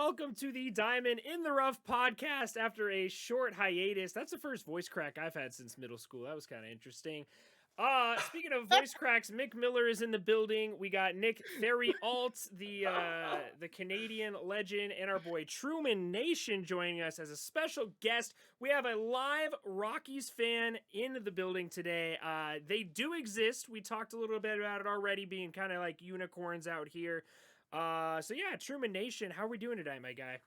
welcome to the Diamond in the Rough podcast after a short hiatus. That's the first voice crack I've had since middle school. That was kind of interesting. Speaking of voice cracks, Mick Miller is in the building. We got NickTheriault, the Canadian legend, and our boy Trumanation joining us as a special guest. We have a live Rockies fan in the building today. They do exist. We talked a little bit about it already, being kind of like unicorns out here. So yeah, Trumanation, how are we doing today, my guy?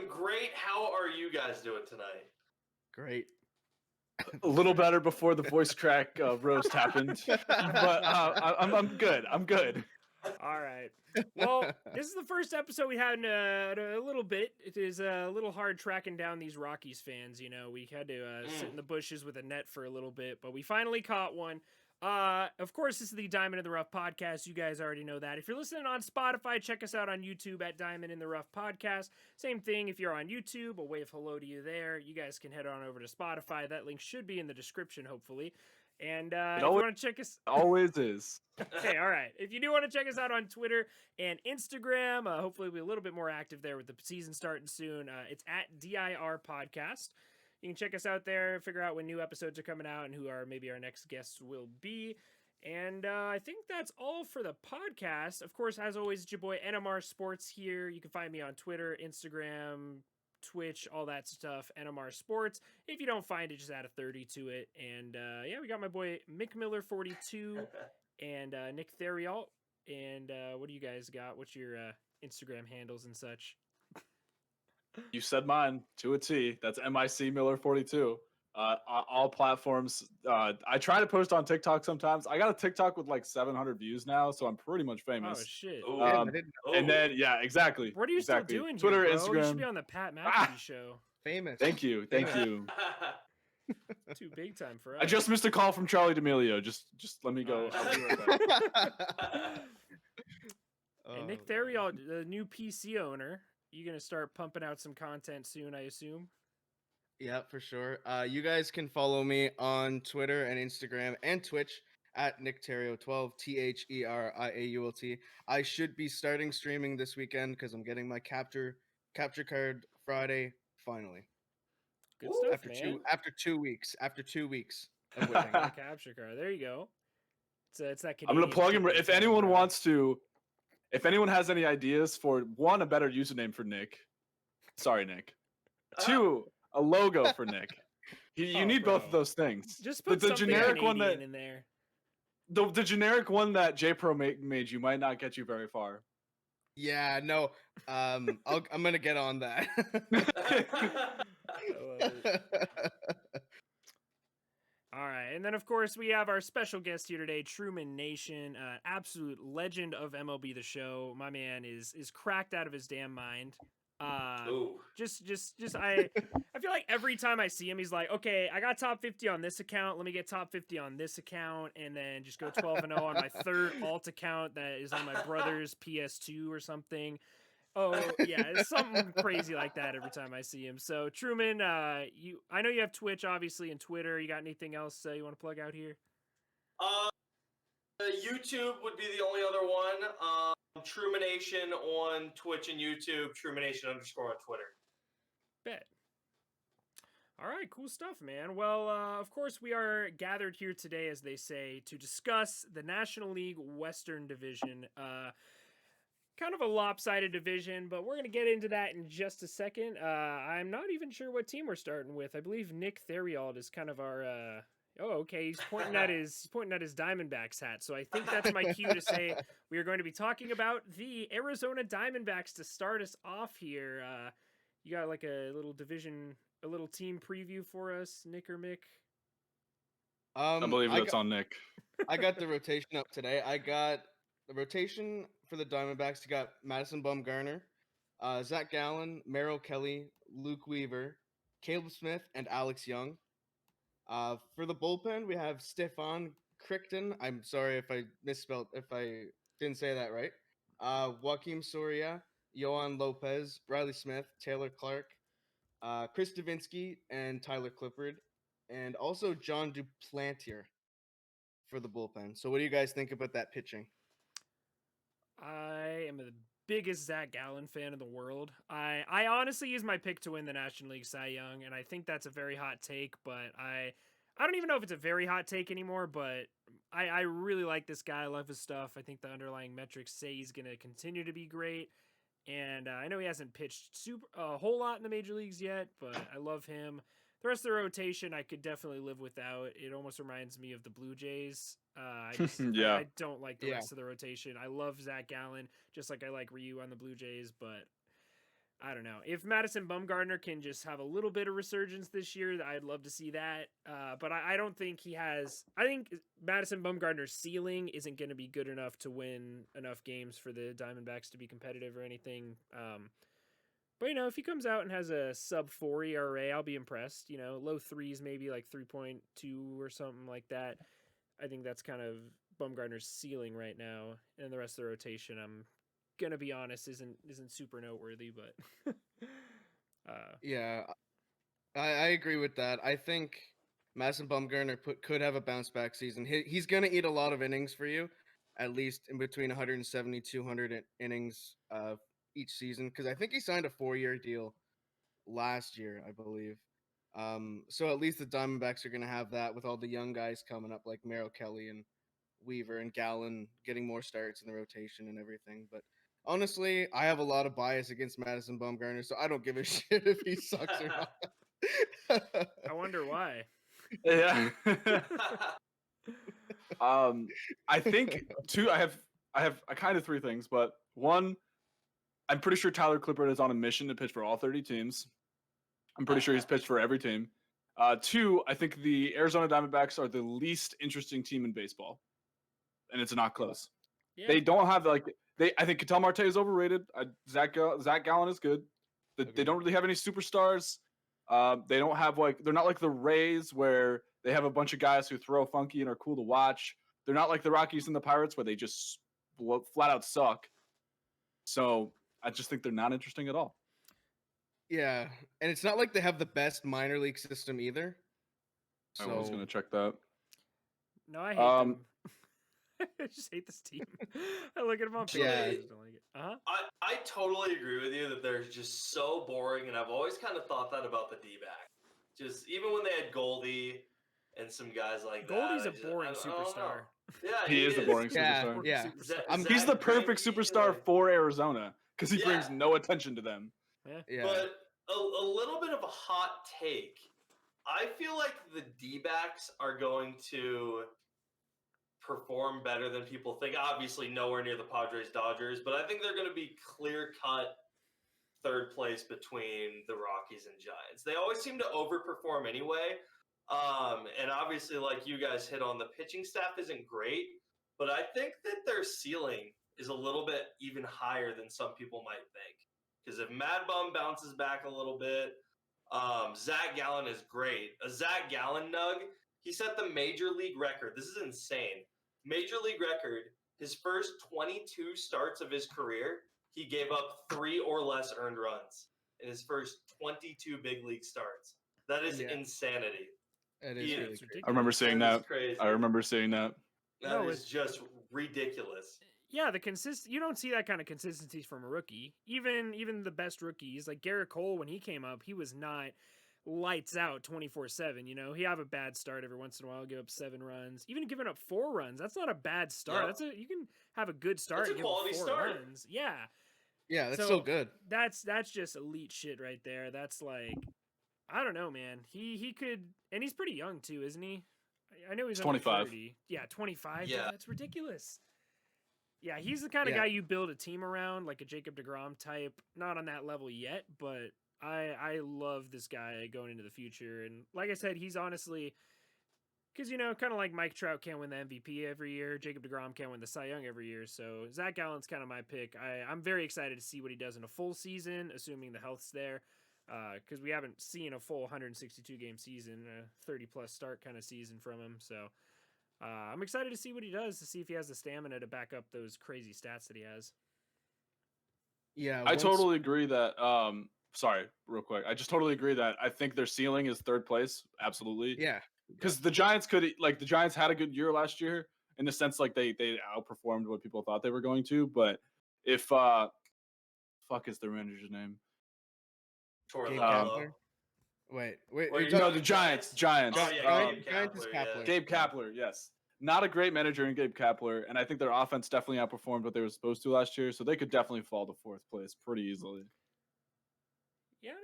Great. How are you guys doing tonight? Great. A little better before the voice crack roast happened, but I'm good. I'm good. All right. Well, this is the first episode we had in a little bit. It is a little hard tracking down these Rockies fans. You know, we had to sit in the bushes with a net for a little bit, but we finally caught one. Of course, this is the Diamond in the Rough podcast. You guys already know that. If you're listening on Spotify, check us out on YouTube at Diamond in the Rough podcast. Same thing if you're on YouTube. A wave hello to you there. You guys can head on over to Spotify. That link should be in the description, hopefully. And if you want to check us, always is. Okay, all right. If you do want to check us out on Twitter and Instagram, hopefully we'll be a little bit more active there with the season starting soon. It's at DIR Podcast. You can check us out there, figure out when new episodes are coming out and who maybe our next guests will be. And I think that's all for the podcast. Of course, as always, it's your boy NMR Sports here. You can find me on Twitter, Instagram, Twitch, all that stuff, NMR Sports. If you don't find it, just add a 30 to it. And yeah, we got my boy Mick Miller 42 and NickTheriault. And what do you guys got? What's your Instagram handles and such? You said mine to a T. That's MIC Miller 42. All platforms. I try to post on TikTok sometimes. I got a TikTok with like 700 views now, so I'm pretty much famous. Oh shit! And then yeah, exactly. What are you still doing? Twitter, here, bro? Instagram. You should be on the Pat McAfee show. Famous. Thank you. Too big time for us. I just missed a call from Charlie D'Amelio. Just let me go. I'll be right back. And NickTheriault, the new PC owner, you gonna start pumping out some content soon, I assume. Yeah, for sure. You guys can follow me on Twitter and Instagram and Twitch at NickTheriault12, THERIAULT. I should be starting streaming this weekend because I'm getting my capture card Friday finally. Good stuff, man. After 2 weeks. After 2 weeks of waiting. Capture card. There you go. It's that Canadian. I'm gonna plug him. If anyone wants to, if anyone has any ideas for one, a better username for Nick. Sorry, Nick. Two, a logo for Nick. You need both of those things. Just put the generic Canadian one that in there. The generic one that JPro made you might not get you very far. Yeah, no. I'm gonna get on that. All right, and then of course we have our special guest here today, Trumanation, absolute legend of MLB The Show. My man is cracked out of his damn mind. Just I feel like every time I see him, he's like, okay, I got top 50 on this account. Let me get top 50 on this account, and then just go 12-0 on my third alt account that is on my brother's PS2 or something. Oh yeah, it's something crazy like that every time I see him. So Truman, I know you have Twitch, obviously, and Twitter. You got anything else you want to plug out here? YouTube would be the only other one. Trumanation on Twitch and YouTube. Trumanation _ on Twitter. Bet. All right, cool stuff, man. Well, of course, we are gathered here today, as they say, to discuss the National League Western Division. Kind of a lopsided division, but we're going to get into that in just a second. I'm not even sure what team we're starting with. I believe NickTheriault is kind of our... Oh, okay. He's pointing at his Diamondbacks hat. So I think that's my cue to say we are going to be talking about the Arizona Diamondbacks to start us off here. You got like a little team preview for us, Nick or Mick? I believe that's on Nick. I got the rotation up today. I got the rotation for the Diamondbacks. You got Madison Bumgarner, Zach Gallen, Merrill Kelly, Luke Weaver, Caleb Smith, and Alex Young. For the bullpen, we have Stefan Crichton. I'm sorry if I misspelled, if I didn't say that right. Joaquim Soria, Yohan Lopez, Riley Smith, Taylor Clark, Chris Davinsky, and Tyler Clippard, and also John Duplantier for the bullpen. So what do you guys think about that pitching? I am a biggest Zach Gallen fan in the world. I honestly use my pick to win the National League Cy Young, and I think that's a very hot take, but I don't even know if it's a very hot take anymore, but I really like this guy. I love his stuff. I think the underlying metrics say he's going to continue to be great. And I know he hasn't pitched a whole lot in the major leagues yet, but I love him. The rest of the rotation, I could definitely live without. It almost reminds me of the Blue Jays. Yeah. I don't like the rest of the rotation. I love Zach Gallen, just like I like Ryu on the Blue Jays, but I don't know. If Madison Bumgarner can just have a little bit of resurgence this year, I'd love to see that. But I don't think he has. I think Madison Bumgarner's ceiling isn't going to be good enough to win enough games for the Diamondbacks to be competitive or anything. But if he comes out and has a sub 4 ERA, I'll be impressed. Low threes, maybe like 3.2 or something like that. I think that's kind of Bumgarner's ceiling right now, and the rest of the rotation, I'm gonna be honest, isn't super noteworthy, but Yeah, I agree with that. I think Madison Bumgarner could have a bounce back season. He's gonna eat a lot of innings for you, at least in between 170 200 innings each season, because I think he signed a 4-year deal last year, I believe. So at least the Diamondbacks are gonna have that with all the young guys coming up like Merrill Kelly and Weaver and Gallen getting more starts in the rotation and everything. But honestly, I have a lot of bias against Madison Bumgarner, so I don't give a shit if he sucks or not. I wonder why. Yeah. I think I have kind of three things, but one, I'm pretty sure Tyler Clippard is on a mission to pitch for all 30 teams. I'm pretty sure he's pitched for every team. Two, I think the Arizona Diamondbacks are the least interesting team in baseball, and it's not close. Yeah. They don't have I think Ketel Marte is overrated. Zach Gallen is good. They don't really have any superstars. They don't have they're not like the Rays where they have a bunch of guys who throw funky and are cool to watch. They're not like the Rockies and the Pirates where they just flat out suck. So I just think they're not interesting at all. Yeah, and it's not like they have the best minor league system either. I was going to check that. No, I hate them. I just hate this team. I look at them on Jay, I just don't like it. I totally agree with you that they're just so boring, and I've always kind of thought that about the D-backs. Just even when they had Goldie and some guys like Goldie's that. a boring superstar. Yeah, he is a boring superstar. Yeah. He's the perfect superstar for Arizona because he brings no attention to them. Yeah. But a little bit of a hot take. I feel like the D-backs are going to perform better than people think. Obviously, nowhere near the Padres, Dodgers, but I think they're going to be clear-cut third place between the Rockies and Giants. They always seem to overperform anyway. And obviously, like you guys hit on, the pitching staff isn't great, but I think that their ceiling is a little bit even higher than some people might think. Because if Mad Bum bounces back a little bit, Zach Gallen is great. A Zach Gallen nug, he set the major league record. This is insane. Major league record, his first 22 starts of his career, he gave up 3 or less earned runs in his first 22 big league starts. That is insanity. It is really crazy. I remember seeing that. Crazy. I remember seeing that. That is just ridiculous. Yeah, you don't see that kind of consistency from a rookie. Even the best rookies, like Garrett Cole, when he came up, he was not lights out 24/7. He have a bad start every once in a while, give up 7 runs, even giving up 4 runs. That's not a bad start. No. You can have a good start. That's a quality start. Runs. Yeah. Yeah, that's so good. That's just elite shit right there. That's like, I don't know, man. He could, and he's pretty young too, isn't he? I know he's 25. 30. Yeah, 25. Yeah. That's ridiculous. Yeah, he's the kind of guy you build a team around, like a Jacob deGrom type. Not on that level yet, but I love this guy going into the future. And like I said, he's honestly, because, kind of like Mike Trout can't win the MVP every year, Jacob deGrom can't win the Cy Young every year. So Zach Gallen's kind of my pick. I'm very excited to see what he does in a full season, assuming the health's there, because we haven't seen a full 162-game season, a 30-plus start kind of season from him. So I'm excited to see what he does, to see if he has the stamina to back up those crazy stats that he has. Yeah, I totally agree that. Sorry, real quick. I just totally agree that I think their ceiling is third place. Absolutely. Yeah. Because the Giants the Giants had a good year last year in the sense they outperformed what people thought they were going to. But if fuck is their manager's name? Gabe Torello. Kapler? Wait. Or you're you No, talking- the Giants. Giants. Oh, yeah, Giants Gabe is Kapler, Kapler. yeah. Gabe Kapler, yes. Not a great manager in Gabe Kapler, and I think their offense definitely outperformed what they were supposed to last year, so they could definitely fall to fourth place pretty easily. Yeah, I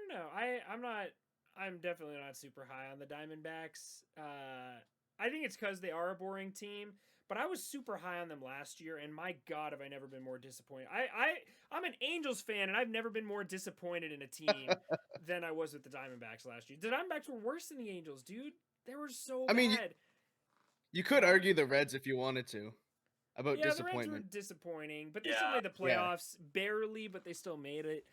don't know. I'm definitely not super high on the Diamondbacks. I think it's because they are a boring team, but I was super high on them last year, and my God, have I never been more disappointed. I'm an Angels fan, and I've never been more disappointed in a team than I was with the Diamondbacks last year. The Diamondbacks were worse than the Angels, dude. They were so I mean, bad. You could argue the Reds if you wanted to about Yeah, the Reds were disappointment. disappointing, but they still Yeah. made the playoffs barely, but they still made it.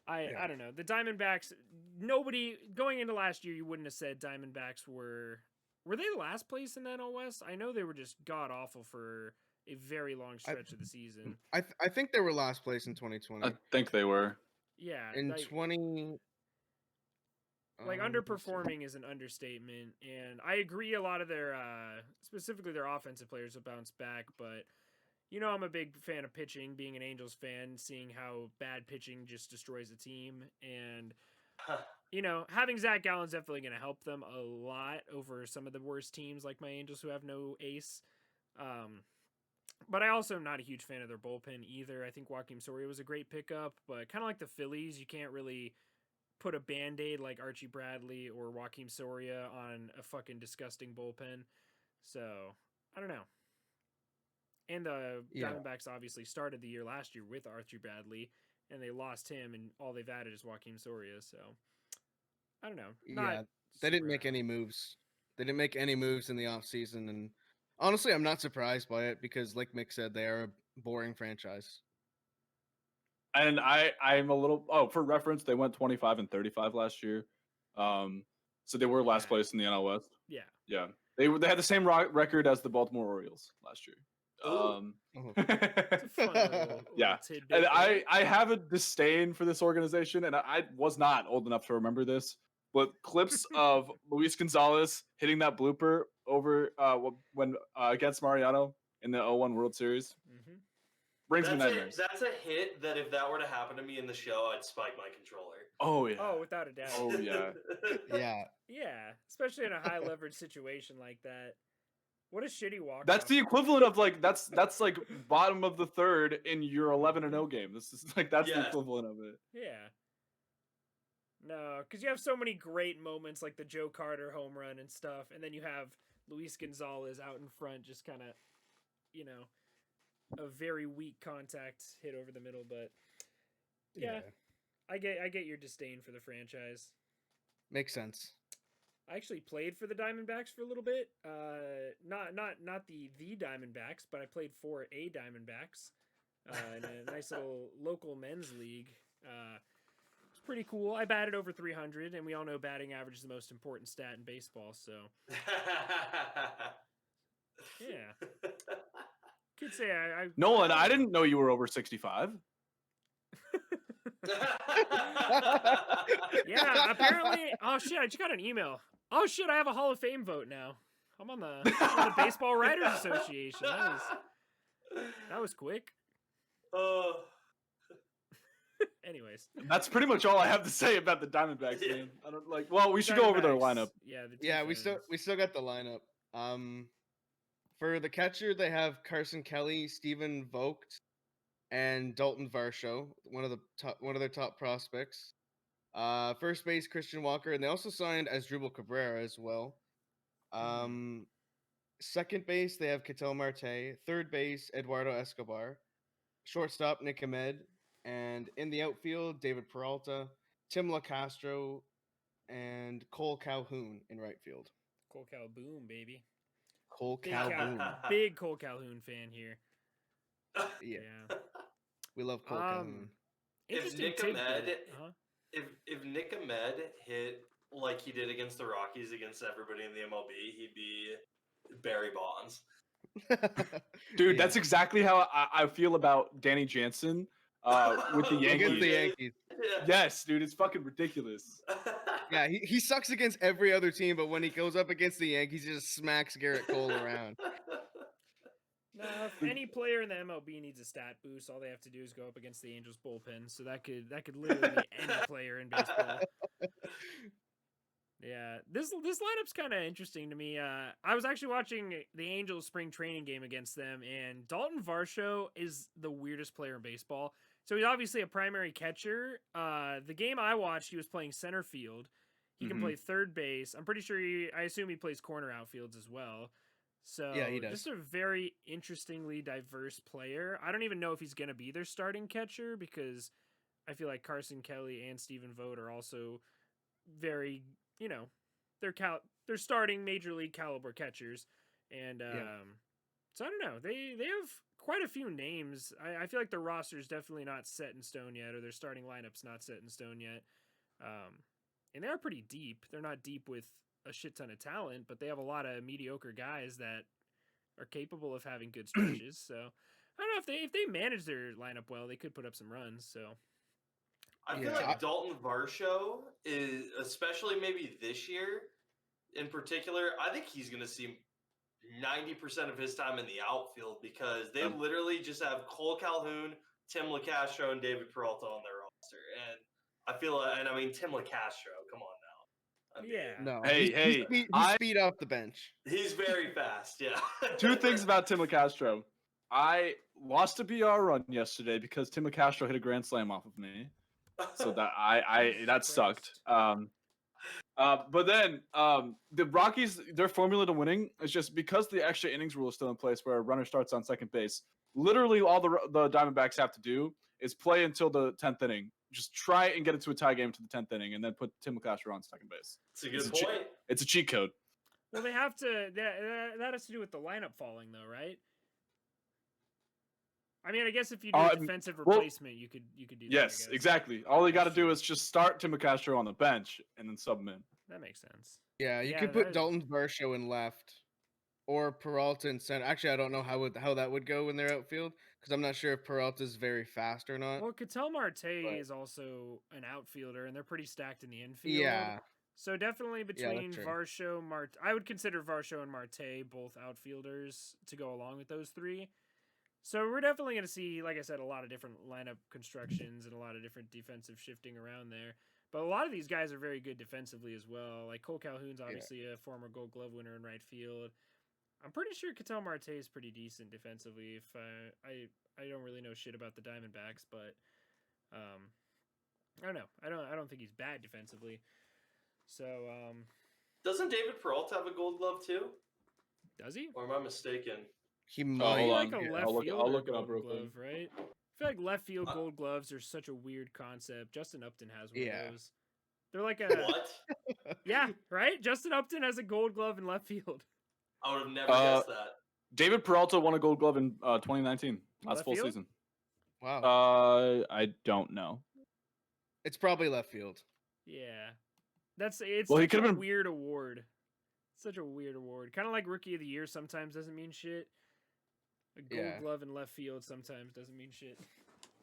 I don't know. The Diamondbacks, nobody going into last year, you wouldn't have said Diamondbacks were they last place in the NL West? I know they were just god awful for a very long stretch of the season. I think they were last place in 2020. I think they were. Yeah, In like, 20 like let's see. underperforming is an understatement, and I agree. A lot of their, specifically their offensive players, have bounced back, but. You know, I'm a big fan of pitching, being an Angels fan, seeing how bad pitching just destroys a team. And, you know, having Zach Gallen's definitely going to help them a lot over some of the worst teams like my Angels who have no ace. But I also am not a huge fan of their bullpen either. I think Joakim Soria was a great pickup, but kind of like the Phillies, you can't really put a Band-Aid like Archie Bradley or Joakim Soria on a fucking disgusting bullpen. So, I don't know. And the Diamondbacks obviously started the year last year with Archie Bradley, and they lost him, and all they've added is Joakim Soria. So, I don't know. They didn't make any moves. They didn't make any moves in the offseason, and honestly, I'm not surprised by it because, like Mick said, they are a boring franchise. And I'm a little for reference, they went 25-35 last year. So they were last place in the NL West. Yeah. Yeah. They had the same record as the Baltimore Orioles last year. It's a fun little yeah. tidbit And there. I have a disdain for this organization, and I was not old enough to remember this, but clips of Luis Gonzalez hitting that blooper over when against Mariano in the 0-1 World Series brings me nightmares. That's a hit that if that were to happen to me in the show, I'd spike my controller. Oh yeah. Oh, without a doubt. Oh yeah. Yeah. Yeah, especially in a high leverage situation like that. What a shitty walk. That's the equivalent of like that's like bottom of the third in your 11-0 game. This is like that's the equivalent of it. Yeah. No, because you have so many great moments like the Joe Carter home run and stuff, and then you have Luis Gonzalez out in front, just kind of, you know, a very weak contact hit over the middle. But yeah. I get your disdain for the franchise. Makes sense. I actually played for the Diamondbacks for a little bit. Not the Diamondbacks, but I played for a Diamondbacks in a nice little local men's league. It's pretty cool. I batted over 300, and we all know batting average is the most important stat in baseball. So yeah, could say I Nolan, I didn't know you were over 65. Yeah, apparently. Oh shit! I just got an email. Oh shit! I have a Hall of Fame vote now. I'm on the Baseball Writers Association. That was quick. Anyways, that's pretty much all I have to say about the Diamondbacks, man. I don't like. Well, we should go over their lineup. Yeah, we still got the lineup. For the catcher, they have Carson Kelly, Stephen Vogt, and Dalton Varsho, one of their top prospects. First base, Christian Walker, and they also signed Asdrubal Cabrera as well. Second base, they have Ketel Marte. Third base, Eduardo Escobar. Shortstop, Nick Ahmed. And in the outfield, David Peralta, Tim LaCastro, and Cole Calhoun in right field. Cole Calhoun, baby. Cole Calhoun. Big Cole Calhoun fan here. Yeah. We love Cole Calhoun. If Nick Ahmed hit like he did against the Rockies against everybody in the MLB, he'd be Barry Bonds. Dude, that's exactly how I feel about Danny Jansen with the Yankees. Against the Yankees. Yes, dude, it's fucking ridiculous. Yeah, he sucks against every other team, but when he goes up against the Yankees, he just smacks Garrett Cole around. Now, if any player in the MLB needs a stat boost, all they have to do is go up against the Angels bullpen. So that could literally be any player in baseball. Yeah, this lineup's kind of interesting to me. I was actually watching the Angels spring training game against them, and Dalton Varsho is the weirdest player in baseball. So he's obviously a primary catcher. The game I watched, he was playing center field. He can play third base. I'm pretty sure I assume he plays corner outfields as well. So Yeah, he does. just a very interestingly diverse player. I don't even know if he's going to be their starting catcher because I feel like Carson Kelly and Stephen Vogt are also very, they're starting major league caliber catchers. And so I don't know. They have quite a few names. I feel like their roster is definitely not set in stone yet, or their starting lineup's not set in stone yet. And they're pretty deep. They're not deep with a shit ton of talent, but they have a lot of mediocre guys that are capable of having good stretches. So I don't know if they manage their lineup well, they could put up some runs. So I feel like Dalton Varsho is, especially maybe this year in particular, I think he's going to see 90% of his time in the outfield because they literally just have Cole Calhoun, Tim LeCastro, and David Peralta on their roster. And I feel, and I mean, Tim LeCastro, come on now. I mean, yeah. No. Hey, he's speed off the bench. He's very fast, yeah. 2 things about Tim LeCastro. I lost a BR run yesterday because Tim LeCastro hit a grand slam off of me. So that that sucked. But then the Rockies, their formula to winning is just because the extra innings rule is still in place where a runner starts on second base. Literally all the Diamondbacks have to do is play until the 10th inning. Just try and get it to a tie game to the 10th inning and then put Tim LeCastro on second base. It's a good point. It's a cheat code. Well, they have to. That has to do with the lineup falling, though, right? I mean, I guess if you do a defensive replacement, you could do that. Yes, exactly. All you got to do is just start Tim LeCastro on the bench and then sub him in. That makes sense. Yeah, you could put Dalton Varsho in left or Peralta in center. Actually, I don't know how that would go in their outfield because I'm not sure if Peralta's very fast or not. Well, Ketel Marte is also an outfielder, and they're pretty stacked in the infield. Yeah. So definitely between Varsho, Marte, I would consider Varsho and Marte both outfielders to go along with those three. So we're definitely going to see, like I said, a lot of different lineup constructions and a lot of different defensive shifting around there. But a lot of these guys are very good defensively as well. Like Cole Calhoun's obviously a former Gold Glove winner in right field. I'm pretty sure Ketel Marte is pretty decent defensively. If I don't really know shit about the Diamondbacks, but I don't know. I don't think he's bad defensively. So doesn't David Peralta have a Gold Glove too? Does he? Or am I mistaken? He might. Like a left fielder I'll look it Gold up real Glove, quick. right? I feel like left field Gold Gloves are such a weird concept. Justin Upton has one of those. They're like a what? Yeah, right. Justin Upton has a Gold Glove in left field. I would have never guessed that. David Peralta won a Gold Glove in 2019, last Left full field? season. Wow. I don't know. It's probably left field. Yeah, it's Well, he such could've a been- weird award. Such a weird award. Kind of like Rookie of the Year sometimes doesn't mean shit. A Gold Glove in left field sometimes doesn't mean shit.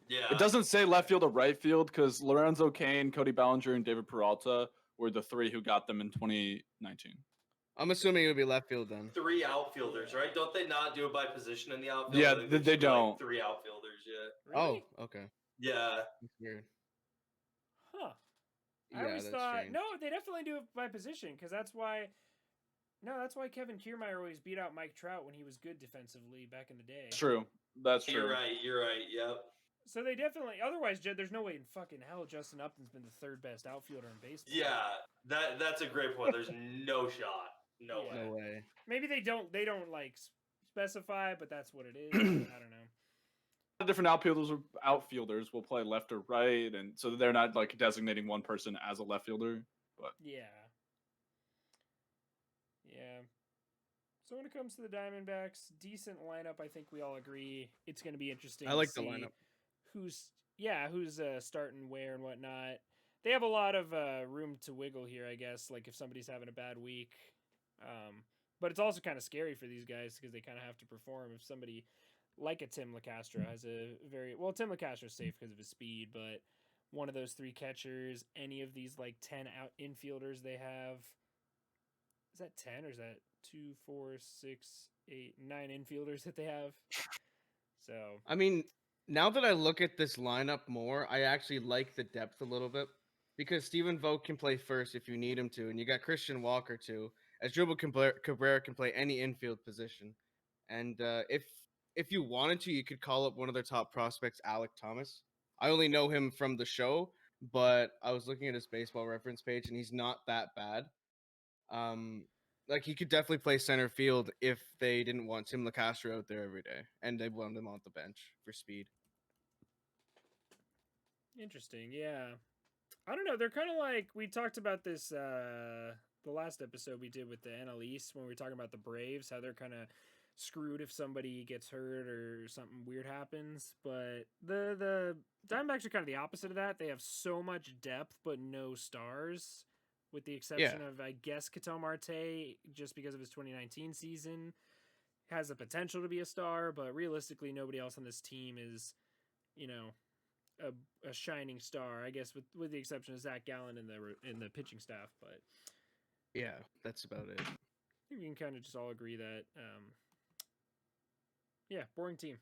Yeah. It doesn't say left field or right field because Lorenzo Cain, Cody Bellinger, and David Peralta were the 3 who got them in 2019. I'm assuming it would be left field then. 3 outfielders, right? Don't they not do it by position in the outfield? Yeah, I think they just do, don't. Like 3 outfielders, yeah. Really? Oh, okay. Yeah. That's weird. Huh. I Yeah, always that's thought strange. no, they definitely do it by position because that's why Kevin Kiermaier always beat out Mike Trout when he was good defensively back in the day. That's true. That's true. You're right. Yep. So they definitely. Otherwise, there's no way in fucking hell Justin Upton's been the 3rd best outfielder in baseball. Yeah, that's a great point. There's no shot. No way. No way. Maybe they don't like specify, but that's what it is. I don't know. The different outfielders will play left or right, and so they're not like designating one person as a left fielder. But Yeah. So when it comes to the Diamondbacks, decent lineup. I think we all agree it's going to be interesting. I like to the see lineup. Who's starting where and whatnot. They have a lot of room to wiggle here, I guess. Like if somebody's having a bad week, but it's also kind of scary for these guys because they kind of have to perform. If somebody like a Tim LeCastro has a Tim LeCastro's safe because of his speed, but one of those 3 catchers, any of these like 10 out infielders they have, is that 10 or is that 2, 4, 6, 9 infielders that they have. So I mean, now that I look at this lineup more, I actually like the depth a little bit because Stephen Vogt can play first if you need him to, and you got Christian Walker too. As Dribble Cabrera can play any infield position, and if you wanted to, you could call up one of their top prospects, Alec Thomas. I only know him from the show, but I was looking at his baseball reference page, and he's not that bad. Like he could definitely play center field if they didn't want Tim LaCastro out there every day, and they wanted him on the bench for speed. interesting, yeah. I don't know. They're kind of like we talked about this the last episode we did with the NL East when we were talking about the Braves, how they're kind of screwed if somebody gets hurt or something weird happens. But the Diamondbacks are kind of the opposite of that. They have so much depth but no stars, with the exception of I guess Ketel Marte, just because of his 2019 season, has the potential to be a star. But realistically, nobody else on this team is, you know, a shining star, I guess, with the exception of Zach Gallen in the pitching staff. But yeah, that's about it. I think we can kind of just all agree that, yeah, boring team.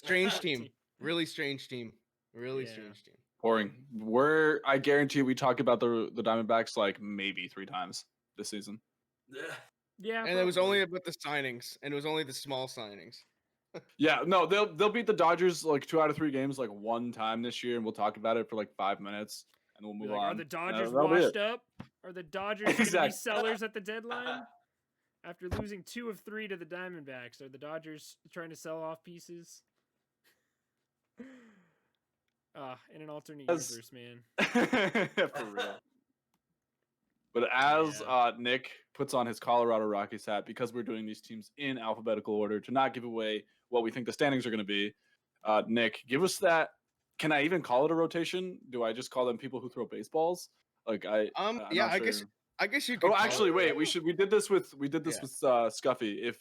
Strange team, really strange team, really strange team. Boring. I guarantee we talk about the Diamondbacks like maybe 3 times this season. Yeah, and it was only about the signings, and it was only the small signings. Yeah, no, they'll beat the Dodgers like 2 out of 3 games like one time this year, and we'll talk about it for like 5 minutes, and we'll move on. Are the Dodgers washed up? Are the Dodgers going to be sellers at the deadline? After losing 2 of 3 to the Diamondbacks, are the Dodgers trying to sell off pieces? In an alternate universe, man. For real. But as Nick puts on his Colorado Rockies hat, because we're doing these teams in alphabetical order to not give away what we think the standings are going to be, Nick, give us that. Can I even call it a rotation? Do I just call them people who throw baseballs? Like I'm yeah, I sure. guess you could. Oh, actually, wait. We did this with Scuffy. If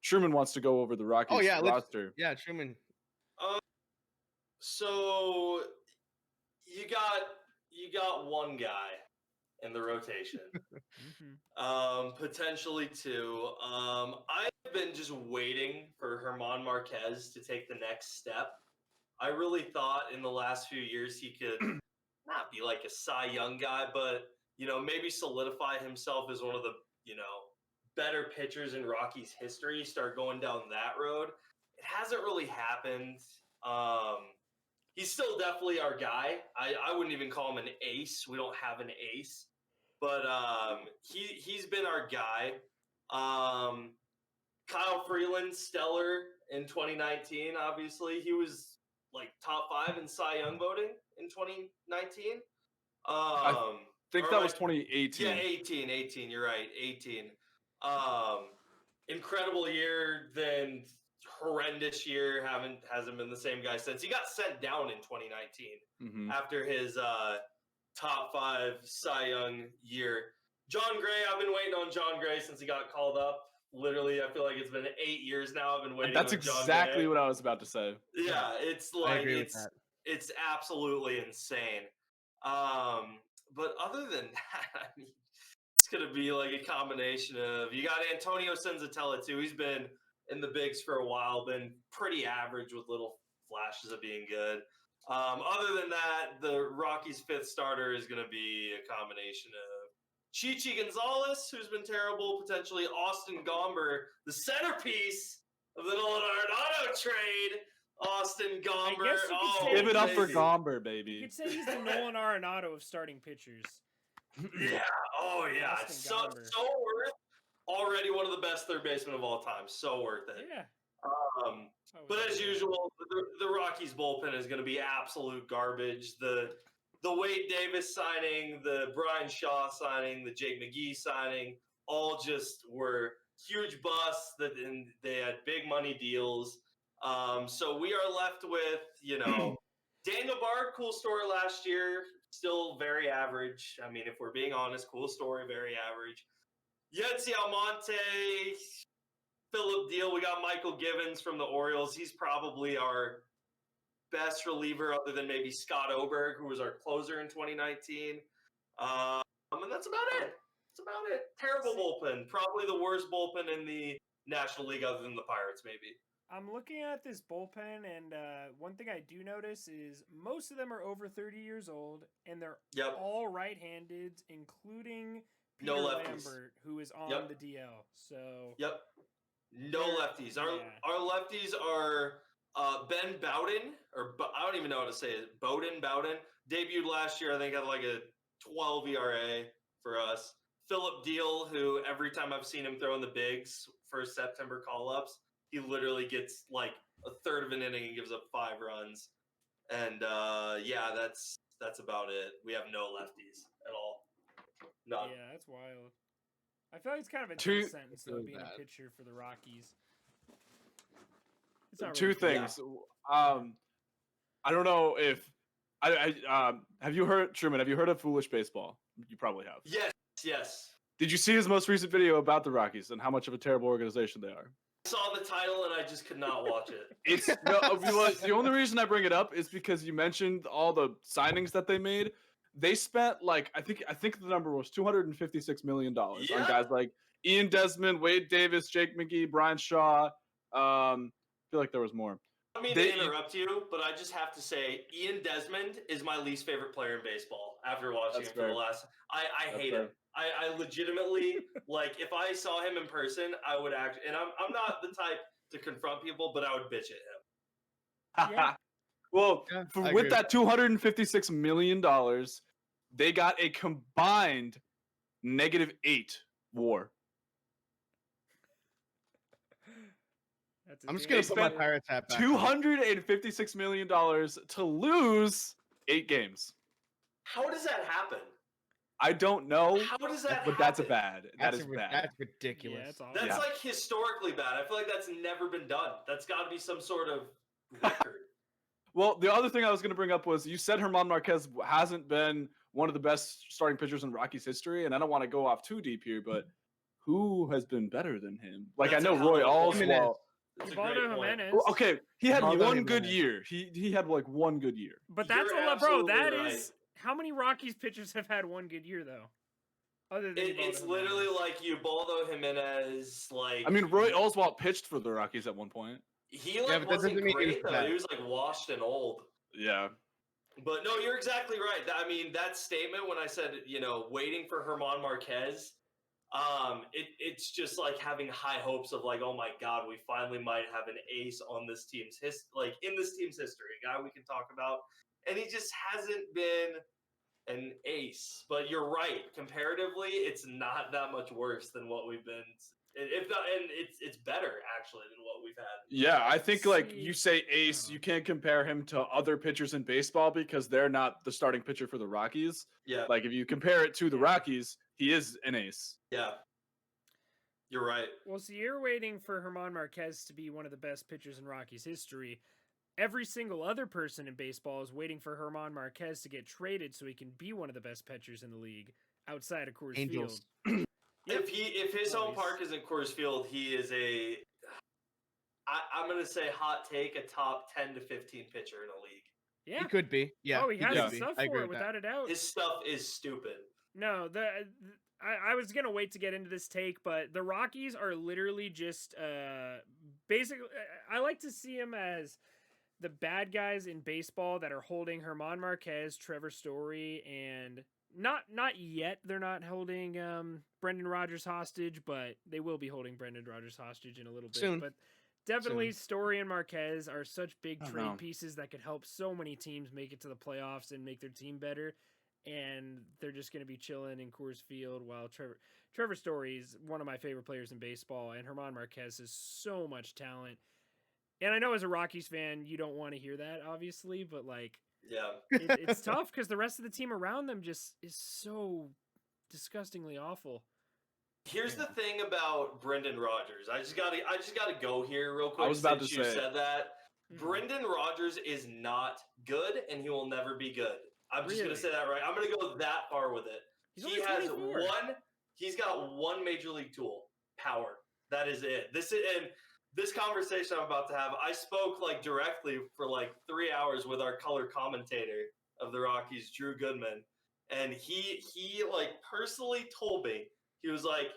Truman wants to go over the Rockies roster, Truman. So you got one guy in the rotation. Potentially 2. I've been just waiting for German Marquez to take the next step. I really thought in the last few years he could not be like a Cy Young guy, but maybe solidify himself as one of the better pitchers in Rockies history. Start going down that road. It hasn't really happened. He's still definitely our guy. I wouldn't even call him an ace. We don't have an ace. But he's been our guy. Kyle Freeland, stellar in 2019, obviously. He was like top 5 in Cy Young voting in 2019. I think that was 2018. Yeah, 18. You're right, 18. Incredible year, then horrendous year. Hasn't been the same guy since. He got sent down in 2019 after his top 5 Cy Young year. John Gray, I've been waiting on John Gray since he got called up. Literally, I feel like it's been 8 years now. I've been waiting. That's exactly what I was about to say. Yeah, it's like it's absolutely insane. But other than that, I mean, it's gonna be like a combination of you got Antonio Senzatella too. He's been in the bigs for a while, been pretty average with little flashes of being good. Other than that, the Rockies' 5th starter is going to be a combination of Chichi Gonzalez, who's been terrible, potentially Austin Gomber, the centerpiece of the Nolan Arenado trade. Austin Gomber. Give it up for Gomber, baby. You could say he's the Nolan Arenado of starting pitchers. Yeah. Oh, yeah. It's so worth. Already one of the best third basemen of all time. So worth it. Yeah. But as usual, the Rockies bullpen is going to be absolute garbage. The Wade Davis signing, the Brian Shaw signing, the Jake McGee signing, all just were huge busts. And they had big money deals. So we are left with, Daniel Bard, cool story last year, still very average. I mean, if we're being honest, cool story, very average. Yency Almonte, Philip Deal. We got Michael Givens from the Orioles. He's probably our best reliever other than maybe Scott Oberg, who was our closer in 2019. And that's about it. Terrible bullpen. Probably the worst bullpen in the National League other than the Pirates, maybe. I'm looking at this bullpen, and one thing I do notice is most of them are over 30 years old, and they're all right-handed, including Peter No lefties. Lambert, who is on the DL. So no lefties. Our lefties are Ben Bowden, I don't even know how to say it. Bowden debuted last year. I think had like a 12 ERA for us. Philip Deal, who every time I've seen him throw in the bigs for September call-ups, he literally gets like a third of an inning and gives up 5 runs. And that's about it. We have no lefties at all. None. Yeah, that's wild. I feel like it's kind of a tough sentence though, being a pitcher for the Rockies. It's not Two things. I don't know if have you heard, Truman? Have you heard of Foolish Baseball? You probably have. Yes. Did you see his most recent video about the Rockies and how much of a terrible organization they are? I saw the title and I just could not watch it. It's the only reason I bring it up is because you mentioned all the signings that they made. They spent like I think the number was $256 million on guys like Ian Desmond, Wade Davis, Jake McGee, Brian Shaw. I feel like there was more. I don't mean to interrupt you, but I just have to say Ian Desmond is my least favorite player in baseball after watching him for the last. I hate him. I legitimately like if I saw him in person, I would act. And I'm not the type to confront people, but I would bitch at him. Yeah. Well, with that $256 million, they got a combined -8 WAR. I'm just gonna put my Pirates hat back. $256 million to lose 8 games. How does that happen? I don't know. How does that happen? But that's bad. That's bad. That's ridiculous. Yeah, that's like historically bad. I feel like that's never been done. That's got to be some sort of record. Well, the other thing I was going to bring up was you said German Marquez hasn't been one of the best starting pitchers in Rockies history, and I don't want to go off too deep here, but who has been better than him? Like I know Roy Oswalt. Okay, he had one good year. He had like one good year. But that's a lot, bro. That is how many Rockies pitchers have had one good year though? Other than it's literally like Ubaldo Jimenez. Like I mean, Roy Oswalt pitched for the Rockies at one point. He wasn't great though. He was like washed and old. Yeah. But no, you're exactly right. I mean, that statement when I said, waiting for German Marquez, it's just like having high hopes of like, oh my God, we finally might have an ace on this team's in this team's history, a guy we can talk about. And he just hasn't been an ace. But you're right. Comparatively, it's not that much worse than what we've been. If not, and it's better actually than what we've had. Yeah, I think like you say ace, you can't compare him to other pitchers in baseball because they're not the starting pitcher for the Rockies. Yeah. Like if you compare it to the Rockies, he is an ace. Yeah. You're right. Well, so you're waiting for German Marquez to be one of the best pitchers in Rockies history. Every single other person in baseball is waiting for German Marquez to get traded so he can be one of the best pitchers in the league outside of Coors Field. If his home park is in Coors Field, he is I'm going to say hot take, a top 10 to 15 pitcher in a league. Yeah. He could be. Yeah. Oh, he has the stuff for it, without a doubt. His stuff is stupid. No, I was going to wait to get into this take, but the Rockies are literally just basically, I like to see him as the bad guys in baseball that are holding German Marquez, Trevor Story, and not yet. They're not holding Brendan Rodgers hostage, but they will be holding Brendan Rodgers hostage in a little bit. Soon. But definitely Story and Marquez are such big trade pieces that could help so many teams make it to the playoffs and make their team better. And they're just going to be chilling in Coors Field while Trevor Story is one of my favorite players in baseball, and German Marquez has so much talent. And I know as a Rockies fan, you don't want to hear that, obviously, but like, it's tough because the rest of the team around them just is so disgustingly awful. Here's the thing about Brendan Rodgers. I just gotta go here real quick. I was about since to you say said that. Brendan Rodgers is not good, and he will never be good. I'm just gonna say that right. I'm gonna go that far with it. He's got one major league tool: power. That is it. This conversation I'm about to have, I spoke like directly for like 3 hours with our color commentator of the Rockies, Drew Goodman, and he like personally told me, he was like,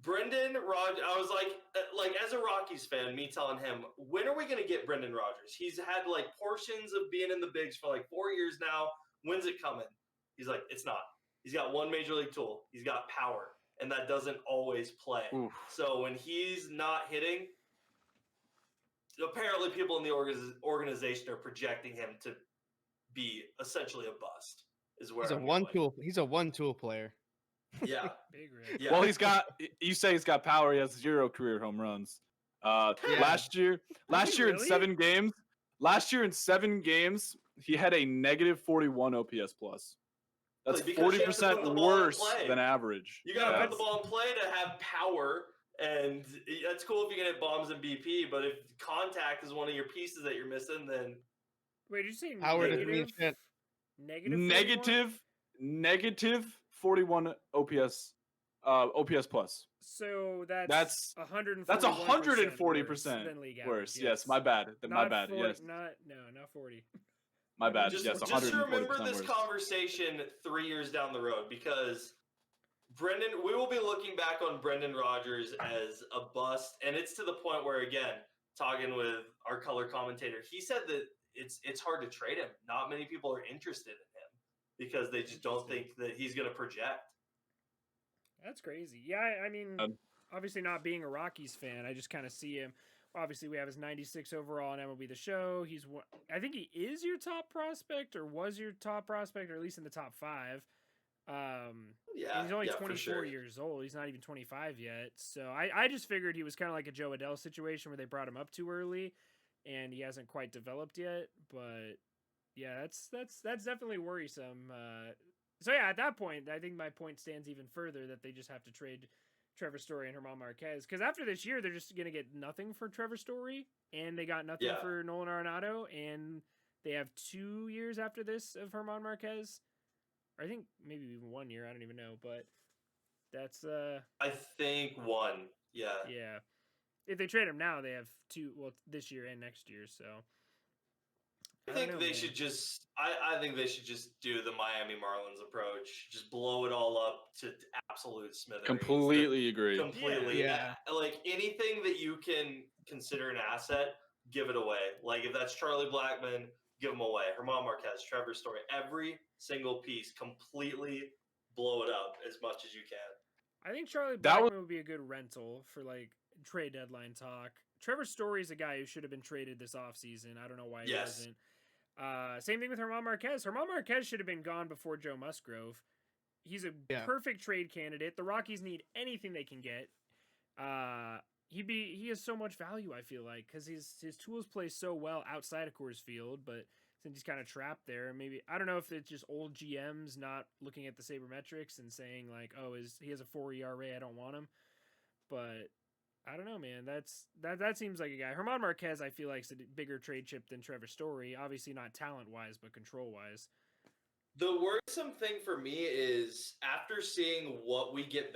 Brendan Rodgers, I was like as a Rockies fan, me telling him, when are we going to get Brendan Rodgers? He's had like portions of being in the bigs for like 4 years now. When's it coming? He's like, it's not. He's got one major league tool. He's got power, and that doesn't always play. Oof. So when he's not hitting, apparently people in the organization are projecting him to be essentially a bust. Is where He's a I'm one going. tool. He's a one tool player. Yeah. Big red. Yeah. Well, he's got. You say he's got power. He has 0 career home runs. Yeah. Last year in really? 7 games. Last year in 7 games, he had a negative 41 OPS plus. That's Because you have to put the 40% ball in worse play. than average. You got to Yeah. put the ball in play to have power, and that's cool if you can hit bombs and BP. But if contact is one of your pieces that you're missing, then Wait, did you say Power doesn't mean negative? shit. Negative 41 OPS plus. So That's 140%. That's 140% than league worse. average. Yes, my bad. My Not bad. 40, Yes, not 40. my bad. just, Yes, just 140% remember this worse. conversation 3 years down the road, because we will be looking back on Brendan Rodgers as a bust, and it's to the point where, again, talking with our color commentator, he said that it's hard to trade him. Not many people are interested in him because they just don't think that he's going to project. That's crazy. Yeah, I mean, obviously not being a Rockies fan, I just kind of see him. Obviously, we have his 96 overall in MLB The Show. I think he is your top prospect, or was your top prospect, or at least in the top 5. Yeah, he's only for 24 sure. years old. He's not even 25 yet. So I just figured he was kind of like a Joe Adele situation where they brought him up too early, and he hasn't quite developed yet. But yeah, that's definitely worrisome. So yeah, at that point, I think my point stands even further that they just have to trade Trevor Story and Germán Márquez, because after this year, they're just gonna get nothing for Trevor Story, and they got nothing for Nolan Arenado, and they have 2 years after this of Germán Márquez. Or I think maybe even 1 year. I don't even know, but that's I think 1. Yeah. Yeah. If they trade him now, they have 2. Well, this year and next year. So I think they should just. I think they should just do the Miami Marlins approach. Just blow it all up to absolute smithereens. Completely agree. Completely. Yeah. Like anything that you can consider an asset, give it away. Like if that's Charlie Blackmon, give him away. Germán Márquez, Trevor Story, every single piece, completely blow it up as much as you can. I think Charlie Blackmon would be a good rental for like trade deadline talk. Trevor Story is a guy who should have been traded this offseason. I don't know why he wasn't. Same thing with Germán Márquez. Germán Márquez should have been gone before Joe Musgrove. He's a perfect trade candidate. The Rockies need anything they can get. He has so much value, I feel like, because his tools play so well outside of Coors Field, but since he's kind of trapped there, maybe I don't know if it's just old GMs not looking at the sabermetrics and saying like, oh, he has a 4 ERA, I don't want him. But I don't know, man. That seems like a guy. Germán Márquez, I feel like, is a bigger trade chip than Trevor Story. Obviously not talent-wise, but control-wise. The worrisome thing for me is after seeing what we got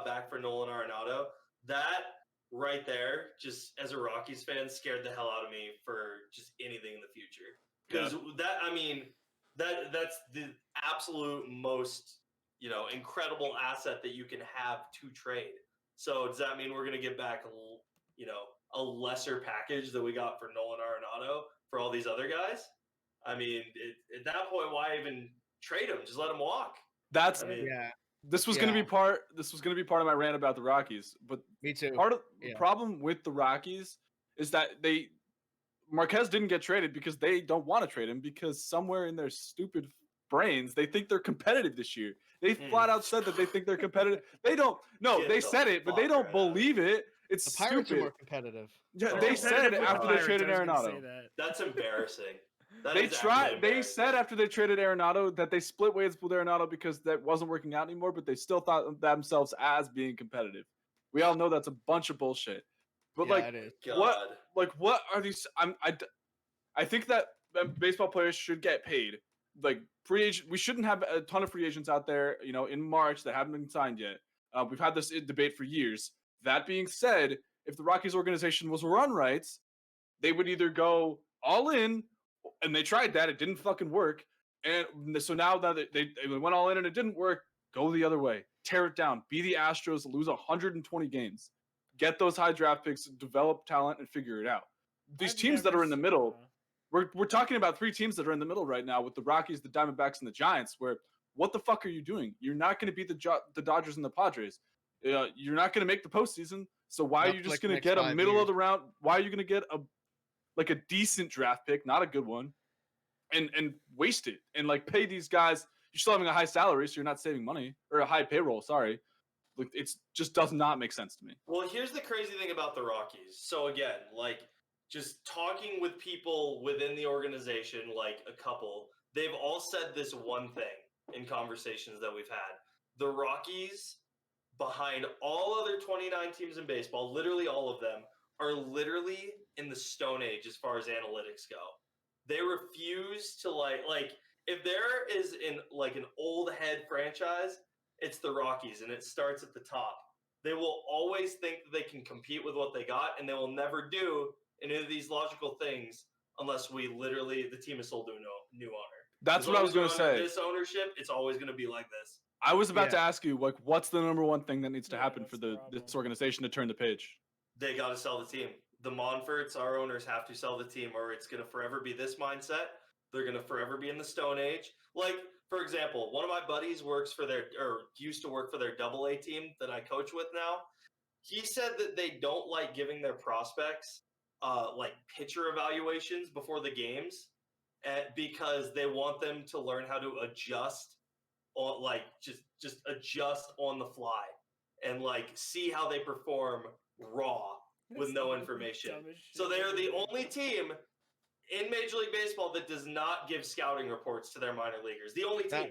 back for Nolan Arenado, that right there, just as a Rockies fan, scared the hell out of me for just anything in the future. Because that's the absolute most, incredible asset that you can have to trade. So does that mean we're going to get back, a lesser package that we got for Nolan Arenado for all these other guys? I mean, at that point, why even trade him? Just let him walk. This was going to be part. This was going to be part of my rant about the Rockies. But me too. Part of the problem with the Rockies is that Marquez didn't get traded because they don't want to trade him, because somewhere in their stupid brains they think they're competitive this year. They flat out said that they think they're competitive. They don't. No, they said it, but they don't believe it. It's the Pirates stupid. are more competitive. Yeah, they said it after they traded Arenado. That's embarrassing. They said after they traded Arenado that they split ways with Arenado because that wasn't working out anymore, but they still thought of themselves as being competitive. We all know that's a bunch of bullshit. But what are these? I think that baseball players should get paid. Like free agent, we shouldn't have a ton of free agents out there, in March that haven't been signed yet. We've had this debate for years. That being said, if the Rockies organization was run right, they would either go all in, and they tried that, it didn't fucking work, and so now that they went all in and it didn't work, Go the other way. Tear it down. Be the Astros. Lose 120 games. Get those high draft picks. Develop talent and figure it out. These teams that are in the middle. We're talking about 3 teams that are in the middle right now with the Rockies, the Diamondbacks, and the Giants. Where what the fuck are you doing? You're not going to beat the Dodgers and the Padres. You're not going to make the postseason. So why are you just going to get a middle of the round? Why are you going to get a decent draft pick, not a good one, and waste it and like pay these guys? You're still having a high salary, so you're not saving money, or a high payroll. Sorry, like it's just does not make sense to me. Well, here's the crazy thing about the Rockies. So again, like just talking with people within the organization, like a couple, they've all said this one thing in conversations that we've had. The Rockies, behind all other 29 teams in baseball, literally all of them, are literally in the Stone Age as far as analytics go. They refuse to like if there is an old head franchise, it's the Rockies, and it starts at the top. They will always think that they can compete with what they got, and they will never do any of these logical things unless the team is sold to a new owner. That's what I was going to say. This ownership, it's always going to be like this. I was about to ask you, like, what's the number one thing that needs to happen for this organization to turn the page? They got to sell the team. The Monforts, our owners, have to sell the team, or it's going to forever be this mindset. They're going to forever be in the Stone Age. Like, for example, one of my buddies used to work for their AA team that I coach with now. He said that they don't like giving their prospects pitcher evaluations before the games because they want them to learn how to adjust on just adjust on the fly and see how they perform raw with no information. So they are the only team in Major League Baseball that does not give scouting reports to their minor leaguers. The only team.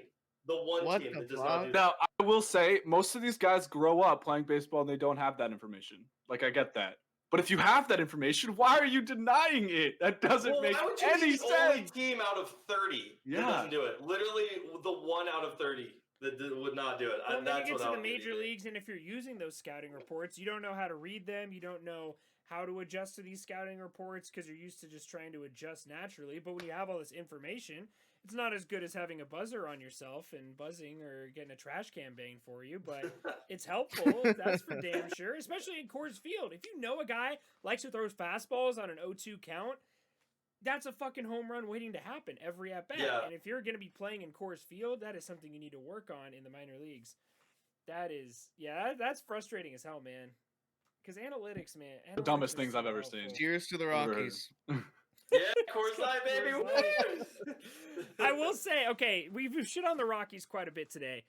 The one team that does not do that. Now, I will say, most of these guys grow up playing baseball and they don't have that information. Like, I get that. But if you have that information, why are you denying it? That doesn't make any sense. The only team out of 30 that doesn't do it. Literally, the 1 out of 30 that would not do it. Well, then you get to the major leagues, and if you're using those scouting reports, you don't know how to read them. You don't know how to adjust to these scouting reports because you're used to just trying to adjust naturally. But when you have all this information, it's not as good as having a buzzer on yourself and buzzing or getting a trash can banged for you, but it's helpful. That's for damn sure, especially in Coors Field. If you know a guy likes to throw fastballs on an 0-2 count, that's a fucking home run waiting to happen every at-bat. Yeah. And if you're going to be playing in Coors Field, that is something you need to work on in the minor leagues. That's frustrating as hell, man. Because analytics, man. The dumbest things I've ever seen. Cheers to the Rockies. Yeah, Coors Light, baby. I will say, okay, we've shit on the Rockies quite a bit today.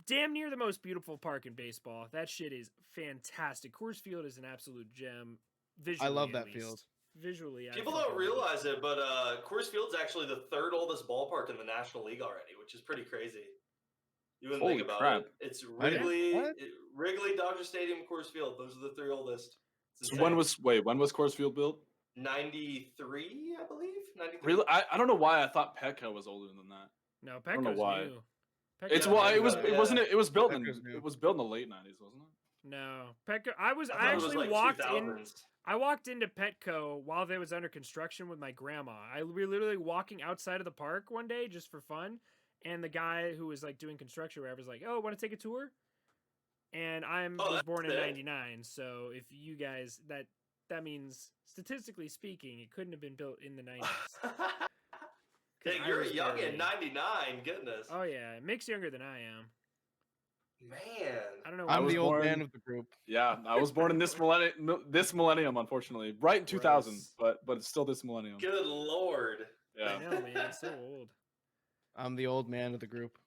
Damn near the most beautiful park in baseball. That shit is fantastic. Coors Field is an absolute gem. Visually, I love that field. Visually, people don't realize it, but Coors Field's actually the 3rd oldest ballpark in the National League already, which is pretty crazy. You wouldn't think about it. It's Wrigley, Dodger Stadium, Coors Field. Those are the 3 oldest. So when was Coors Field built? 93, I believe. 93. Really? I don't know why I thought Petco was older than that. No, Petco's new. It was built in the late 90s, wasn't it? No, Petco. I actually walked in. I walked into Petco while they was under construction with my grandma. We were literally walking outside of the park one day just for fun, and the guy who was doing construction or whatever was like, "Oh, want to take a tour?" And I was born in '99, so if you guys that means statistically speaking, it couldn't have been built in the '90s. Hey, you're young in '99. Goodness. Oh yeah, Mick's younger than I am. Man, I don't know. I'm the old man of the group. Yeah, I was born in this millennium, unfortunately, right in 2000, but it's still this millennium. Good Lord. Yeah. I know, man. It's so old. I'm the old man of the group.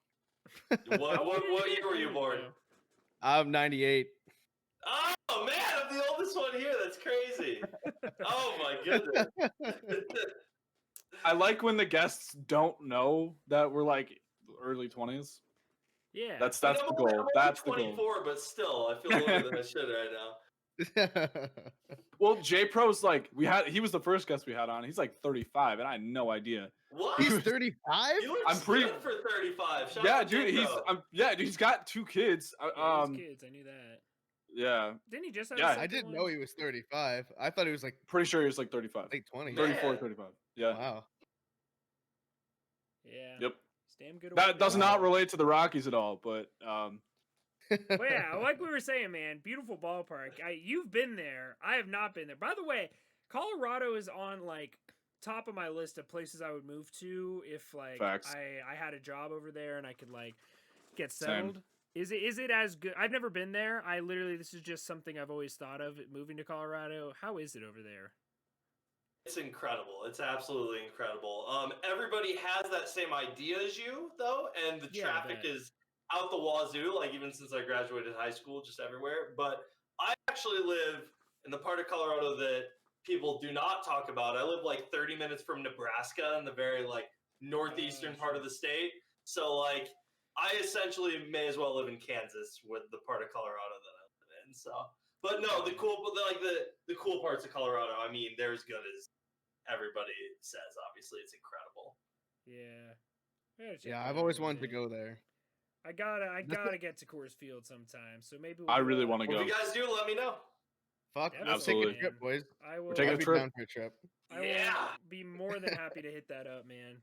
What year were you born? I'm 98. Oh man, I'm the oldest one here. That's crazy. Oh my goodness. I like when the guests don't know that we're early 20s. Yeah, that's the goal. That's the goal. 24, but still, I feel older than I should right now. Well, J Pro's he was the first guest we had on. He's 35, and I had no idea. What? He's 35? I'm pretty good for 35. Shout out dude. He's got 2 kids. His kids. I knew that. Yeah. Didn't he just have I didn't know he was 35. I thought he was pretty sure he was 35. Late 20s. 34, 35. Yeah. Wow. Yeah. Yep. It's damn good. That does weather. not relate to the Rockies at all, but But yeah, like we were saying, man, beautiful ballpark. You've been there. I have not been there. By the way, Colorado is on like top of my list of places I would move to if like Facts. I had a job over there and I could like get Same. settled. Is it as good? I've never been there. This is just something I've always thought of moving to Colorado. How is it over there? It's incredible. It's absolutely incredible. Everybody has that same idea as you, though, and the Yeah, I traffic bet. is out the wazoo, like even since I graduated high school, just everywhere. But I actually live in the part of Colorado that people do not talk about. I live like 30 minutes from Nebraska in the very like northeastern part of the state. So like I essentially may as well live in Kansas with the part of Colorado that I live in. So, but no, the cool parts of Colorado, I mean, they're as good as everybody says. Obviously, it's incredible. Yeah. Yeah, I've always wanted to go there. I gotta get to Coors Field sometime. So maybe I really want to Well, go. if you guys do, let me know. Fuck, Yeah, let's take a absolutely. trip, boys. We're taking I'd a be trip. down for a trip. I Yeah. will be more than happy to hit that up, man.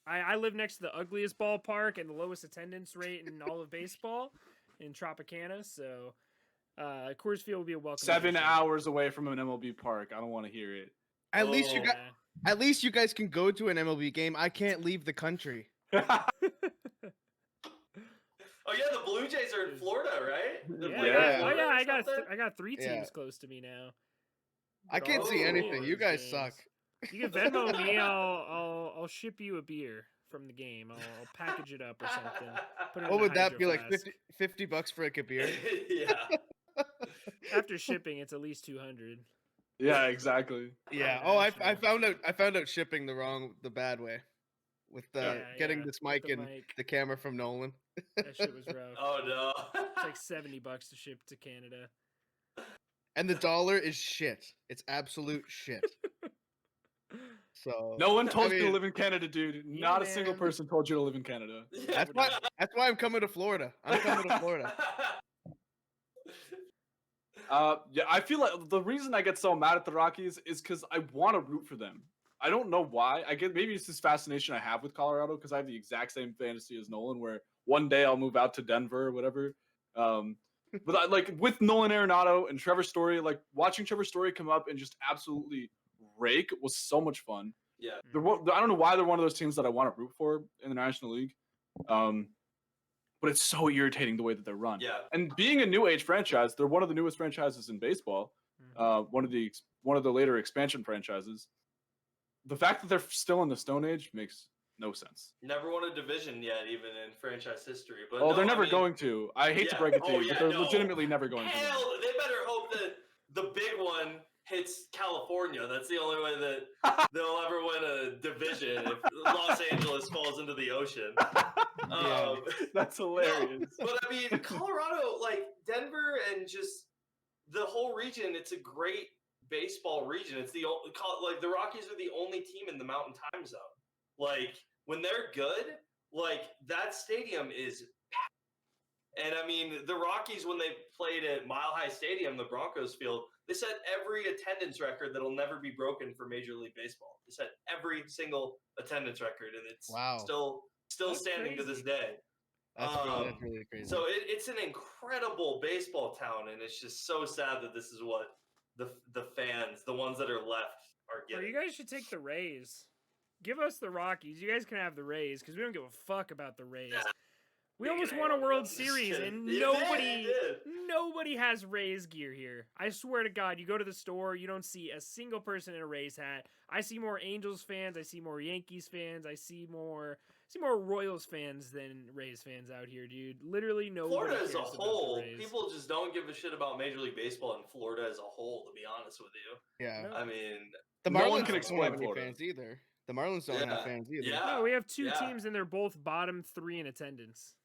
I live next to the ugliest ballpark and the lowest attendance rate in all of baseball in Tropicana, so Coors Field will be a welcome. 7 addition. hours away from an MLB park. I don't want to hear it. At least you got. Yeah. At least you guys can go to an MLB game. I can't leave the country. Oh yeah, the Blue Jays are in Florida, right? They're Yeah, playing Yeah. in Florida or I got something? I got 3 teams Yeah. close to me now. I But can't all see of anything. those You guys games. suck. You can Venmo me. I'll ship you a beer from the game. I'll package it up or something. Put it in What a would that be hydro like? flask. 50 bucks for a beer? Yeah. After shipping, it's at least 200. Yeah, exactly. Yeah. Yeah, Oh, I actually. found out shipping the bad way, with getting this with mic the and mic. the camera from Nolan. That shit was rough. Oh no. It's like $70 to ship to Canada. And the dollar is shit. It's absolute shit. So No one told you to mean, live in Canada, dude. Yeah, Not a single man. person told you to live in Canada. Yeah. That's why I'm coming to Florida. I'm coming to Florida. Yeah, I feel like the reason I get so mad at the Rockies is because I want to root for them. I don't know why. I get maybe it's this fascination I have with Colorado because I have the exact same fantasy as Nolan, where one day I'll move out to Denver or whatever. But I, like with Nolan Arenado and Trevor Story, like watching Trevor Story come up and just absolutely rake was so much fun. Yeah. I don't know why they're one of those teams that I want to root for in the National League. But it's so irritating the way that they're run. Yeah. And being a new age franchise, they're one of the newest franchises in baseball. One of the later expansion franchises. The fact that they're still in the Stone Age makes no sense. Never won a division yet, even in franchise history. But Oh, no, they're never I mean, going to. I hate to yeah. break it to Oh, you, yeah, but they're no. legitimately never going to. Hell, they better hope that the big one hits California. That's the only way that they'll ever win a division if Los Angeles falls into the ocean. Yeah. That's hilarious. No, but I mean, Colorado, like Denver and just the whole region, it's a great baseball region. It's like the Rockies are the only team in the Mountain Time Zone. Like when they're good, like that stadium is packed. And I mean, the Rockies, when they played at Mile High Stadium, the Broncos field, they set every attendance record that'll never be broken for Major League Baseball. They set every single attendance record, and it's still That's standing to this crazy. day. That's really crazy. So it's an incredible baseball town, and it's just so sad that this is what the fans, the ones that are left, are Or getting. you guys should take the Rays. Give us the Rockies. You guys can have the Rays because we don't give a fuck about the Rays. We almost won a World Series, and nobody has Rays gear here. I swear to God, you go to the store, you don't see a single person in a Rays hat. I see more Angels fans, I see more Yankees fans, I see more Royals fans than Rays fans out here, dude. Literally nobody Florida cares as a about the whole, Rays. people just don't give a shit about Major League Baseball in Florida as a whole, to be honest with you. Yeah. No. I mean, The No one Marlins can don't explain have any Florida. fans either. The Marlins don't have fans either. Yeah. No, we have two Yeah. teams, and they're both bottom 3 in attendance.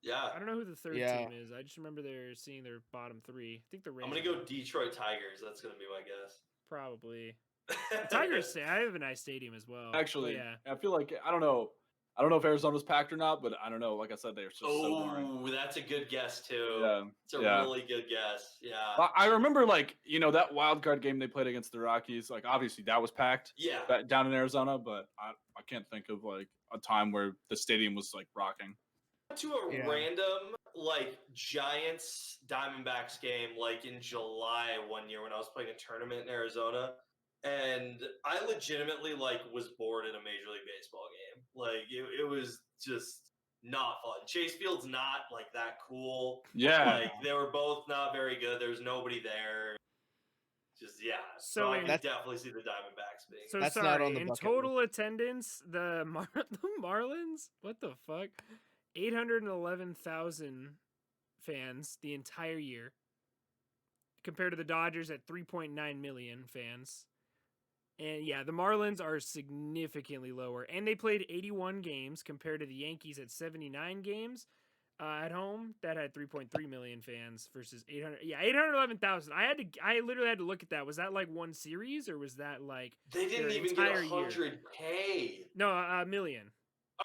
yeah. I don't know who the third Yeah. team is. I just remember they're seeing their bottom 3. I think the Rays. I'm going to go Detroit Tigers. That's going to be my guess. Probably. The Tigers, I have a nice stadium as well. Actually, But yeah. I feel like I don't know. I don't know if Arizona's packed or not, but I don't know. Like I said, they're just so boring. Oh, that's a good guess too. Yeah, It's a really good guess. Yeah. I remember, like, that wild card game they played against the Rockies. Like, obviously that was packed. Yeah. Down in Arizona, but I can't think of like a time where the stadium was like rocking. To a random like Giants Diamondbacks game like in July one year when I was playing a tournament in Arizona, and I legitimately like was bored in a Major League Baseball game. Like it was just not fun. Chase Field's not like that cool. Yeah. Like they were both not very good. There was nobody there. Just So I can definitely see the Diamondbacks being. So That's sorry, not on the in bucket total attendance, the Marlins, what the fuck? 811,000 fans the entire year, compared to the Dodgers at 3.9 million fans. And yeah, the Marlins are significantly lower. And they played 81 games compared to the Yankees at 79 games at home that had 3.3 million fans versus 800. Yeah, 811,000. I literally had to look at that. Was that like one series or was that like they didn't even get 100K? No, a million.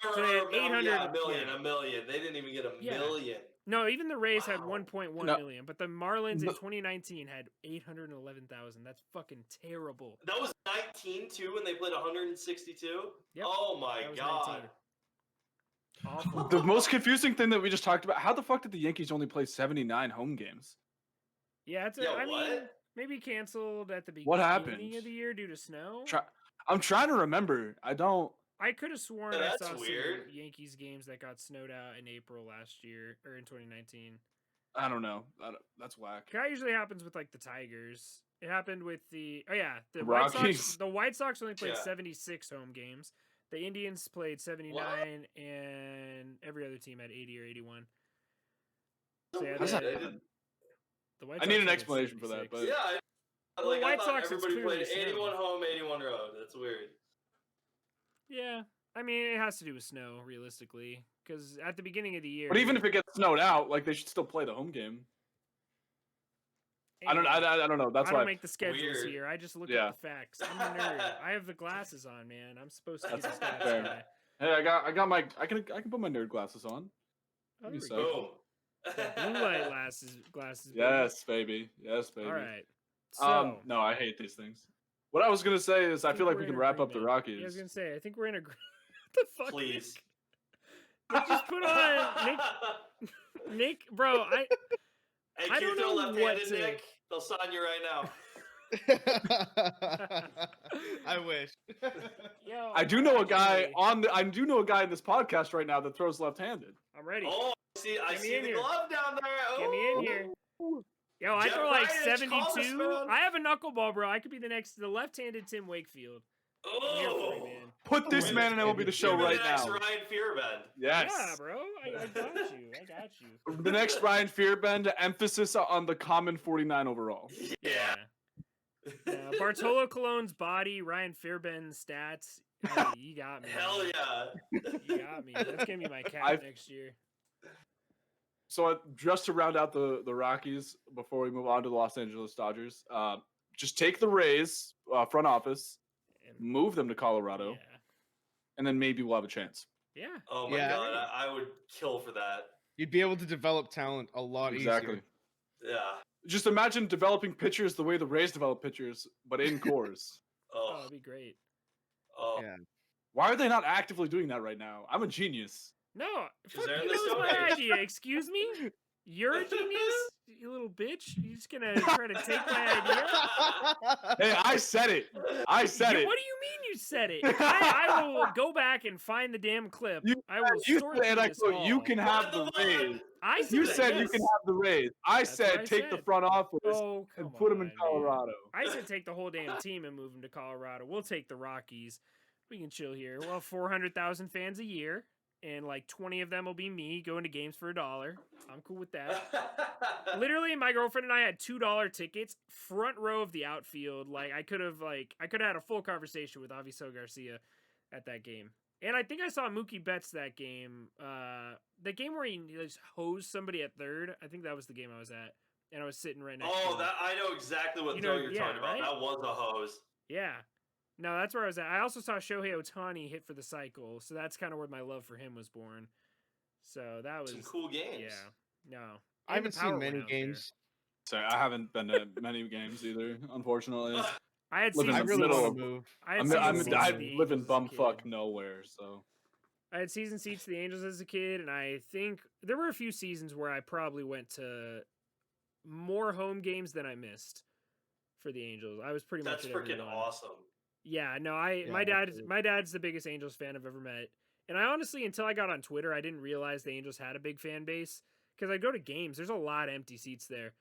So they had 800, a million. They didn't even get a million. No, even the Rays had 1.1 million, but the Marlins in 2019 had 811,000. That's fucking terrible. That was 19 too when they played 162. Yep. Oh my god. Awful. The most confusing thing that we just talked about, how the fuck did the Yankees only play 79 home games? Yeah, I mean, maybe canceled at the beginning of the year due to snow. I'm trying to remember. I could have sworn I saw weird. some Yankees games that got snowed out in April last year or in 2019. I don't know. That's whack. That usually happens with like the Tigers. It happened with the Rockies. The White Sox only played 76 home games. The Indians played 79, and every other team had 80 or 81. So yeah, the White Sox I need an explanation for that, but like White I Sox everybody played 81 home, 81 road. That's weird. Yeah, I mean it has to do with snow, realistically, because at the beginning of the year. But even if it gets snowed out, like they should still play the home game. I don't know. That's why I don't make the schedules here. I just look at the facts. I'm a nerd. I have the glasses on, man. I'm supposed to get the stats guy. Hey, I got my I can put my nerd glasses on. Boom. Blue light glasses. Yes, baby. Yes, baby. All right. So, no, I hate these things. What I was gonna say is I feel like we can wrap up the Rockies. Yeah, I was gonna say I think we're in agreement. What the fuck? Please. Nick just put on Nick, bro. Hey, I don't know left-handed, Nick. They'll sign you right now. I wish. Yo, I do know a guy in this podcast right now that throws left-handed. I'm ready. Oh, I see the glove down there. Oh. Get me in here. Yo, I throw like 72. I have a knuckleball, bro. I could be the left-handed Tim Wakefield. Oh, man. Put this man in MLB The Show right now. Ryan Fearbend. Yes. Yeah, bro. I got you. The next Ryan Fearbend, emphasis on the common 49 overall. Yeah. Bartolo Colon's body, Ryan Fearbend's stats. You got me. Hell yeah. You got me. That's gonna be my cap next year. So just to round out the Rockies before we move on to the Los Angeles Dodgers, just take the Rays front office, move them to Colorado, and then maybe we'll have a chance. Yeah. Oh my god, I would kill for that. You'd be able to develop talent a lot easier. Yeah. Just imagine developing pitchers the way the Rays develop pitchers, but in cores. Oh, that'd be great. Oh. Yeah. Why are they not actively doing that right now? I'm a genius. No, fuck you, that was my idea. Excuse me? You're a genius? You little bitch. You just gonna try to take my idea? Hey, I said it. I said it. What do you mean you said it? I will go back and find the damn clip. I will sort through this all. You can have the Rays. You said you can have the Rays. I said take the front office and put them in Colorado. Man. I said take the whole damn team and move them to Colorado. We'll take the Rockies. We can chill here. We'll have 400,000 fans a year. And like 20 of them will be me going to games for $1. I'm cool with that. Literally, my girlfriend and I had $2 tickets, front row of the outfield. Like I could have had a full conversation with Aviso Garcia at that game. And I think I saw Mookie Betts that game. The game where he just hosed somebody at third. I think that was the game I was at, and I was sitting right next to him. I know exactly what throw you're talking about. Right? That was a hose. Yeah. No, that's where I was at. I also saw Shohei Ohtani hit for the cycle, so that's kind of where my love for him was born. So that was Some cool games. Yeah, no, I haven't seen many games. Sorry, I haven't been to many games either, unfortunately. I had Live in I season the really middle want to of- move. I had I'm- season I'm- seats I to the live in Angels as a bumfuck kid. nowhere, so. I had season seats to the Angels as a kid, and I think there were a few seasons where I probably went to more home games than I missed for the Angels. I was pretty That's much at every freaking one. awesome. Yeah, no, Yeah, my absolutely. dad's the biggest Angels fan I've ever met. And I honestly, until I got on Twitter, I didn't realize the Angels had a big fan base. Because I go to games, there's a lot of empty seats there.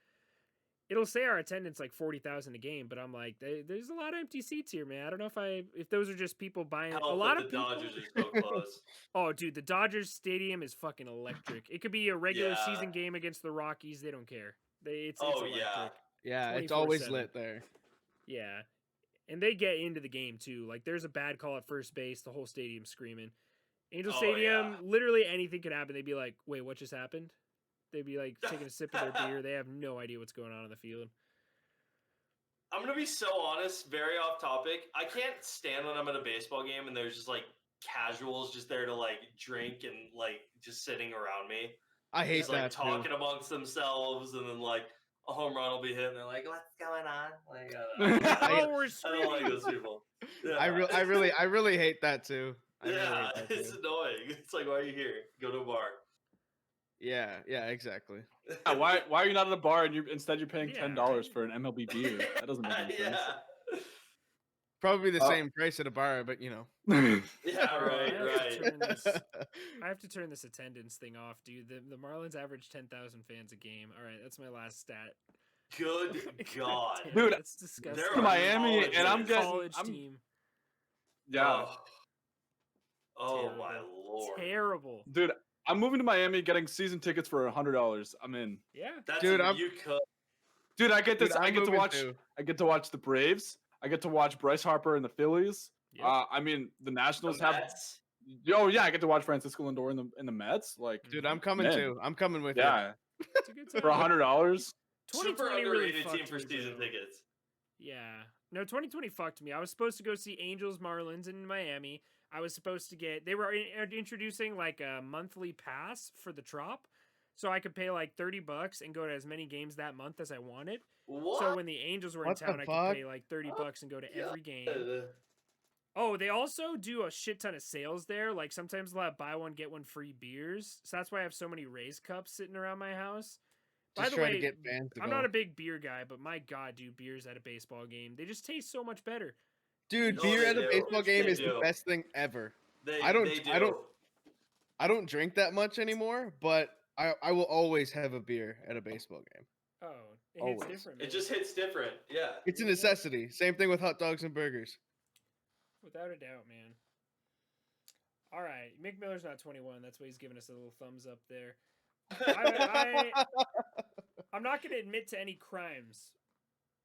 It'll say our attendance like 40,000 a game, but I'm like, there's a lot of empty seats here, man. I don't know if those are just people buying Help a lot that of the people. Dodgers are so close. Oh, dude, the Dodgers stadium is fucking electric. It could be a regular Yeah. season game against the Rockies. They don't care. It's Oh, electric. yeah. Yeah, it's always 24/7. lit there. Yeah. And they get into the game too. Like there's a bad call at first base, the whole stadium's screaming. Angel Oh, Stadium, yeah. literally anything could happen. They'd be like, "Wait, what just happened?" They'd be like taking a sip of their beer. They have no idea what's going on the field. I'm gonna be so honest, very off topic. I can't stand when I'm at a baseball game and there's just like casuals just there to like drink and like just sitting around me. I hate Just like that talking too. amongst themselves, and then like a home run will be hit, and they're like, "What's going on?" Like, Oh, we're I don't like screaming. those people. Yeah. I really hate that too. I really Yeah, hate that it's too. annoying. It's like, why are you here? Go to a bar. Yeah, exactly. Yeah, why are you not at a bar and instead you're paying Yeah, $10 right? for an MLB beer? That doesn't make any sense. Yeah. Probably the same price at a bar, but you know. Yeah, Oh, right, I have to right. turn this. I have to turn this attendance thing off, dude. The Marlins average 10,000 fans a game. All right, that's my last stat. Good God. Damn, Dude, that's disgusting. There to are Miami, and I'm colleges. getting College team. yeah, Oh my Terrible. Lord. Terrible. dude. I'm moving to Miami, getting season tickets for $100. I'm in. Yeah. That's Dude, you could. Dude, I get this. I'm I get to moving watch. too. I get to watch the Braves. I get to watch Bryce Harper and the Phillies. Yep. I mean, the The Nationals have. Mets. Oh yeah, I get to watch Francisco Lindor in the Mets. Like, Dude, I'm coming Man. too. I'm coming with yeah, It's a good time. for $100. Super 2020 really underrated team fucked for me, season bro. tickets. Yeah. No, 2020 fucked me. I was supposed to go see Angels Marlins in Miami. I was supposed to get. They were introducing like a monthly pass for the Trop, so I could pay like $30 and go to as many games that month as I wanted. What? So when the Angels were in What the town, I could fuck? pay like $30 and go to every game. God. Oh, they also do a shit ton of sales there. Like sometimes they'll have buy one get one free beers. So that's why I have so many Rays cups sitting around my house. By Just the trying way, to get fans to I'm go. not a big beer guy, but my god, dude, beers at a baseball game, they just taste so much better. Dude, No, beer they at a do. baseball game They is the do. best thing ever. They I don't- do. I don't drink that much anymore, but I will always have a beer at a baseball game. Oh, it Always. hits different. It Man. just hits different. Yeah. It's a Yeah. necessity. Same thing with hot dogs and burgers. Without a doubt, man. All right, Mick Miller's not 21. That's why he's giving us a little thumbs up there. I'm not going to admit to any crimes,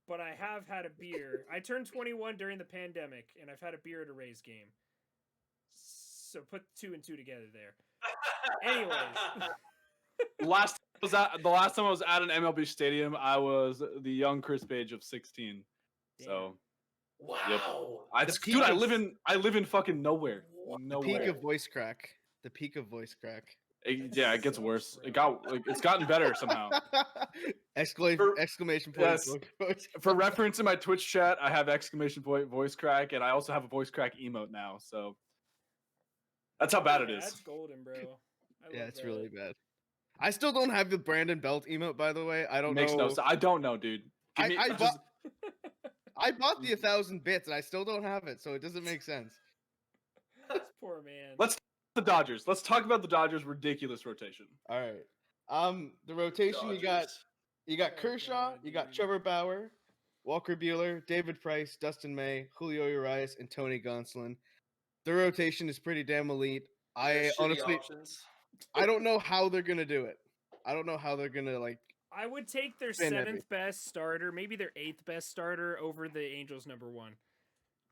but I have had a beer. I turned 21 during the pandemic, and I've had a beer at a Rays game. So put 2 and 2 together there. Anyways. the last time I was at an MLB stadium, I was the young Chris Page of 16. So Wow. peak dude, I of- live in fucking nowhere. What? The Nowhere. peak of voice crack. The peak of voice crack. It gets So worse. gross. It's gotten better somehow. Exclamation point. Yes. voice- For reference in my Twitch chat, I have exclamation point voice crack, and I also have a voice crack emote now. So that's how bad it is. That's golden, bro. I Yeah, love it's that. really bad. I still don't have the Brandon Belt emote, by the way. I don't Makes know. no sense. I don't know, dude. Give me, I just- bought- I bought the 1,000 bits, and I still don't have it, so it doesn't make sense. This poor man. the Dodgers. Let's talk about the Dodgers' ridiculous rotation. All right. The rotation you got Oh, Kershaw, God, you got dude. Trevor Bauer, Walker Buehler, David Price, Dustin May, Julio Urias, and Tony Gonsolin. The rotation is pretty damn elite. I Shitty honestly, options. I don't know how they're gonna do it. I don't know how they're gonna like. I would take their Spin every- 7th best starter, maybe their 8th best starter over the Angels' number 1.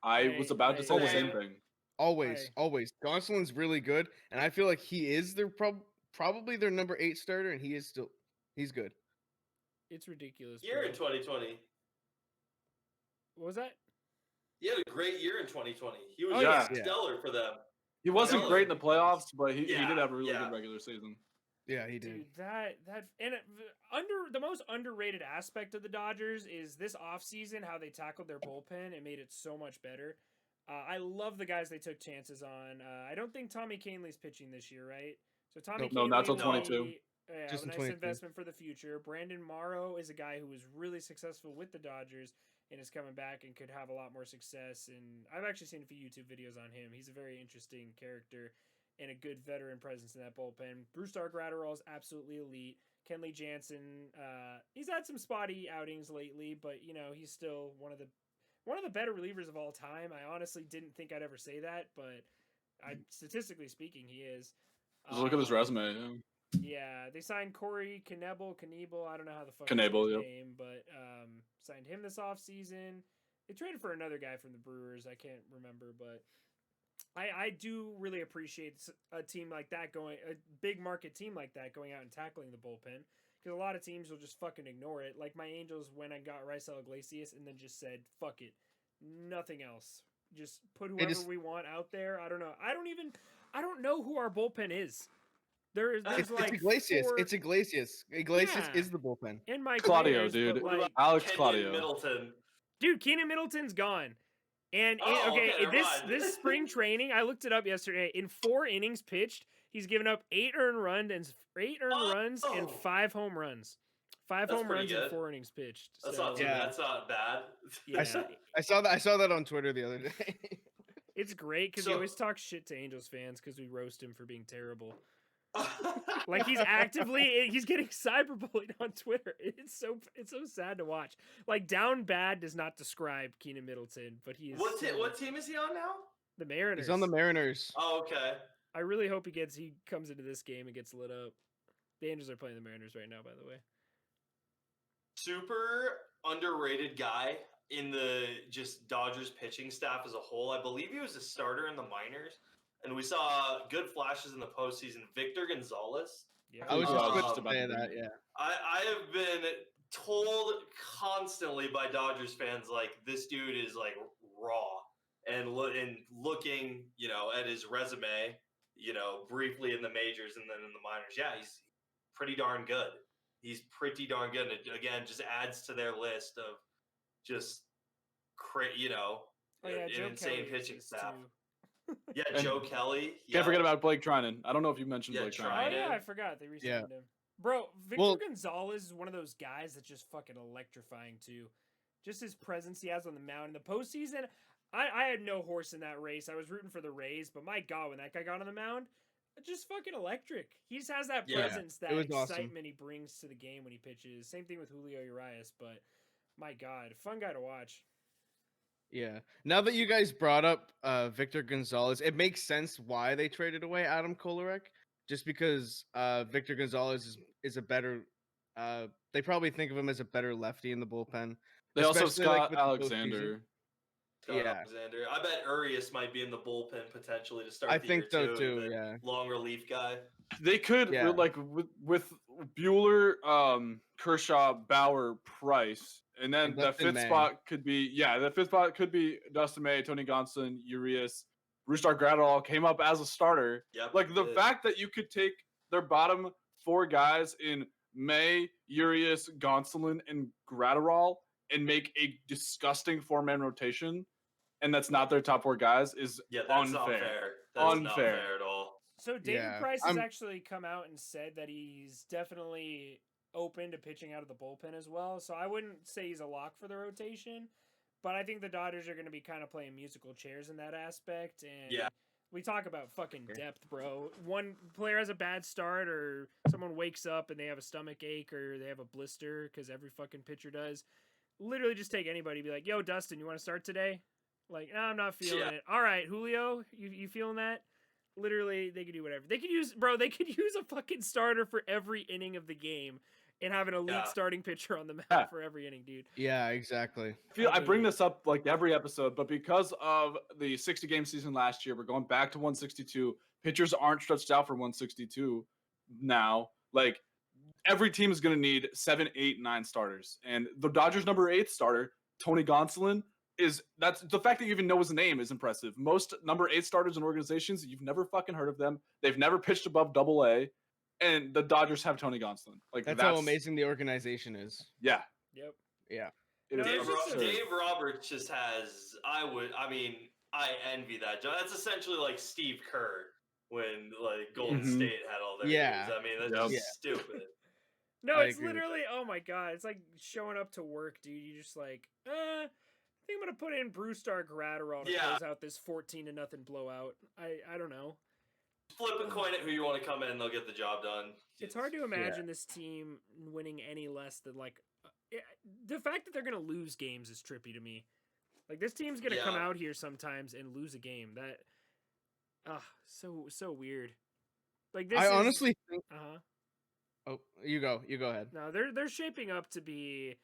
I was about to say the Okay. same thing. Always, Right. always. Gonsolin's really good, and I feel like he is their probably their number 8 starter, and he's good. It's ridiculous. Year bro. in 2020. What was that? He had a great year in 2020. He was yeah. stellar for them. He wasn't Stellar. great in the playoffs, but he Yeah, did have a really yeah. good regular season. Yeah, he did. Dude, that and the most underrated aspect of the Dodgers is this offseason, how they tackled their bullpen and made it so much better. I love the guys they took chances on. I don't think Tommy Kahnle's pitching this year, right? So Tommy Nope. Kahnle No, not till will 22. be Just a in nice 22. investment for the future. Brandon Morrow is a guy who was really successful with the Dodgers and is coming back and could have a lot more success. And I've actually seen a few YouTube videos on him. He's a very interesting character and a good veteran presence in that bullpen. Brusdar Graterol is absolutely elite. Kenley Jansen, he's had some spotty outings lately, but he's still one of the better relievers of all time. I honestly didn't think I'd ever say that, but statistically speaking, he is. Just look at his resume. Yeah, they signed Corey Knebel. I don't know how the fuck Knebel, his yep. name, but signed him this offseason. They traded for another guy from the Brewers. I can't remember, but I do really appreciate a team like that a big market team like that going out and tackling the bullpen, because a lot of teams will just fucking ignore it. Like my Angels when I got Raisel Iglesias and then just said fuck it, nothing else. Just put whoever we want out there. I don't know. I don't know who our bullpen is. There's It's like Iglesias. four, It's Iglesias. Iglesias Yeah. is the bullpen. and Mike Claudio, Reyes, dude. but, What about like, Alex Kenyon Claudio. Middleton? dude, Keenan Middleton's gone. And Okay, never mind. this spring training, I looked it up yesterday. In 4 innings pitched, he's given up 8 earned runs and 5 home runs. 5 That's home pretty runs in good. 4 innings pitched. That's So, not too, that's not bad. yeah, I saw that on Twitter the other day. it's great because he So- always talks shit to Angels fans because we roast him for being terrible. Like he's getting cyberbullied on Twitter. It's so sad to watch. Like down bad does not describe Keenan Middleton, but he is. What team is he on now? The Mariners. He's on the Mariners. Oh, okay. I really hope he comes into this game and gets lit up. The Angels are playing the Mariners right now, by the way. Super underrated guy in the just Dodgers pitching staff as a whole. I believe he was a starter in the minors, and we saw good flashes in the postseason. Victor Gonzalez. Yeah. I was just about to say to that. bring Yeah. I have been told constantly by Dodgers fans like this dude is like raw and looking, at his resume, briefly in the majors and then in the minors. Yeah, he's pretty darn good. He's pretty darn good. And it, again, just adds to their list of just, an Joe insane Kelly pitching is staff. too. Yeah, And Joe Kelly. Can't forget about Blake Trinan. I don't know if you mentioned Yeah, Blake Oh Trinan. yeah, Trinan. I forgot they re-signed him. Bro, Victor Gonzalez is one of those guys that's just fucking electrifying too. Just his presence he has on the mound in the postseason. I had no horse in that race. I was rooting for the Rays, but my God, when that guy got on the mound, just fucking electric. He just has that Yeah, presence, that it was excitement awesome. he brings to the game when he pitches. Same thing with Julio Urias, but my God, fun guy to watch. Yeah. Now that you guys brought up Victor Gonzalez, it makes sense why they traded away Adam Kolarek. Just because Victor Gonzalez is a better. They probably think of him as a better lefty in the bullpen. They also especially, like, Scott with the Alexander. Scott Yeah. Alexander. I bet Urias might be in the bullpen potentially to start I the think year so too. the Yeah. long relief guy. They could Yeah. like with Bueller, Kershaw, Bauer, Price, and then And the Dustin fifth May. spot could be Dustin May, Tony Gonsolin, Urias, Brusdar Graterol came up as a starter. Yep. Like the did. fact that you could take their bottom 4 guys in May, Urias, Gonsolin, and Graterol and make a disgusting 4-man rotation, and that's not their top 4 guys is that's unfair. not fair. That's not Unfair. fair at all. So David Yeah, Price has I'm- actually come out and said that he's definitely open to pitching out of the bullpen as well. So I wouldn't say he's a lock for the rotation, but I think the Dodgers are going to be kind of playing musical chairs in that aspect. And Yeah. we talk about fucking Okay. depth, bro. One player has a bad start, or someone wakes up and they have a stomach ache, or they have a blister, because every fucking pitcher does. Literally just take anybody, be like, yo, Dustin, you want to start today? Like, no, I'm not feeling it. All right, Julio, you feeling that? Literally, they could do whatever. They could use a fucking starter for every inning of the game and have an elite starting pitcher on the mound for every inning, dude. Yeah. Exactly. I bring this up like every episode, but because of the 60-game season last year, we're going back to 162. Pitchers aren't stretched out for 162 now. Like every team is going to need 7, 8, 9 starters, and the Dodgers' number 8 starter, Tony Gonsolin, that's the fact that you even know his name is impressive. Most number 8 starters in organizations, you've never fucking heard of them. They've never pitched above AA, and the Dodgers have Tony Gonsolin. Like That's how amazing the organization is. Yeah. Yep. Yeah. It No, is it's just absurd. Dave Roberts just has. I envy that job. That's essentially like Steve Kerr when like Golden Mhm. State had all their Yeah. years. I mean, that's Yep. just stupid. No, I it's agree with literally, oh my god, it's like showing up to work, dude. You're just like, I think I'm gonna put in Brewstar Gratterall to Yeah. close out this 14-0 blowout. I don't know. Flip a coin at who you want to come in, they'll get the job done. It's hard to imagine this team winning any less than like the fact that they're gonna lose games is trippy to me. Like this team's gonna come Yeah. out here sometimes and lose a game. That, so weird. Like this. I honestly think. Uh-huh. Oh, you go ahead. No, they're shaping up to be.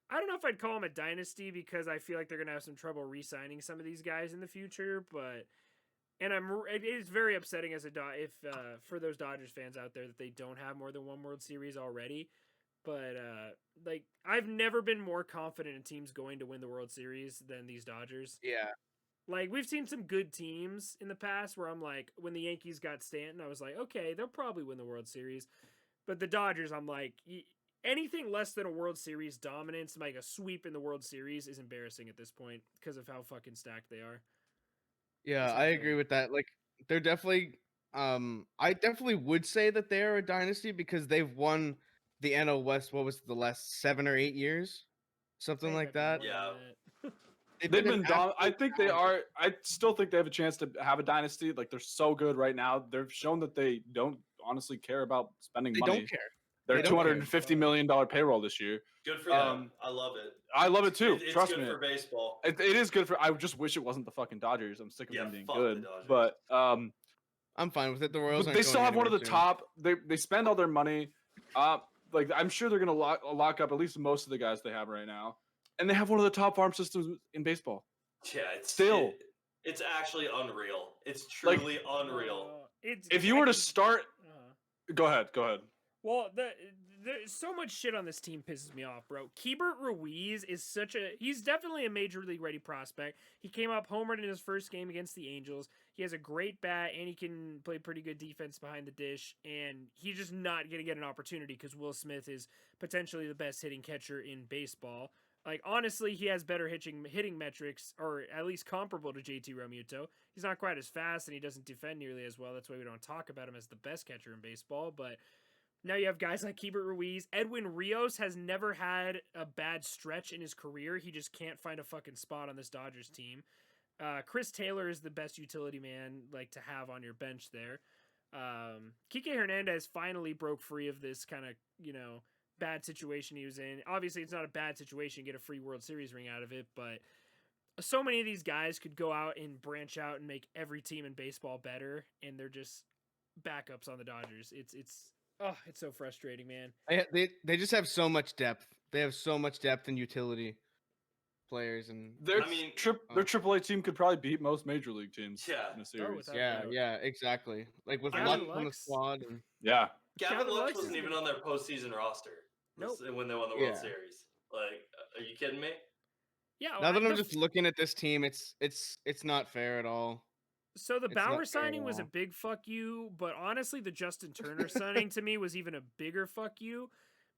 I don't know if I'd call them a dynasty because I feel like they're gonna have some trouble re-signing some of these guys in the future. But it is very upsetting as for those Dodgers fans out there that they don't have more than one World Series already. But like I've never been more confident in teams going to win the World Series than these Dodgers. Yeah. Like we've seen some good teams in the past where I'm like, when the Yankees got Stanton, I was like, okay, they'll probably win the World Series. But the Dodgers, I'm like, anything less than a World Series dominance, like a sweep in the World Series, is embarrassing at this point because of how fucking stacked they are. Yeah, I agree with that. Like they're definitely I definitely would say that they're a dynasty because they've won the NL West, what was it, the last 7 or 8 years? Something like that. Yeah. They've been I think they are. I still think they have a chance to have a dynasty. Like they're so good right now. They've shown that they don't honestly care about spending They money. don't care. They're They don't care. $250 million payroll this year. Good for them. I love it. I love it too. It's Trust good me. for baseball. It is good for. I just wish it wasn't the fucking Dodgers. I'm sick of them being fuck good. the Dodgers. But I'm fine with it. The Royals. but aren't they still going have one of the anywhere soon. top. They spend all their money. Like I'm sure they're gonna lock up at least most of the guys they have right now, and they have one of the top farm systems in baseball. Yeah, it's Still. It's actually unreal. It's truly unreal. If you were to start, go ahead. Well, there's so much shit on this team pisses me off, bro. Keibert Ruiz is he's definitely a major league ready prospect. He came up homered in his first game against the Angels. He has a great bat and he can play pretty good defense behind the dish. And he's just not going to get an opportunity because Will Smith is potentially the best hitting catcher in baseball. Like, honestly, he has better hitting metrics, or at least comparable to JT Realmuto. He's not quite as fast and he doesn't defend nearly as well. That's why we don't talk about him as the best catcher in baseball. But now you have guys like Keibert Ruiz. Edwin Rios has never had a bad stretch in his career. He just can't find a fucking spot on this Dodgers team. Chris Taylor is the best utility man like to have on your bench there. Kike Hernandez finally broke free of this kind of, bad situation he was in. Obviously, it's not a bad situation, get a free World Series ring out of it, but so many of these guys could go out and branch out and make every team in baseball better, and they're just backups on the Dodgers. It's so frustrating, man. They just have so much depth. They have so much depth and utility players, and their AAA team could probably beat most major league teams in a series. Yeah, exactly. Like with Gavin Lux on the squad, and Gavin Lux wasn't even on their postseason roster when they won the World Series. Like, are you kidding me? Yeah. Now that I'm just looking at this team, it's not fair at all. So the Bauer signing was a big fuck you, but honestly, the Justin Turner signing to me was even a bigger fuck you,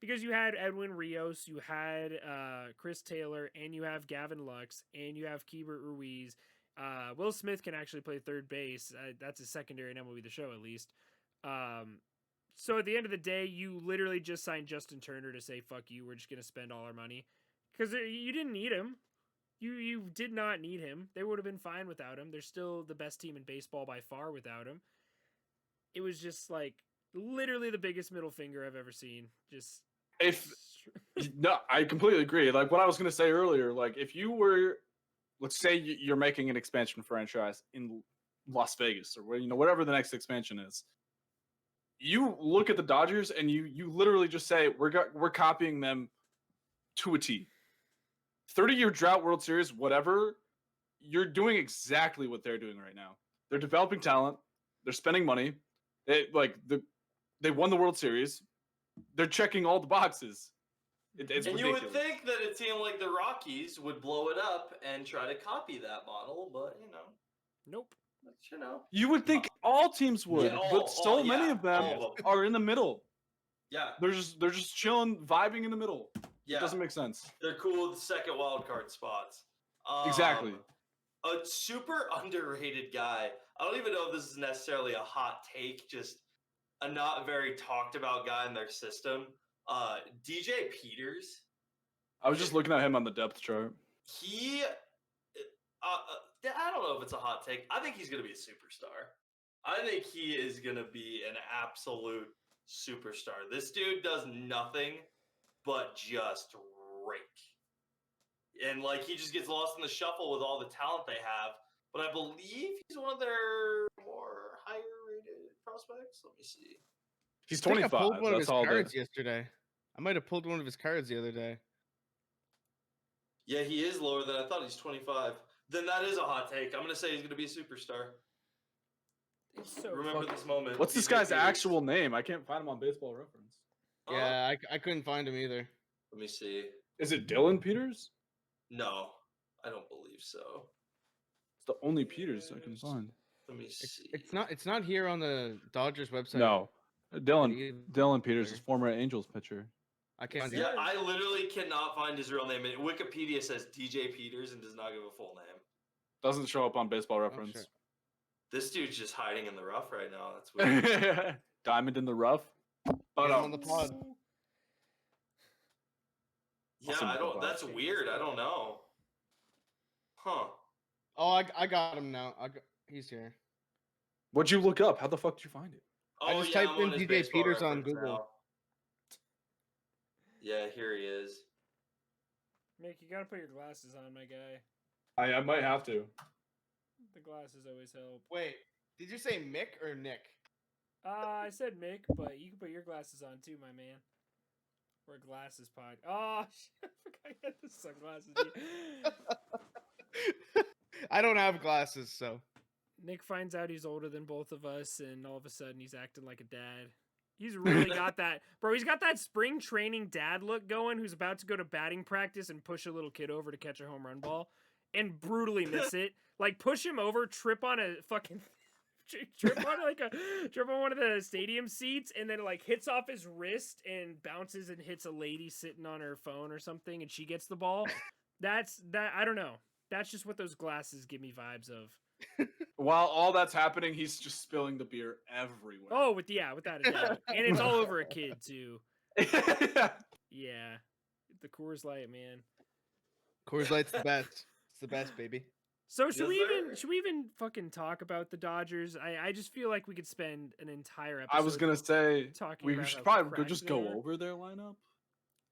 because you had Edwin Rios, you had Chris Taylor, and you have Gavin Lux, and you have Keibert Ruiz. Will Smith can actually play third base. That's his secondary in MLB The Show, at least. So at the end of the day, you literally just signed Justin Turner to say, fuck you, we're just going to spend all our money. Because you didn't need him. You did not need him. They would have been fine without him. They're still the best team in baseball by far without him. It was just like literally the biggest middle finger I've ever seen. No, I completely agree. Like what I was going to say earlier, like if you were, let's say you're making an expansion franchise in Las Vegas or whatever the next expansion is. You look at the Dodgers and you literally just say we're copying them to a T. 30-year drought, World Series, whatever. You're doing exactly what they're doing right now. They're developing talent. They're spending money. They won the World Series. They're checking all the boxes. It's And ridiculous. you would think that a team like the Rockies would blow it up and try to copy that model, but Nope. You would think all teams would, Yeah, but so many yeah, of them all of them. are in the middle. Yeah, They're just chilling, vibing in the middle. yeah. It doesn't make sense. They're cool with the second wild card spots. Exactly. A super underrated guy. I don't even know if this is necessarily a hot take, just a not very talked about guy in their system. DJ Peters. I was just looking at him on the depth chart. He, I don't know if it's a hot take. I think he's going to be a superstar. I think he is going to be an absolute superstar. This dude does nothing but just rake. And he just gets lost in the shuffle with all the talent they have. But I believe he's one of their more higher rated prospects. Let me see. He's I think 25. I pulled one of That's his all. cards yesterday. I might have pulled one of his cards the other day. Yeah, he is lower than I thought. He's 25. Then that is a hot take. I'm going to say he's going to be a superstar. It's so Remember this moment. What's this DJ guy's Peters. actual name? I can't find him on Baseball Reference. Yeah, I couldn't find him either. Let me see. Is it Dylan Peters? No, I don't believe so. It's the only Peters I can find. Let me see. It's not here on the Dodgers website. No, Dylan Peters is former Angels pitcher. I can't. Is do Yeah, it. I literally cannot find his real name. Wikipedia says DJ Peters and does not give a full name. Doesn't show up on Baseball Reference. shit. This dude's just hiding in the rough right now. That's weird. Diamond in the rough. Oh Get him no. on the pod. Yeah, Awesome I don't. profile. That's weird. I don't know. Huh? Oh, I got him now. He's here. What'd you look up? How the fuck did you find it? Oh, just yeah, typed I'm in on his DJ Baseball Peters on Reference Google. now. Yeah, here he is. Mick, you gotta put your glasses on, my guy. I might have to. The glasses always help. Wait, did you say Mick or Nick? I said Mick, but you can put your glasses on too, my man. We're glasses pod. Oh, shit, I forgot I had the sunglasses. I don't have glasses, so. Nick finds out he's older than both of us, and all of a sudden he's acting like a dad. He's really got that, bro. He's got that spring training dad look going. Who's about to go to batting practice and push a little kid over to catch a home run ball, and brutally miss it. Like push him over, trip on a fucking, trip on one of the stadium seats, and then it hits off his wrist and bounces and hits a lady sitting on her phone or something, and she gets the ball. That's that. I don't know. That's just what those glasses give me vibes of. While all that's happening, he's just spilling the beer everywhere. Oh, without a doubt, and it's all over a kid too. Yeah, the Coors Light, man. Coors Light's the best. It's the best, baby. So Yes, should we sir. even fucking talk about the Dodgers? I just feel like we could spend an entire episode. I was gonna say talking we about should how probably cracked just they go are. over their lineup.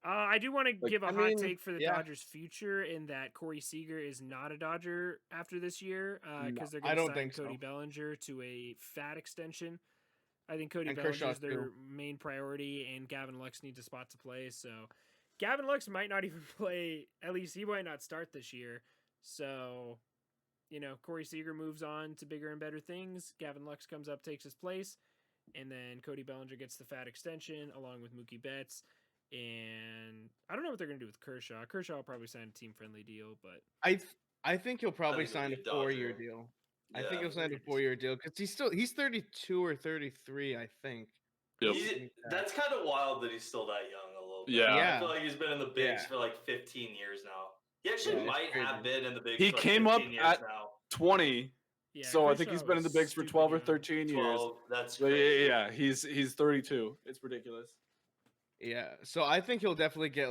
I do want to give a I hot mean, take for the yeah. Dodgers' future in that Corey Seager is not a Dodger after this year because they're I going to don't sign think so. Cody Bellinger to a fat extension. I think Cody And Bellinger's Kershaw, their too. main priority, and Gavin Lux needs a spot to play. So Gavin Lux might not even play. At least he might not start this year. So, Corey Seager moves on to bigger and better things. Gavin Lux comes up, takes his place, and then Cody Bellinger gets the fat extension along with Mookie Betts. And I don't know what they're going to do with Kershaw. Kershaw will probably sign a team-friendly deal, but I think he'll probably think he'll sign be a a 4-year Dodger. deal. I Yeah. think he'll sign a 4-year deal because he's 32 or 33, I think. Yep. That's kind of wild that he's still that young a little bit. Yeah. I feel like he's been in the bigs Yeah. for 15 years now. He actually Yeah, it's might have crazy. been in the bigs He for came up 15 years at now. 20, yeah. so I think he's Kershaw been in the was bigs for super 12 or young. 13 years. 12. That's So crazy. yeah, he's 32. It's ridiculous. Yeah, so I think he'll definitely get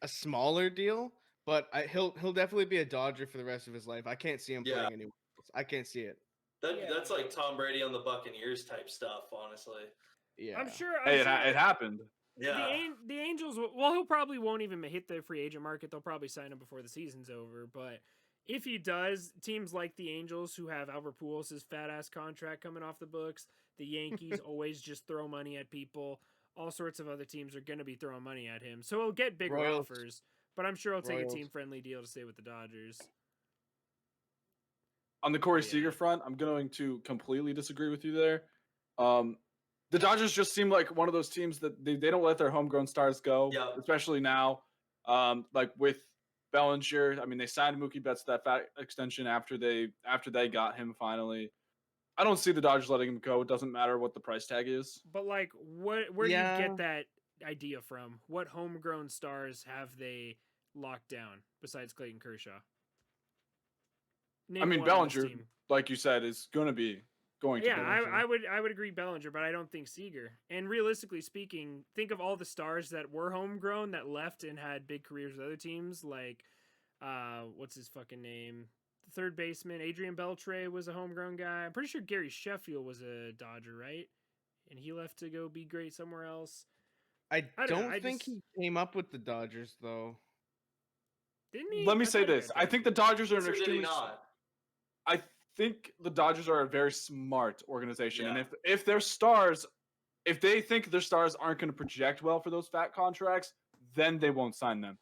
a smaller deal, but he'll definitely be a Dodger for the rest of his life. I can't see him Yeah. playing anywhere else. I can't see it. That's like Tom Brady on the Buccaneers type stuff, honestly. Yeah, I'm sure. Hey, it happened. Yeah. The Angels, well, he probably won't even hit the free agent market. They'll probably sign him before the season's over. But if he does, teams like the Angels, who have Albert Pujols' fat-ass contract coming off the books, the Yankees always just throw money at people. All sorts of other teams are going to be throwing money at him. So he'll get bigger Royals. offers, but I'm sure he'll take a Royals. team-friendly deal to stay with the Dodgers. On the Corey Yeah. Seager front, I'm going to completely disagree with you there. the Dodgers just seem like one of those teams that they don't let their homegrown stars go, especially now. Like with Bellinger, I mean, they signed Mookie Betts that fat extension after they got him finally. I don't see the Dodgers letting him go. It doesn't matter what the price tag is. But like, where do you get that idea from? What homegrown stars have they locked down besides Clayton Kershaw? I mean, Bellinger, like you said, is going to be going to. Yeah, I would agree Bellinger, but I don't think Seager. And realistically speaking, think of all the stars that were homegrown that left and had big careers with other teams. Like, what's his fucking name? The third baseman Adrian Beltre was a homegrown guy. I'm pretty sure Gary Sheffield was a Dodger, right? And he left to go be great somewhere else. I don't think he came up with the Dodgers though. Didn't he? Let me say this: I think the Dodgers are an extremely. I think the Dodgers are a very smart organization, and if their stars, if they think their stars aren't going to project well for those fat contracts, then they won't sign them.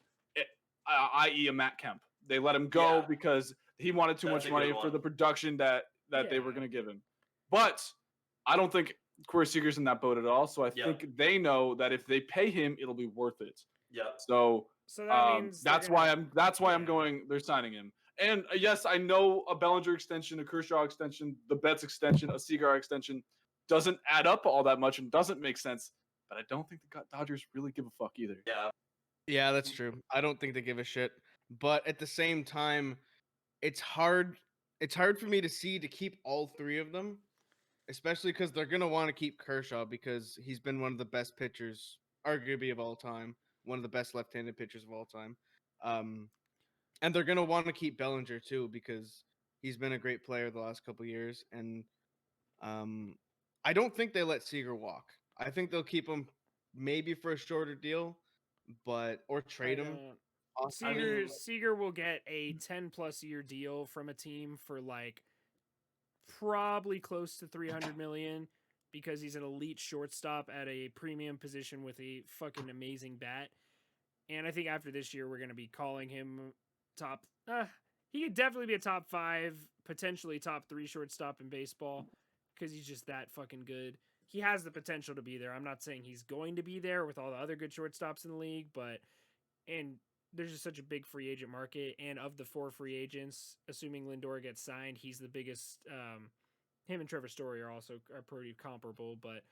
I.e., a Matt Kemp. They let him go because he wanted too much money for the production that they were going to give him. But I don't think Corey Seager's in that boat at all. So I think they know that if they pay him, it'll be worth it. Yeah. So that means that's why I'm going. They're signing him. And yes, I know a Bellinger extension, a Kershaw extension, the Betts extension, a Seager extension doesn't add up all that much and doesn't make sense. But I don't think the Dodgers really give a fuck either. Yeah, that's true. I don't think they give a shit. But at the same time, it's hard for me to keep all three of them, especially because they're going to want to keep Kershaw because he's been one of the best pitchers, arguably of all time, one of the best left-handed pitchers of all time. And they're going to want to keep Bellinger too because he's been a great player the last couple of years. And I don't think they let Seager walk. I think they'll keep him maybe for a shorter deal, or trade him. Seager will get a 10+ year deal from a team for like probably close to $300 million because he's an elite shortstop at a premium position with a fucking amazing bat. And I think after this year, we're going to be calling him top. He could definitely be a top 5, potentially top 3 shortstop in baseball because he's just that fucking good. He has the potential to be there. I'm not saying he's going to be there with all the other good shortstops in the league, and there's just such a big free agent market. And of the 4 free agents, assuming Lindor gets signed, he's the biggest. Him and Trevor Story are pretty comparable, but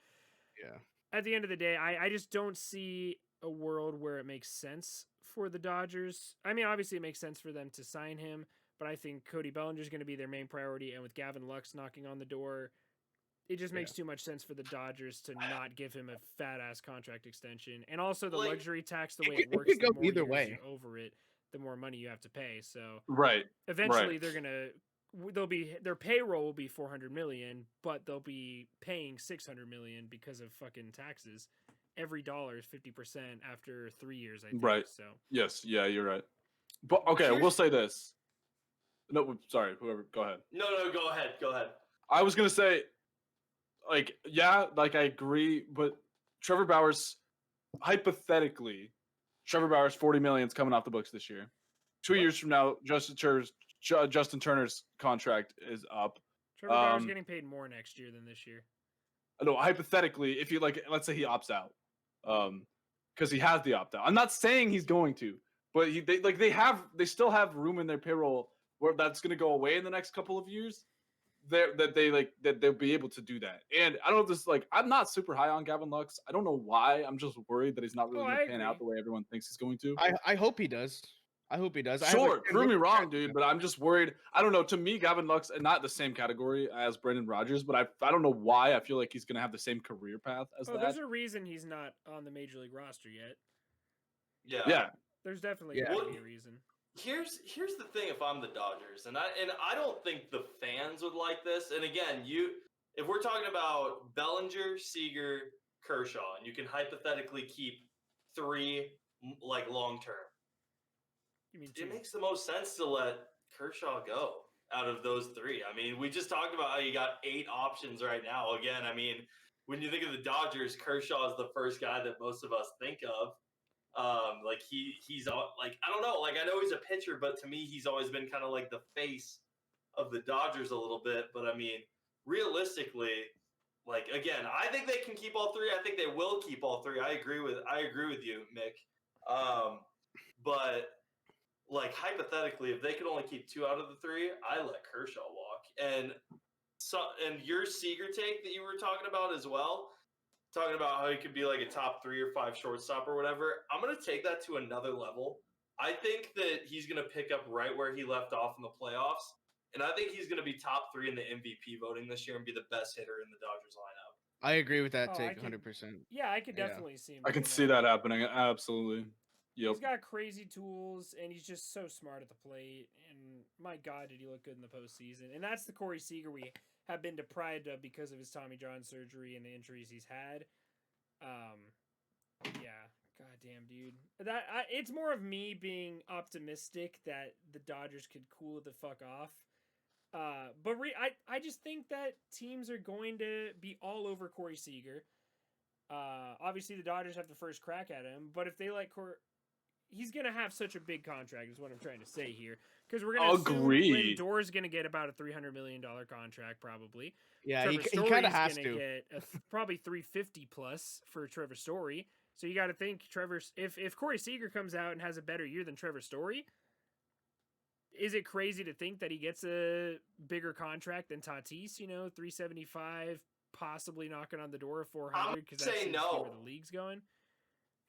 at the end of the day, I just don't see a world where it makes sense for the Dodgers. I mean, obviously it makes sense for them to sign him, but I think Cody Bellinger is going to be their main priority. And with Gavin Lux knocking on the door, it just makes too much sense for the Dodgers to not give him a fat ass contract extension. And also the luxury tax, the way it works, the more either way over it, the more money you have to pay. So eventually their payroll will be $400 million, but they'll be paying $600 million because of fucking taxes. Every dollar is 50% after 3 years, I think. Right. So yes, yeah, you're right. But okay, we'll say this. No, sorry, whoever, go ahead. No, go ahead. I was gonna say, I agree, but Trevor Bauer's hypothetically, $40 million is coming off the books this year. 2 years from now, Justin Turner's contract is up. Trevor Bauer's getting paid more next year than this year. No, hypothetically, if you let's say he opts out, because he has the opt out. I'm not saying he's going to, but they still have room in their payroll where that's going to go away in the next couple of years. That they'll be able to do that. And I don't know if this I'm not super high on Gavin Lux. I don't know why. I'm just worried that he's not really going to pan out the way everyone thinks he's going to. I hope he does. Sure, prove me wrong, dude, but I'm just worried. I don't know. To me, Gavin Lux, not the same category as Brendan Rodgers, but I don't know why I feel like he's going to have the same career path as that. There's a reason he's not on the Major League roster yet. Yeah. There's definitely got to be a reason. Here's the thing. If I'm the Dodgers, and I don't think the fans would like this. And again, if we're talking about Bellinger, Seager, Kershaw, and you can hypothetically keep 3 long term. It makes the most sense to let Kershaw go out of those 3. I mean, we just talked about how you got 8 options right now. Again, I mean, when you think of the Dodgers, Kershaw is the first guy that most of us think of. He's I don't know. I know he's a pitcher, but to me, he's always been kind of the face of the Dodgers a little bit. But I mean, realistically, Like again, I think they can keep all three. I think they will keep all three. I agree with you, Mick. But like hypothetically, if they could only keep 2 out of the 3, I let Kershaw walk. And your Seager take that you were talking about as well, talking about how he could be like a top 3 or 5 shortstop or whatever. I'm gonna take that to another level. I think that he's gonna pick up right where he left off in the playoffs. And I think he's going to be top 3 in the MVP voting this year and be the best hitter in the Dodgers lineup. I agree with that Oh, take 100%. Yeah, I could definitely see him. I can doing see that happening. Absolutely. Yep. He's got crazy tools, and he's just so smart at the plate. And my God, did he look good in the postseason? And that's the Corey Seager we have been deprived of because of his Tommy John surgery and the injuries he's had. Yeah, goddamn, dude. It's more of me being optimistic that the Dodgers could cool the fuck off. But I just think that teams are going to be all over Corey Seager. Obviously the Dodgers have the first crack at him, but if they let he's gonna have such a big contract, is what I'm trying to say here. Because we're gonna agree. Lindor's gonna get about a $300 million contract, probably. Yeah, Trevor he kind of has gonna to get probably 350 plus for Trevor Story. So you got to think if Corey Seager comes out and has a better year than Trevor Story, is it crazy to think that he gets a bigger contract than Tatis? 375, possibly knocking on the door of 400 because that's no. where the league's going.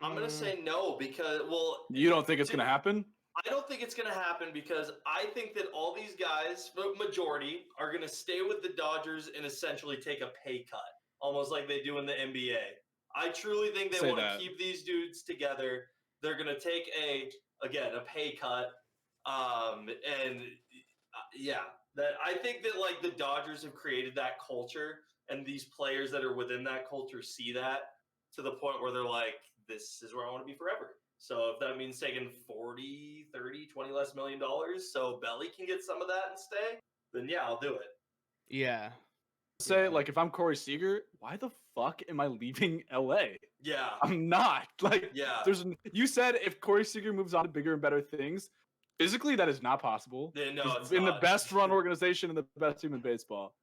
I'm going to say no because, you don't think it's going to happen? I don't think it's going to happen because I think that all these guys, the majority, are going to stay with the Dodgers and essentially take a pay cut, almost like they do in the NBA. I truly think they want to keep these dudes together. They're going to take a pay cut. I think that like the Dodgers have created that culture, and these players that are within that culture see that to the point where they're like, this is where I want to be forever. So if that means taking 40, 30, 20 less $1 million so Belly can get some of that and stay, then yeah, I'll do it. Yeah. Like if I'm Corey Seager, why the fuck am I leaving LA? Yeah. I'm not. Like, yeah. You said if Corey Seager moves on to bigger and better things, physically that is not possible. Yeah, no, it's in not. the best run organization and the best team in baseball.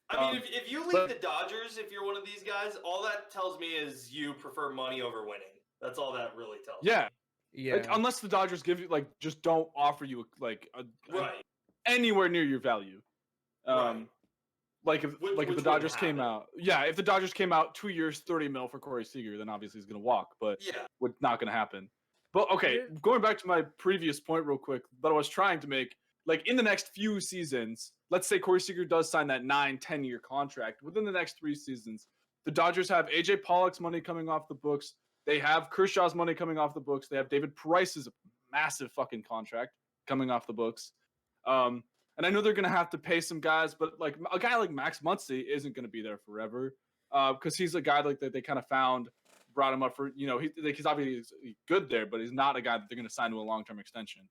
I mean, if you leave the Dodgers, if you're one of these guys, all that tells me is you prefer money over winning. That's all that really tells me. Yeah. Like, unless the Dodgers give you just don't offer you anywhere near your value. Right. Like if the Dodgers came out, if the Dodgers came out 2 years, $30 million for Corey Seager, then obviously he's gonna walk. But it's not gonna happen. But okay, going back to my previous point real quick that I was trying to make, like in the next few seasons, let's say Corey Seager does sign that 9-10 year contract. Within the next 3 seasons, the Dodgers have AJ Pollock's money coming off the books. They have Kershaw's money coming off the books. They have David Price's massive fucking contract coming off the books. And I know they're going to have to pay some guys, but like a guy like Max Muncy isn't going to be there forever because he's a guy like that they kind of found, brought him up for, he's obviously good there, but he's not a guy that they're going to sign to a long-term extension.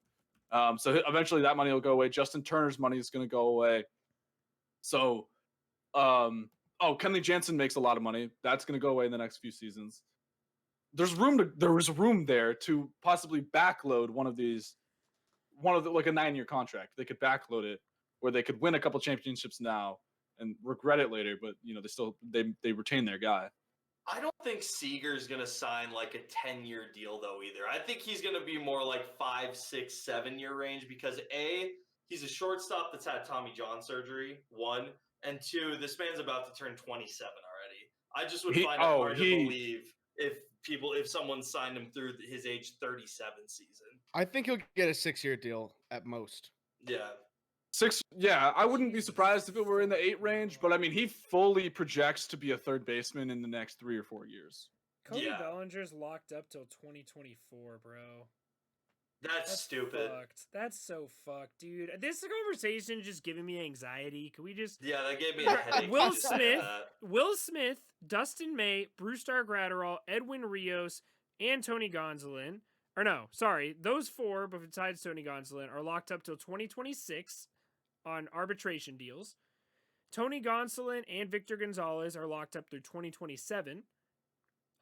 So eventually that money will go away. Justin Turner's money is going to go away. So, Kenley Jansen makes a lot of money. That's going to go away in the next few seasons. There was room there to possibly backload one of like a 9-year contract. They could backload it where they could win a couple championships now and regret it later, but they retain their guy. I don't think Seager's going to sign like a 10-year deal though either. I think he's going to be more like 5, 6, 7-year range because he's a shortstop that's had Tommy John surgery, 1, and 2, this man's about to turn 27 already. I just would find it hard to believe if someone signed him through his age 37 season. I think he'll get a 6-year deal at most. Yeah. 6, I wouldn't be surprised if it were in the 8 range, but I mean, he fully projects to be a third baseman in the next 3 or 4 years. Cody Bellinger's locked up till 2024, bro. That's stupid. Fucked. That's so fucked, dude. This conversation just giving me anxiety. Can we just... Yeah, that gave me a headache. Will Smith, Dustin May, Brusdar Graterol, Edwin Rios, and Tony Gonzalez. Or no, sorry. Those 4, but besides Tony Gonzalez, are locked up till 2026 on arbitration deals. Tony Gonzalez and Victor Gonzalez are locked up through 2027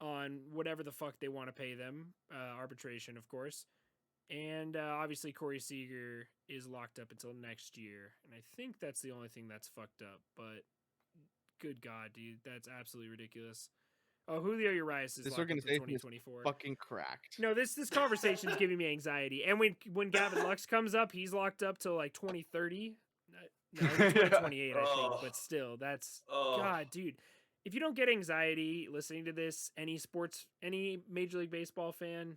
on whatever the fuck they want to pay them. Arbitration, of course. And obviously Corey Seager is locked up until next year. And I think that's the only thing that's fucked up. But good God, dude, that's absolutely ridiculous. Oh, Julio Urias is This locked up to organization is 2024. fucking cracked. No, this conversation's giving me anxiety. And when Gavin Lux comes up, he's locked up till like 2030. No, 2028, I think. Oh. But still, that's Oh. God, dude. If you don't get anxiety listening to this, any Major League Baseball fan,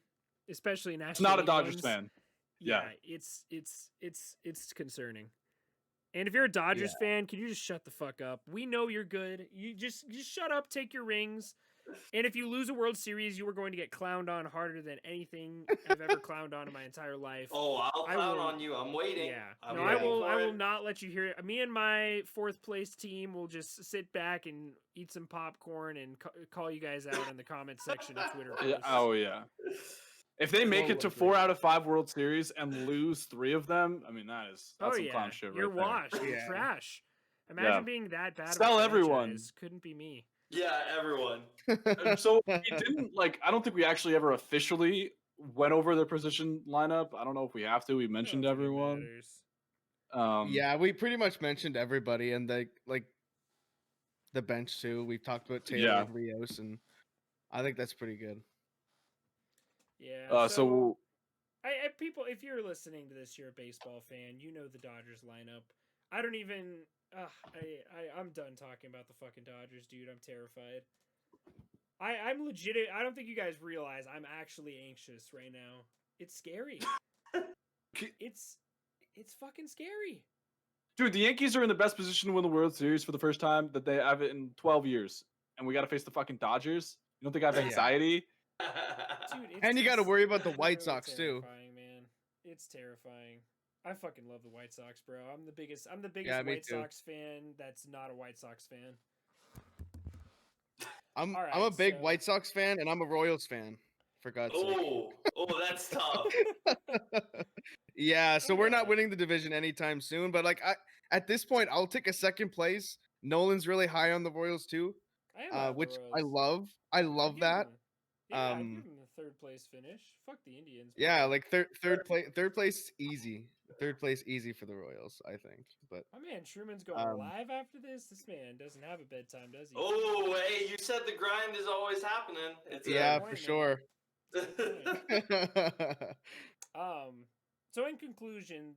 especially National It's not a League Dodgers ones, fan. yeah, Yeah. it's concerning. And if you're a Dodgers fan, can you just shut the fuck up? We know you're good. You just shut up, take your rings. And if you lose a World Series, you are going to get clowned on harder than anything I've ever clowned on in my entire life. Oh, I'll clown on you. I'm waiting. Yeah. I'm No, waiting I will for not let you hear it. Me and my 4th place team will just sit back and eat some popcorn and call you guys out in the comment section of Twitter. Yeah. posts. Oh yeah. If they make it to 4 out of 5 World Series and lose 3 of them, I mean that's some clown shit right You're there. washed. You're Yeah. trash. Imagine being that bad. Sell of a everyone. franchise. Couldn't be me. Yeah, everyone. So we didn't I don't think we actually ever officially went over their position lineup. I don't know if we have to. We mentioned I don't think it everyone. matters. Yeah, we pretty much mentioned everybody, and like the bench too. We've talked about Taylor Yeah. and Rios, and I think that's pretty good. Yeah. So I people, if you're listening to this, you're a baseball fan. You know the Dodgers lineup. I don't even. I'm done talking about the fucking Dodgers, dude. I'm terrified. I'm legit. I don't think you guys realize I'm actually anxious right now. It's scary. it's fucking scary. dude, the Yankees are in the best position to win the World Series for the first time that they have it in 12 years. And we got to face the fucking Dodgers. You don't think I have Yeah. anxiety? Dude, And you got to worry about the White really Sox too. terrifying, man. It's terrifying. I fucking love the White Sox, bro. I'm the biggest Yeah, me White too. Sox fan that's not a White Sox fan. I'm All right, a big so- White Sox fan, and I'm a Royals fan. For God's sake. Oh, that's tough. Yeah, so we're not Okay. winning the division anytime soon. But like, at this point, I'll take a second place. Nolan's really high on the Royals too, I am on the which I Royals. love. I I'd love give that. them- Yeah, I'd Um, give them the 3rd place finish. Fuck the Indians. bro. Yeah, like third place easy. Third place easy for the Royals, I think. But My man Truman's going live after this. This man doesn't have a bedtime, does he? Oh, hey, you said the grind is always happening. It's yeah, point, for man. sure. So in conclusion,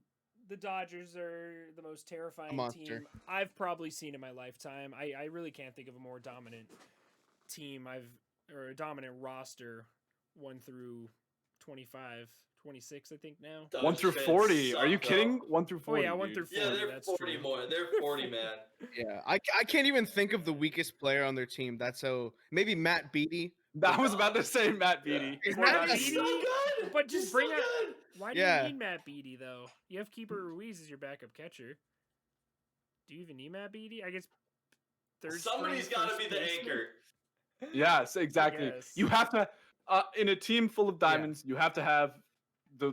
the Dodgers are the most terrifying monster. team I've probably seen in my lifetime. I really can't think of a more dominant team or a dominant roster 1 through 25, 26, I think now. 1 through Dodgers 40. fans Are you suck, kidding? though. 1 through 40. Yeah, 1 dude. through 40. Yeah, they're that's 40 true. more. They're 40, man. Yeah, I can't even think of the weakest player on their team. That's how maybe Matt Beatty. I was about to say Matt Beatty. Is Poor Matt guy. He's Beatty? so good. But just He's bring so up. good. Why do Yeah. you need Matt Beatty though? You have Keeper Ruiz as your backup catcher. Do you even need Matt Beatty? I guess Somebody's got to be the anchor. Yes, exactly. guess. You have to in a team full of diamonds, you have to have the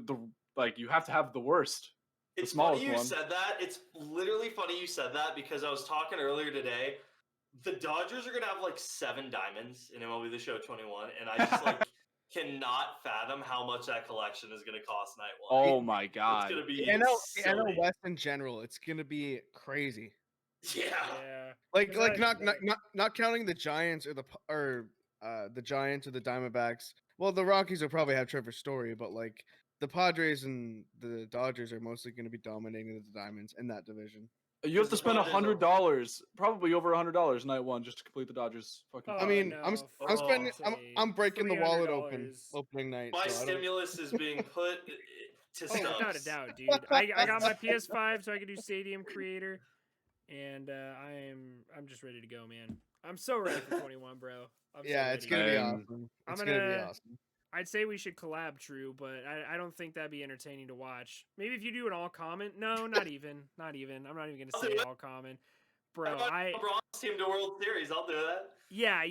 you have to have the worst. It's smallest funny you one. said that. It's literally funny you said that because I was talking earlier today. The Dodgers are gonna have like 7 diamonds in MLB The Show 21, and I just like cannot fathom how much that collection is gonna cost night one. Oh my god. It's gonna be The NL silly. West in general, it's gonna be crazy. Yeah. Yeah. Like 'Cause not counting the Giants or the Giants or the Diamondbacks. Well, the Rockies will probably have Trevor Story, but like the Padres and the Dodgers are mostly going to be dominating the Diamonds in that division. You have to the spend Padres $100, probably over $100 night one just to complete the Dodgers fucking. I mean, I'm Oh, spending say I'm breaking the wallet open $300. opening night. My so I don't- Stimulus is being put to Oh, stubs. without a doubt, dude. I got my PS5 so I can do Stadium Creator, and I'm just ready to go, man. I'm so ready for 21, bro. I'm so Yeah, it's ready. gonna be Um, awesome. I'm It's gonna be gonna- awesome. I'd say we should collab, True, but I don't think that'd be entertaining to watch. Maybe if you do an all comment. No, not even. Not even. I'm not even gonna say all comment. Bro, LeBron's team to World Series. I'll do that. yeah.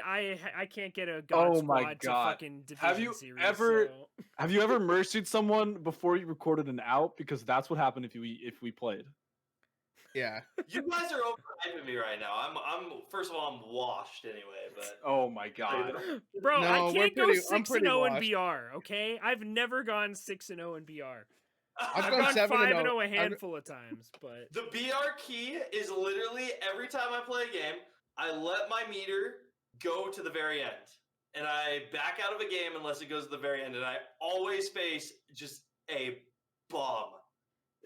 I can't get a God Oh Squad my to God. fucking division Have you series. ever- so- Have you ever mercied someone before you recorded an out? Because that's what happened if we played. Yeah. You guys are overhyping me right now. I'm first of all, I'm washed anyway, but Oh my god. Bro, No, I we're can't go pretty- I'm 6 and pretty 0 in washed. BR. Okay, I've never gone 6 and 0 in BR. I've I've gone gone 7 and 5-0 a I've- handful of times, but The BR key is literally every time I play a game, I let my meter go to the very end. And I back out of a game unless it goes to the very end. And I always face just a bomb.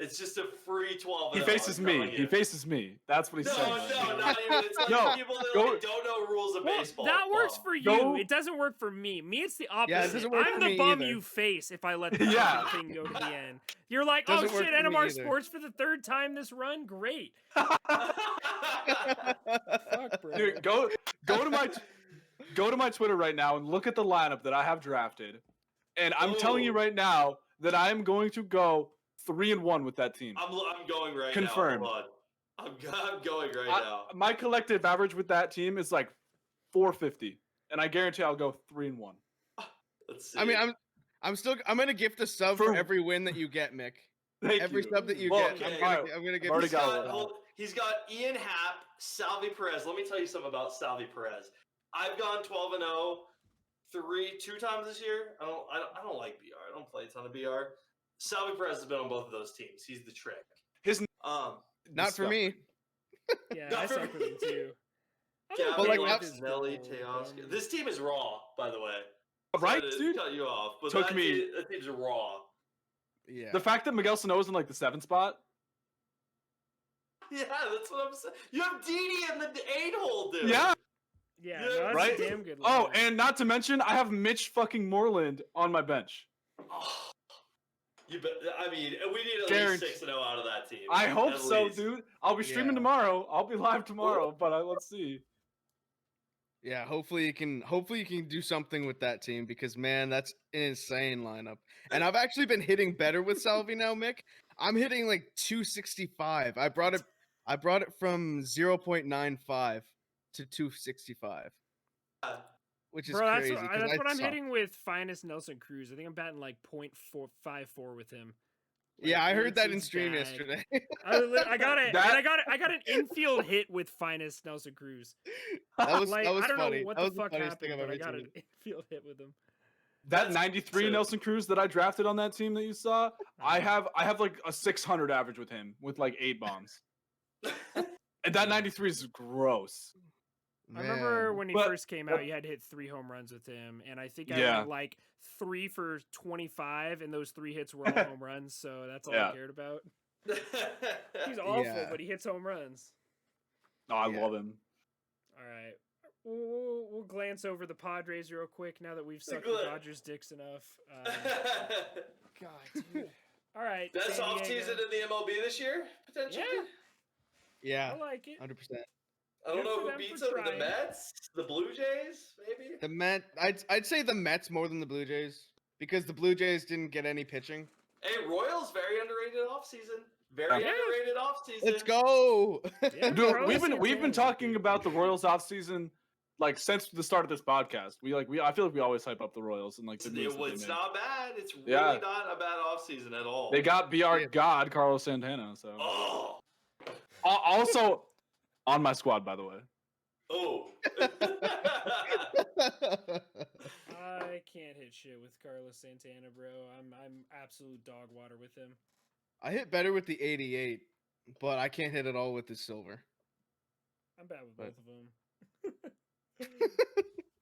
It's just a free 12. He faces me. He faces me. That's what he's saying. No, not even. It's like No, people that go- like, don't know rules of well, baseball. that works Bum. for you. Go- It doesn't work for me. Me, it's the opposite. Yeah, it doesn't work I'm for the me bum either. you face if I let the Yeah. thing go to the end. You're like, oh Doesn't work shit, for me NMR either. Sports for the 3rd time this run? Great. Fuck, bro. Dude, go to my Twitter right now and look at the lineup that I have drafted. And I'm telling you Ooh. right now that I am going to go 3-1 with that team. I'm going right Confirmed. now. Hold on. I'm going right now. My collective average with that team is like 450, and I guarantee I'll go 3-1. Let's see. I mean, I'm gonna gift a sub for For- every win that you get, Mick. Thank Every you. sub that you Well, get, okay. I'm gonna give. already He's got a one. sub. he's got Ian Happ, Salvi Perez. Let me tell you something about Salvi Perez. I've gone 12-0 two times this year. I don't like BR. I don't play a ton of BR. Salvi Perez has been on both of those teams. He's the trick. His Not for me. Yeah, Not I for suck with me. him too. Gavin But, like, Lopes, Nelly, This Teoscar. This team is raw, by the way. right, Sorry to dude. cut you off, but Took that me- that team's raw. Yeah. The fact that Miguel Sano's in like the 7th spot. Yeah, that's what I'm saying. You have Didi in the 8-hole, dude. Yeah. Yeah, Yeah, no, that's right? a damn good Oh, lineup. and not to mention, I have Mitch fucking Moreland on my bench. Oh, you bet. I mean, we need at Guarantee- least 6-0 out of that team. I hope At so, least. dude. I'll be streaming Yeah. tomorrow. I'll be live tomorrow, but let's see. Yeah, hopefully you can do something with that team because man, that's an insane lineup. And I've actually been hitting better with Salvi now, Mick. I'm hitting like 265. I brought it from 0.95 to 265. Which is Bro, crazy. that's 'cause I what I'm suck. hitting with Finest Nelson Cruz. I think I'm batting like .454 with him. Yeah, I heard that in it's stream bad. yesterday. I got it. That- And I got an infield hit with Finest Nelson Cruz. that was Like that was I don't funny. know what that the was fuck funniest thing happened, I've but I ever got seen. an infield hit with him. That That's 93 sick. Nelson Cruz that I drafted on that team that you saw, I have like a 600 average with him with like 8 bombs. And that 93 is gross. I remember Man. when he But- first came out, you had to hit 3 home runs with him, and I think I Yeah. went like 3 for 25, and those 3 hits were all home runs. So that's all Yeah. I cared about. He's awful, Yeah. but he hits home runs. Oh, I Yeah. love him. All right. We'll glance over the Padres real quick now that we've sucked the Gla- Dodgers' dicks enough. God, dude. All right. Best San off Diego. season in the MLB this year, potentially. Yeah, Yeah, I like it. 100%. I don't Good know for who them beats for them. The trying. Mets, the Blue Jays, maybe. The I'd say the Mets more than the Blue Jays because the Blue Jays didn't get any pitching. Hey, Royals very underrated offseason. Very Yeah. underrated offseason. Let's go. Yeah, Dude, Carlos we've been Santana's talking good. about the Royals offseason like since the start of this podcast. I feel like we always hype up the Royals and like the moves that they It's make. not bad. It's really Yeah. not a bad offseason at all. They got BR Yeah. God Carlos Santana. So Oh. also on my squad, by the way. Oh. I can't hit shit with Carlos Santana, bro. I'm absolute dog water with him. I hit better with the 88, but I can't hit at all with the silver. I'm bad with But- both of them.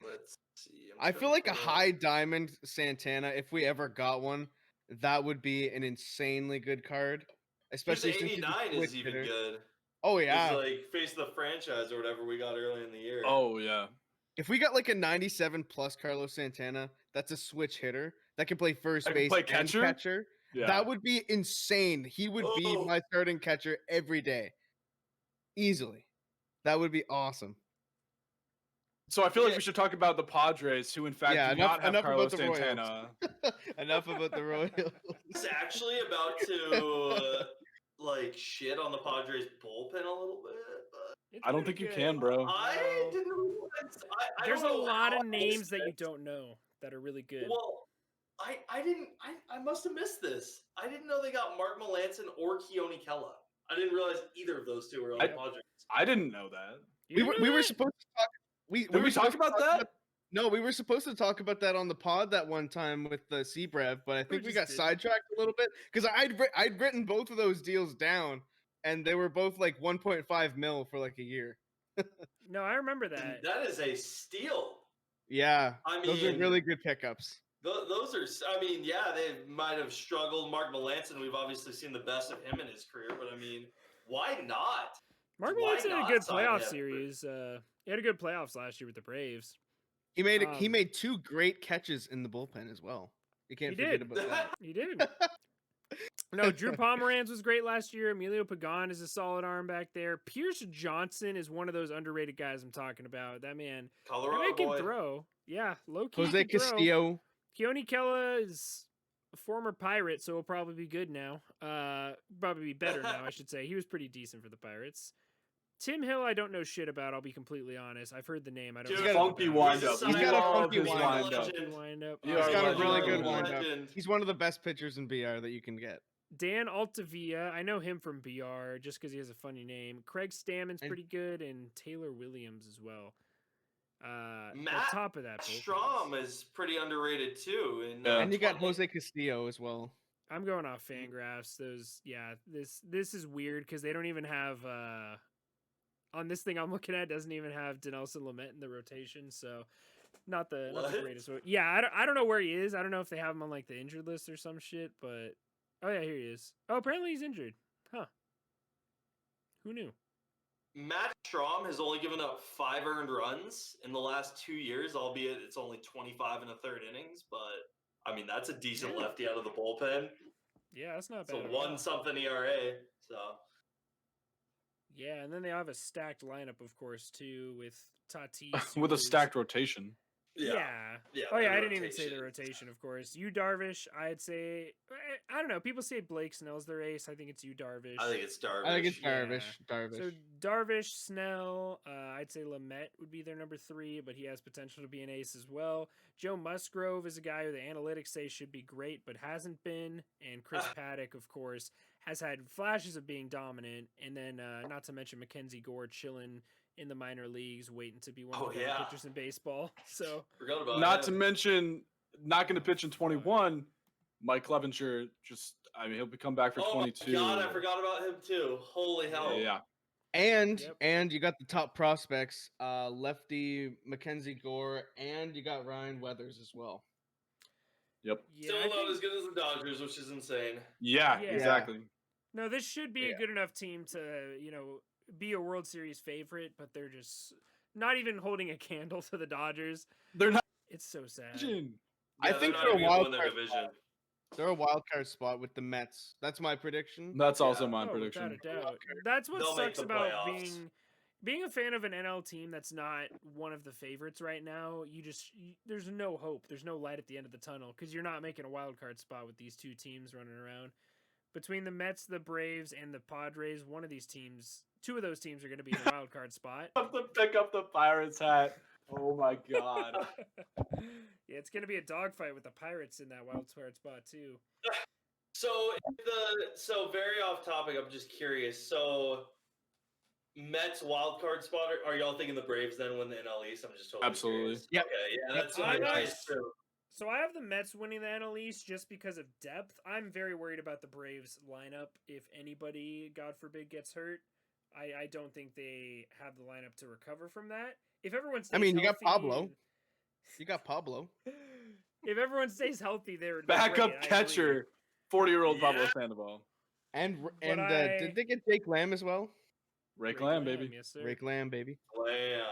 Let's see. I feel like a high diamond Santana, if we ever got one, that would be an insanely good card. Especially His since he's a 89 switch is even hitter. good. Oh yeah. He's like face of the franchise or whatever we got early in the year. Oh yeah. If we got like a 97 plus Carlos Santana, that's a switch hitter that can play first That can base play and catcher? catcher. Yeah. That would be insane. He would be Oh. my starting catcher every day. Easily. That would be awesome. So I feel like Yeah. we should talk about the Padres, who in fact Yeah, do enough- not have enough about Carlos the Royals. Santana. Enough about the Royals. I was actually about to like shit on the Padres bullpen a little bit, but It's I don't pretty think you good. can, bro. I No. didn't realize. I There's a don't know lot how of I names missed that you this. don't know that are really good. Well, I didn't. I must have missed this. I didn't know they got Mark Melanson or Keone Kella. I didn't realize either of those two were on I- the Padres. I didn't know that. You know We were that? supposed to talk. Did were we talk supposed to about that? No, we were supposed to talk about that on the pod that one time with the Seabrev, but I think we just got didn't. sidetracked a little bit because I'd written both of those deals down, and they were both like 1.5 mil for like a year. No, I remember And that. that is a steal. Yeah, I those are mean- really good pickups. Those are, I mean, yeah, they might have struggled. Mark Melanson, we've obviously seen the best of him in his career, but I mean, why not? Mark Why Melanson had a not good sign playoff him? series. He had a good playoffs last year with the Braves. He Um, made 2 great catches in the bullpen as well. You can't He forget did. about that. He did. No, Drew Pomeranz was great last year. Emilio Pagan is a solid arm back there. Pierce Johnson is one of those underrated guys I'm talking about. That man, Colorado that man can boy. throw. Yeah, low key. Jose can throw. Castillo. Keone Kela is a former Pirate, so he'll probably be good now. Probably be better now, I should say. He was pretty decent for the Pirates. Tim Hill, I don't know shit about. I'll be completely honest. I've heard the name. I don't. Dude, know shit funky about it. windup. He's got a funky His windup. Funky windup. You Oh, are He's got a legend. really You good are windup. legend. He's one of the best pitchers in BR that you can get. Dan Altavia, I know him from BR just because he has a funny name. Craig Stammen's And- pretty good, and Taylor Williams as well. Matt top of that, bullpen. Strom is pretty underrated too. In, Yeah. And you got 20 Jose Castillo as well. I'm going off Fangraphs. Those, yeah. This is weird because they don't even have on this thing I'm looking at doesn't even have Dinelson Lamet in the rotation, so not the What? greatest. Yeah, I don't know where he is. I don't know if they have him on like the injured list or some shit, but oh yeah, here he is. Oh, apparently he's injured. Huh? Who knew? Matt Strom has only given up 5 earned runs in the last 2 years, albeit it's only 25 in the third innings. But I mean, that's a decent Yeah. lefty out of the bullpen. Yeah, that's not It's bad. a at all. 1-something ERA. So Yeah, and then they have a stacked lineup, of course, too, with Tatis. with a who's- stacked rotation. Yeah. Yeah, Oh yeah, the I didn't even say the rotation. rotation, of course. You Darvish, I'd say. I don't know. People say Blake Snell's their ace. I think it's you Darvish. I think it's Darvish. I think it's Yeah. Darvish. Darvish. So Darvish, Snell, I'd say Lamet would be their number 3, but he has potential to be an ace as well. Joe Musgrove is a guy who the analytics say should be great, but hasn't been. And Chris Paddock, of course, has had flashes of being dominant. And then, not to mention Mackenzie Gore chilling in the minor leagues, waiting to be one of the better pitchers in baseball. So Forgot about Not to him. mention, not going to pitch in 21. Mike Clevenger I mean, he'll be come back for Oh 22. my god, I forgot about him too. Holy hell. Yeah. And Yep. and you got the top prospects, lefty Mackenzie Gore, and you got Ryan Weathers as well. Yep. yeah, Still I not think- as good as the Dodgers, which is insane. Yeah, Yeah. exactly. No, this should be a Yeah. good enough team to, be a World Series favorite, but they're just not even holding a candle to the Dodgers. They're not. It's so sad. I they're think not they're a even gonna wild win their card division. They're a wild card spot with the Mets. That's my prediction. That's also Yeah. my Oh, prediction. without a doubt. That's what They'll make sucks the about playoffs. being a fan of an NL team that's not one of the favorites right now. There's no hope. There's no light at the end of the tunnel because you're not making a wild card spot with these two teams running around. Between the Mets, the Braves, and the Padres, two of those teams are going to be in the wild card spot. Have to pick up the Pirates hat. Oh my god. Yeah, it's going to be a dogfight with the Pirates in that wild card spot too. So very off topic. I'm just curious. So Mets wild card spot. Are y'all thinking the Braves then win the NL East? I'm just totally Absolutely. curious. Yep. Okay, yeah, Yep. that's I nice too. So I have the Mets winning the NL East just because of depth. I'm very worried about the Braves lineup. If anybody, God forbid, gets hurt, I don't think they have the lineup to recover from that. If everyone stays mean, you got healthy Pablo. and- You got Pablo. if everyone stays healthy, they're Backup great, I agree. catcher, 40-year-old Pablo Yeah. Sandoval. And I- did they get Jake Lamb as well? Rake Lamb, baby. Yes, sir. Rake Lamb, baby. Lamb.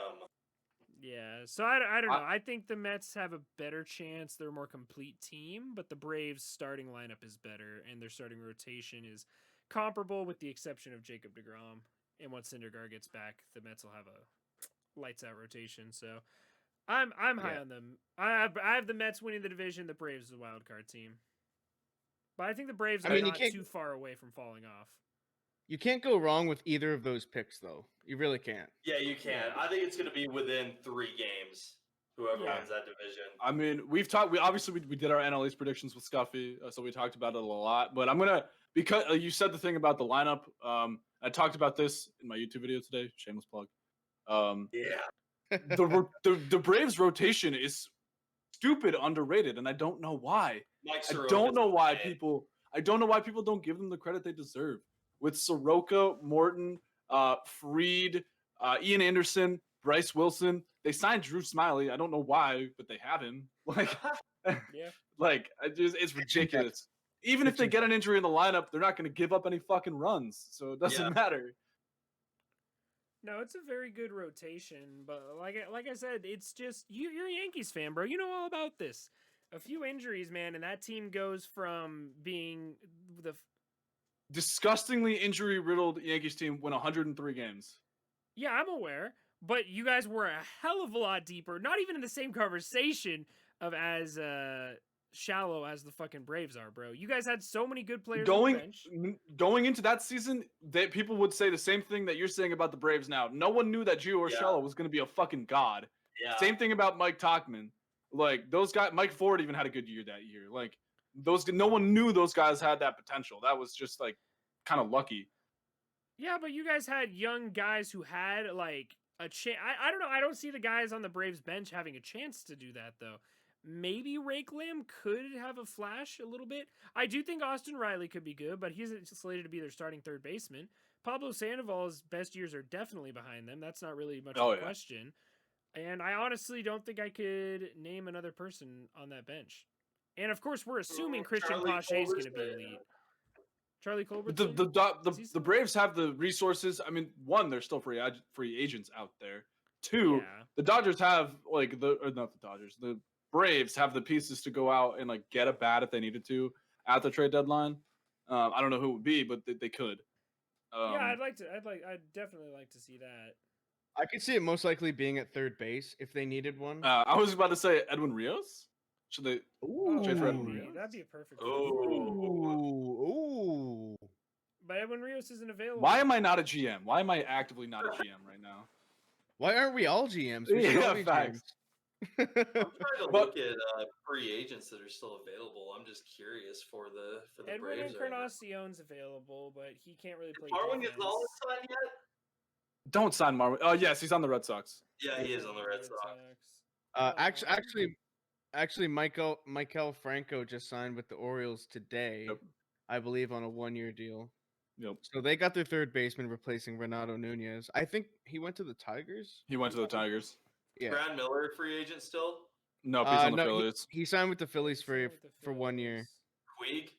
Yeah, so I don't know. I think the Mets have a better chance. They're a more complete team, but the Braves' starting lineup is better, and their starting rotation is comparable with the exception of Jacob deGrom. And once Syndergaard gets back, the Mets will have a lights-out rotation. So I'm high Yeah. on them. I have the Mets winning the division. The Braves is a wild card team. But I think the Braves I are mean, you not can't- too far away from falling off. You can't go wrong with either of those picks, though. You really can't. Yeah, you can. I think it's going to be within 3 games. Whoever Yeah. wins that division. I mean, we've talked. We obviously we did our NL East predictions with Scuffy, so we talked about it a lot. But I'm gonna because you said the thing about the lineup. I talked about this in my YouTube video today. Shameless plug. Yeah. The Braves rotation is stupid underrated, and I don't know why. Mike I Soroka's don't know why insane. people don't give them the credit they deserve. With Soroka, Morton, Freed, Ian Anderson, Bryce Wilson, they signed Drew Smiley. I don't know why, but they have him. Like, Yeah. like it's ridiculous. Even if they get an injury in the lineup, they're not going to give up any fucking runs, so it doesn't matter. No, it's a very good rotation, but like I said, it's just you're a Yankees fan, bro. You know all about this. A few injuries, man, and that team goes from being the disgustingly injury riddled Yankees team win 103 games. Yeah, I'm aware, but you guys were a hell of a lot deeper. Not even in the same conversation of as shallow as the fucking Braves are, bro. You guys had so many good players on the bench. Going into that season, that people would say the same thing that you're saying about the Braves now. No one knew that Gio Urshela was going to be a fucking god. Yeah. Same thing about Mike Tauchman. Like those guys, Mike Ford even had a good year that year. Like no one knew those guys had that potential. That was just like kind of lucky. Yeah, but you guys had young guys who had like a chance. I don't know. I don't see the guys on the Braves bench having a chance to do that though. Maybe Rake Lamb could have a flash a little bit. I do think Austin Riley could be good, but he's slated to be their starting third baseman. Pablo Sandoval's best years are definitely behind them. That's not really much of a question. And I honestly don't think I could name another person on that bench. And of course, we're assuming Christian Pache is going to be elite. Charlie Colbert. The Braves have the resources. I mean, one, they're still free agents out there. Two, the Dodgers have not the Dodgers. The Braves have the pieces to go out and like get a bat if they needed to at the trade deadline. I don't know who it would be, but they could. I'd definitely like to see that. I could see it most likely being at third base if they needed one. I was about to say Edwin Rios. Should they trade for Edwin Rios? That'd be a perfect. Ooh. But Edwin Rios isn't available. Why am I not a GM? Why am I actively not a GM right now? Why aren't we all GMs? Facts. I'm trying to look at free agents that are still available. I'm just curious for the Edwin Braves. Encarnacion's available, but he can't really play. Marwin Gonzalez signed yet? Don't sign Marwin. Oh yes, he's on the Red Sox. Yeah, he is on the Red Sox. Actually, Michael Franco just signed with the Orioles today. Yep. I believe on a 1-year deal. Yep. So they got their third baseman replacing Renato Nunez. I think he went to the Tigers. He went to the Tigers. Yeah. Brad Miller, free agent still? No, he's on the Phillies. He signed with the Phillies for 1 year. Puig?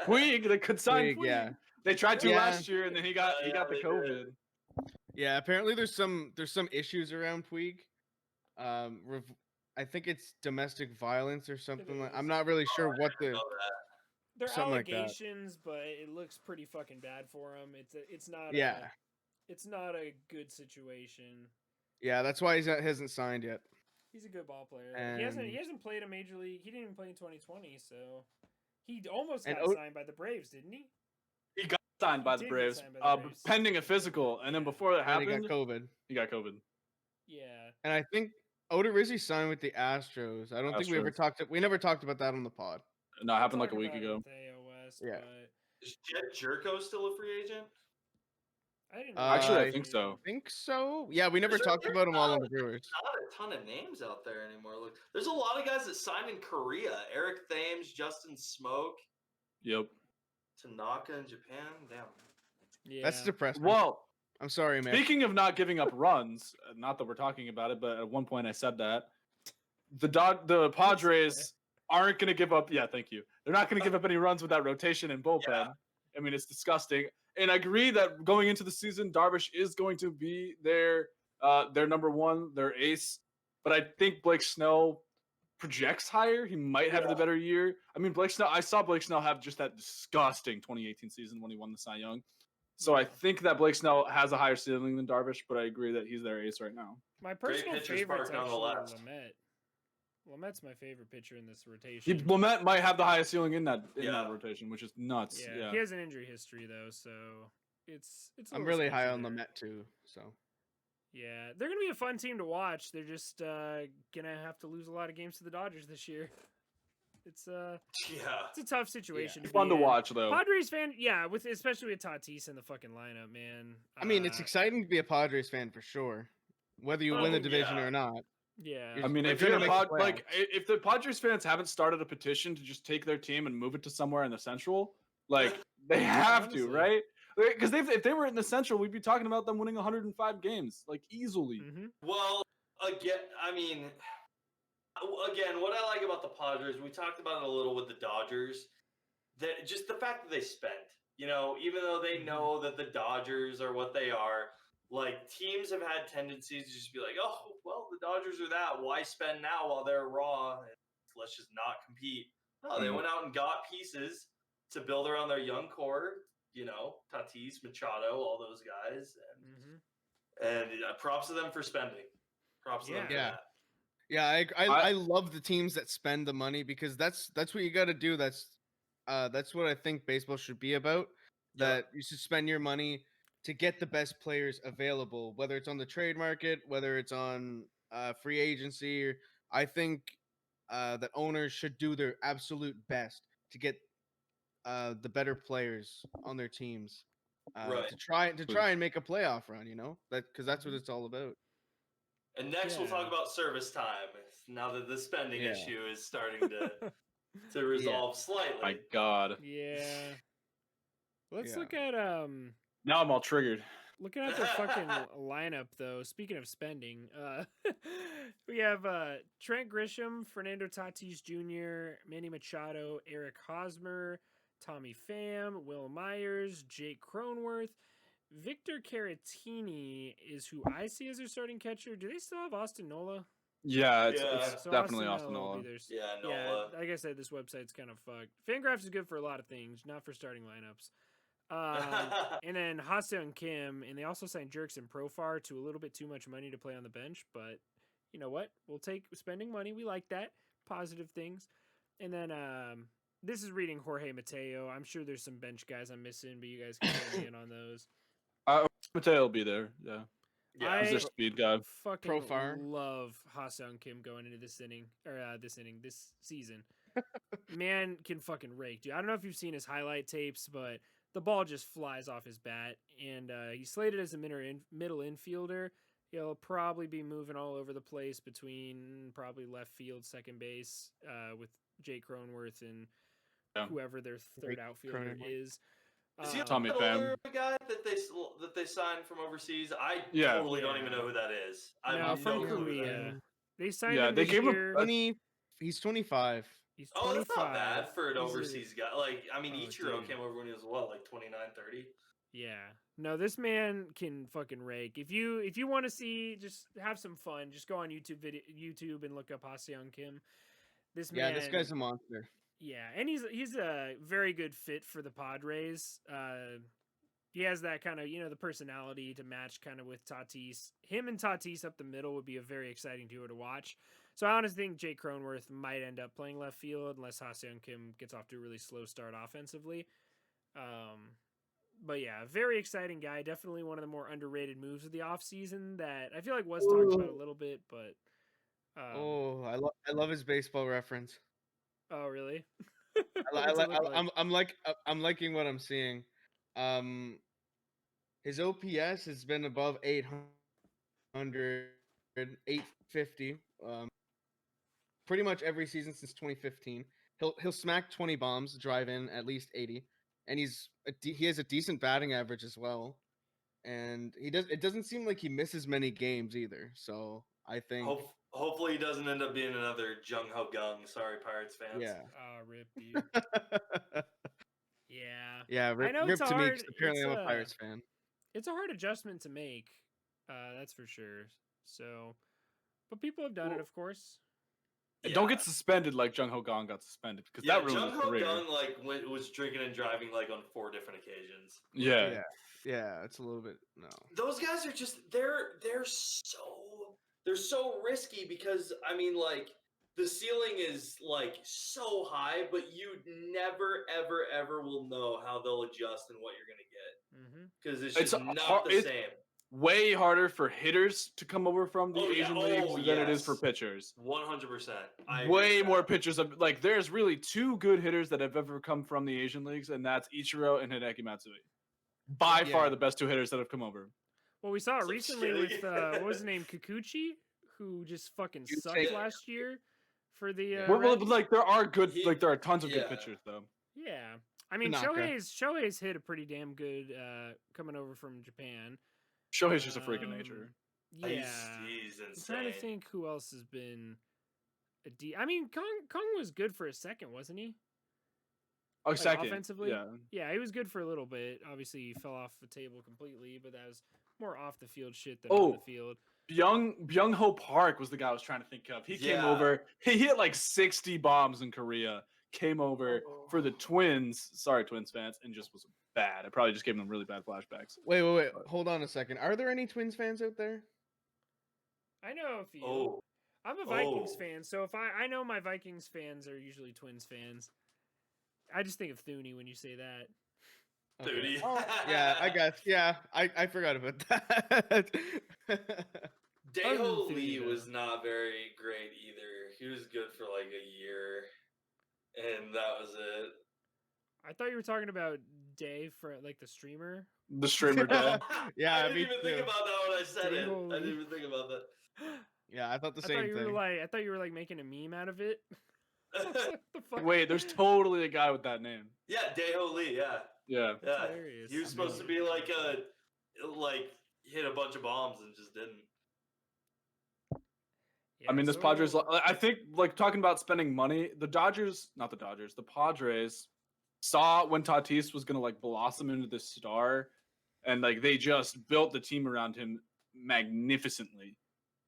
Puig, they could sign Puig. Yeah. They tried to last year, and then he got the COVID. Yeah, apparently there's some issues around Puig. I think it's domestic violence or something. I'm not really sure what the. They're allegations, but it looks pretty fucking bad for him. It's not. It's not a good situation. Yeah, that's why he hasn't signed yet. He's a good ball player. He hasn't played a major league. He didn't even play in 2020, so he almost got signed by the Braves, didn't he? He got signed by the Braves, pending a physical, and then before that happened, he got COVID. Yeah. And I think Odorizzi signed with the Astros. I don't think we never talked about that on the pod. No, it happened like a week ago. Yeah. Is Jerko still a free agent? I think so. I think so. Yeah, we never talked about them all on the Brewers. Not a ton of names out there anymore. Look, there's a lot of guys that signed in Korea. Eric Thames, Justin Smoke. Yep. Tanaka in Japan. Damn. Yeah. That's depressing. Well, I'm sorry, man. Speaking of not giving up runs, not that we're talking about it, but at one point I said that the Padres aren't going to give up. Yeah, thank you. They're not going to give up any runs with that rotation and bullpen. Yeah. I mean, it's disgusting. And I agree that going into the season, Darvish is going to be their number one, their ace. But I think Blake Snell projects higher. He might have the better year. I mean, I saw Blake Snell have just that disgusting 2018 season when he won the Cy Young. So I think that Blake Snell has a higher ceiling than Darvish, but I agree that he's their ace right now. My personal favorite is actually Lamet. Lamet's my favorite pitcher in this rotation. Lamet might have the highest ceiling in that rotation, which is nuts. Yeah, he has an injury history though, so it's. I'm really high on Lamet too. So. Yeah, they're gonna be a fun team to watch. They're just gonna have to lose a lot of games to the Dodgers this year. It's it's a tough situation. Fun to watch though. Padres fan, especially with Tatis in the fucking lineup, man. I mean, it's exciting to be a Padres fan for sure. whether you Oh, win the division yeah. or not. Yeah. You're I mean, Like, if you're you're gonna the make the like, playoffs. if the Padres fans haven't started a petition to just take their team and move it to somewhere in the Central, like they have to, honestly. right? Because if they were in the Central, we'd be talking about them winning 105 games, like easily. Mm-hmm. Well, again, what I like about the Padres, we talked about it a little with the Dodgers, that just the fact that they spent, even though they Mhm. know that the Dodgers are what they are, like teams have had tendencies to just be like, oh, well, the Dodgers are that. Why spend now while they're raw? Let's just not compete. No, they went out and got pieces to build around their young core, Tatis, Machado, all those guys. And props to them for spending. Props to them for Yeah. that. Yeah, I love the teams that spend the money because that's what you got to do. That's what I think baseball should be about. Yep. That you should spend your money to get the best players available, whether it's on the trade market, whether it's on free agency. I think that owners should do their absolute best to get the better players on their teams Right. to try and make a playoff run. Because that's what it's all about. And next we'll Yeah. talk about service time. Now that the spending Yeah. issue is starting to resolve slightly. My God. Yeah. Let's Yeah. look at Now I'm all triggered. looking at their fucking lineup though. Speaking of spending, we have Trent Grisham, Fernando Tatis Jr., Manny Machado, Eric Hosmer, Tommy Pham, Will Myers, Jake Cronenworth. Victor Caratini is who I see as their starting catcher. Do they still have Austin Nola? Yeah, Yeah. it's definitely Austin Nola will Nola. be their Yeah, Yeah, Nola. like I said, this website's kind of fucked. Fangraphs is good for a lot of things, not for starting lineups. And then Ha-Seong Kim, and they also signed Jerkson Profar to a little bit too much money to play on the bench, but you know what? We'll take spending money. We like that. Positive things. And then this is reading Jorge Mateo. I'm sure there's some bench guys I'm missing, but you guys can fill me in on those. Mateo will be there. Yeah, Yeah. he's their speed guy. Fucking Profar. love Ha-Seong Kim going into this season. Man can fucking rake, dude. I don't know if you've seen his highlight tapes, but the ball just flies off his bat, and he's slated as a middle infielder. He'll probably be moving all over the place between probably left field, second base, with Jake Cronenworth and whoever their third outfielder is. Is he a Tommy older guy that they signed from overseas? I totally don't even know who that is. I No, have from no clue who that Korea. is. They signed Yeah, him they this gave him year. He's 25. He's 25. Oh, that's not bad for an He's a- overseas guy. Like, I mean, Oh, Ichiro dude. came over when he was what, like 29, 30? Yeah. No, this man can fucking rake. If you want to see, just have some fun, just go on YouTube and look up Ha-Seong Kim. This man, This guy's a monster. Yeah, and he's a very good fit for the Padres. He has that kind of, the personality to match kind of with Tatis. Him and Tatis up the middle would be a very exciting duo to watch. So I honestly think Jake Cronenworth might end up playing left field unless Ha-Seong Kim gets off to a really slow start offensively. But yeah, very exciting guy. Definitely one of the more underrated moves of the offseason that I feel like was talked about a little bit, but I love his baseball reference. Oh, really? I'm liking what I'm seeing. His OPS has been above 800, 850. Pretty much every season since 2015. He'll smack 20 bombs, drive in at least 80, and he has a decent batting average as well. And it doesn't seem like he misses many games either. So I think hopefully he doesn't end up being another Jung Ho Gung. Sorry, Pirates fans. Yeah. Rip, dude. Yeah. Yeah, I know rip it's to me hard. 'cause apparently I'm a Pirates fan. It's a hard adjustment to make. That's for sure. So, but people have done it, of course. Yeah. Don't get suspended like Jung Ho Gong got suspended because that ruined his career. Jung Ho Gung was drinking and driving on 4 different occasions. Yeah, it's a little bit Those guys are just they're so risky because I mean the ceiling is so high, but you never ever will know how they'll adjust and what you're gonna get because it's just not the same. Way harder for hitters to come over from the Asian leagues than it is for pitchers. 100%. Way more pitchers there's really 2 good hitters that have ever come from the Asian leagues, and that's Ichiro and Hideki Matsui. By far the best 2 hitters that have come over. Well, we saw it So recently kidding. with what was his name, Kikuchi, who just fucking You sucked take- last year for the. Yeah. Well, Reds. but like there are good, He- like there are tons of good yeah. pitchers though. Yeah, I mean Tanaka. Shohei's hit a pretty damn good coming over from Japan. Shohei's just a freak of nature. Yeah, He's I'm insane. trying to think who else has been I mean, Kong was good for a second, wasn't he? Oh, Like, second. offensively? Yeah. Yeah, he was good for a little bit. Obviously, he fell off the table completely, but that was more off the field shit than on the field. Byung Ho Park was the guy I was trying to think of. He came Yeah. over. He hit like 60 bombs in Korea. Came over for the Twins. Sorry, Twins fans, and just was bad. I probably just gave them really bad flashbacks. Wait. Hold on a second. Are there any Twins fans out there? I know a few. Oh, I'm a Vikings Oh. fan, so if I know my Vikings fans are usually Twins fans. I just think of Thune when you say that. Thune. Oh, yeah, I guess. Yeah, I forgot about that. Daeho Thune, Lee though. was not very great either. He was good for like a year, and that was it. I thought you were talking about Dave for like the streamer. The streamer day. Yeah, I didn't me even think too. about that when I said it. Daeho I didn't Lee. even think about that. Yeah, I thought the I same thought you thing. were like making a meme out of it. What the fuck? Wait, there's totally a guy with that name. Yeah, Daeho Lee. Yeah, Yeah. yeah. hilarious. He was supposed to be like hit a bunch of bombs and just didn't. Yeah, I mean, this so- Padres. I think, like talking about spending money, the Padres saw when Tatis was gonna like blossom into this star, and like they just built the team around him magnificently.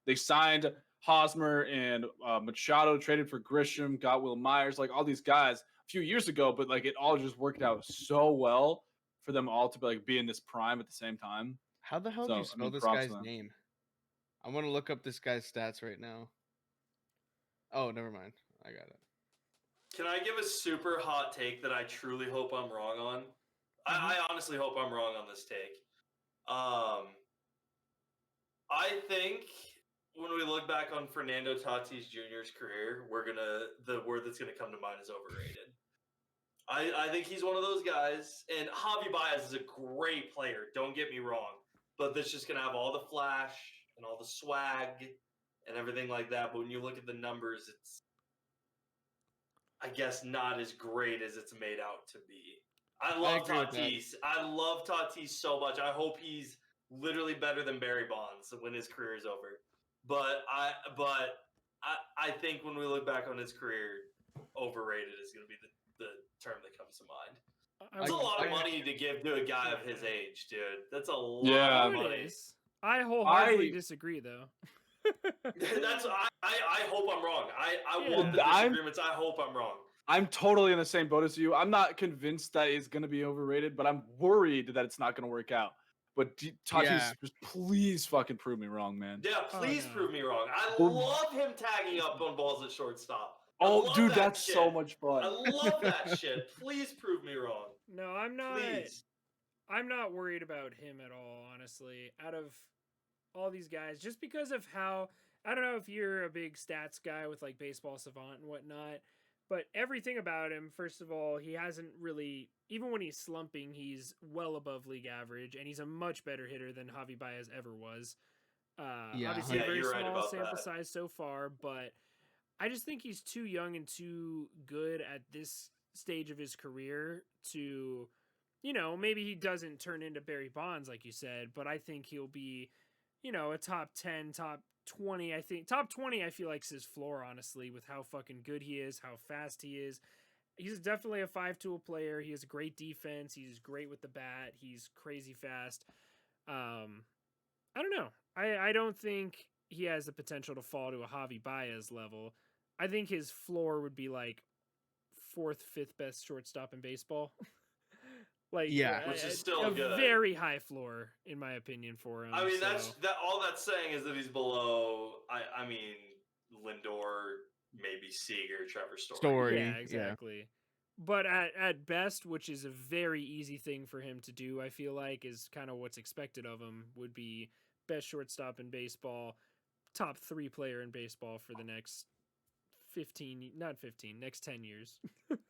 They signed Hosmer and Machado, traded for Grisham, got Will Myers, like all these guys a few years ago, but like it all just worked out so well for them all to like be in this prime at the same time. How the hell So, do you I spell mean, this props guy's to them. name? I want to look up this guy's stats right now. Oh, never mind. I got it. Can I give a super hot take that I truly hope I'm wrong on? I honestly hope I'm wrong on this take. I think when we look back on Fernando Tatis Jr.'s career, the word that's gonna come to mind is overrated. I think he's one of those guys, and Javi Baez is a great player. Don't get me wrong, but that's just gonna have all the flash and all the swag and everything like that. But when you look at the numbers, it's, I guess, not as great as it's made out to be. I love agree with that. Tatis. I love Tatis so much. I hope he's literally better than Barry Bonds when his career is over. But I think when we look back on his career, overrated is going to be the term that comes to mind. That's a lot of money to give to a guy of his age, dude. That's a lot Yeah. of It money. is. I wholeheartedly I- disagree, though. That's I hope I'm wrong. I Yeah. want the I'm- disagreements. I hope I'm wrong. I'm totally in the same boat as you. I'm not convinced that it's going to be overrated, but I'm worried that it's not going to work out. But Tatis, Yeah. just please fucking prove me wrong, man. Yeah, please no. prove me wrong. I Well- love him tagging up on balls at shortstop. I Oh, love dude, that that's so shit. much I fun. love that shit. Please prove me wrong. No, I'm not. Please. I'm not worried about him at all, honestly. Out of all these guys, just because of how, I don't know if you're a big stats guy with like Baseball Savant and whatnot, but everything about him, first of all, he hasn't really, even when he's slumping, he's well above league average, and he's a much better hitter than Javi Baez ever was. Yeah. Obviously, Yeah, a very you're right small about sample that. size so far, but I just think he's too young and too good at this stage of his career to, maybe he doesn't turn into Barry Bonds, like you said, but I think he'll be, a top 10, top 20. I think top 20, I feel like, is his floor, honestly, with how fucking good he is, how fast he is. He's definitely a 5-tool player. He has a great defense. He's great with the bat. He's crazy fast. I don't know. I don't think he has the potential to fall to a Javi Baez level. I think his floor would be like 4th, 5th best shortstop in baseball. Yeah. Which is still a good. very high floor, in my opinion, for him. I mean, so. all that's saying is that he's below. I mean, Lindor, maybe Seager, Trevor Story. Yeah, exactly. But at best, which is a very easy thing for him to do, I feel like, is kind of what's expected of him, would be best shortstop in baseball, top 3 player in baseball for the next not 15, next 10 years.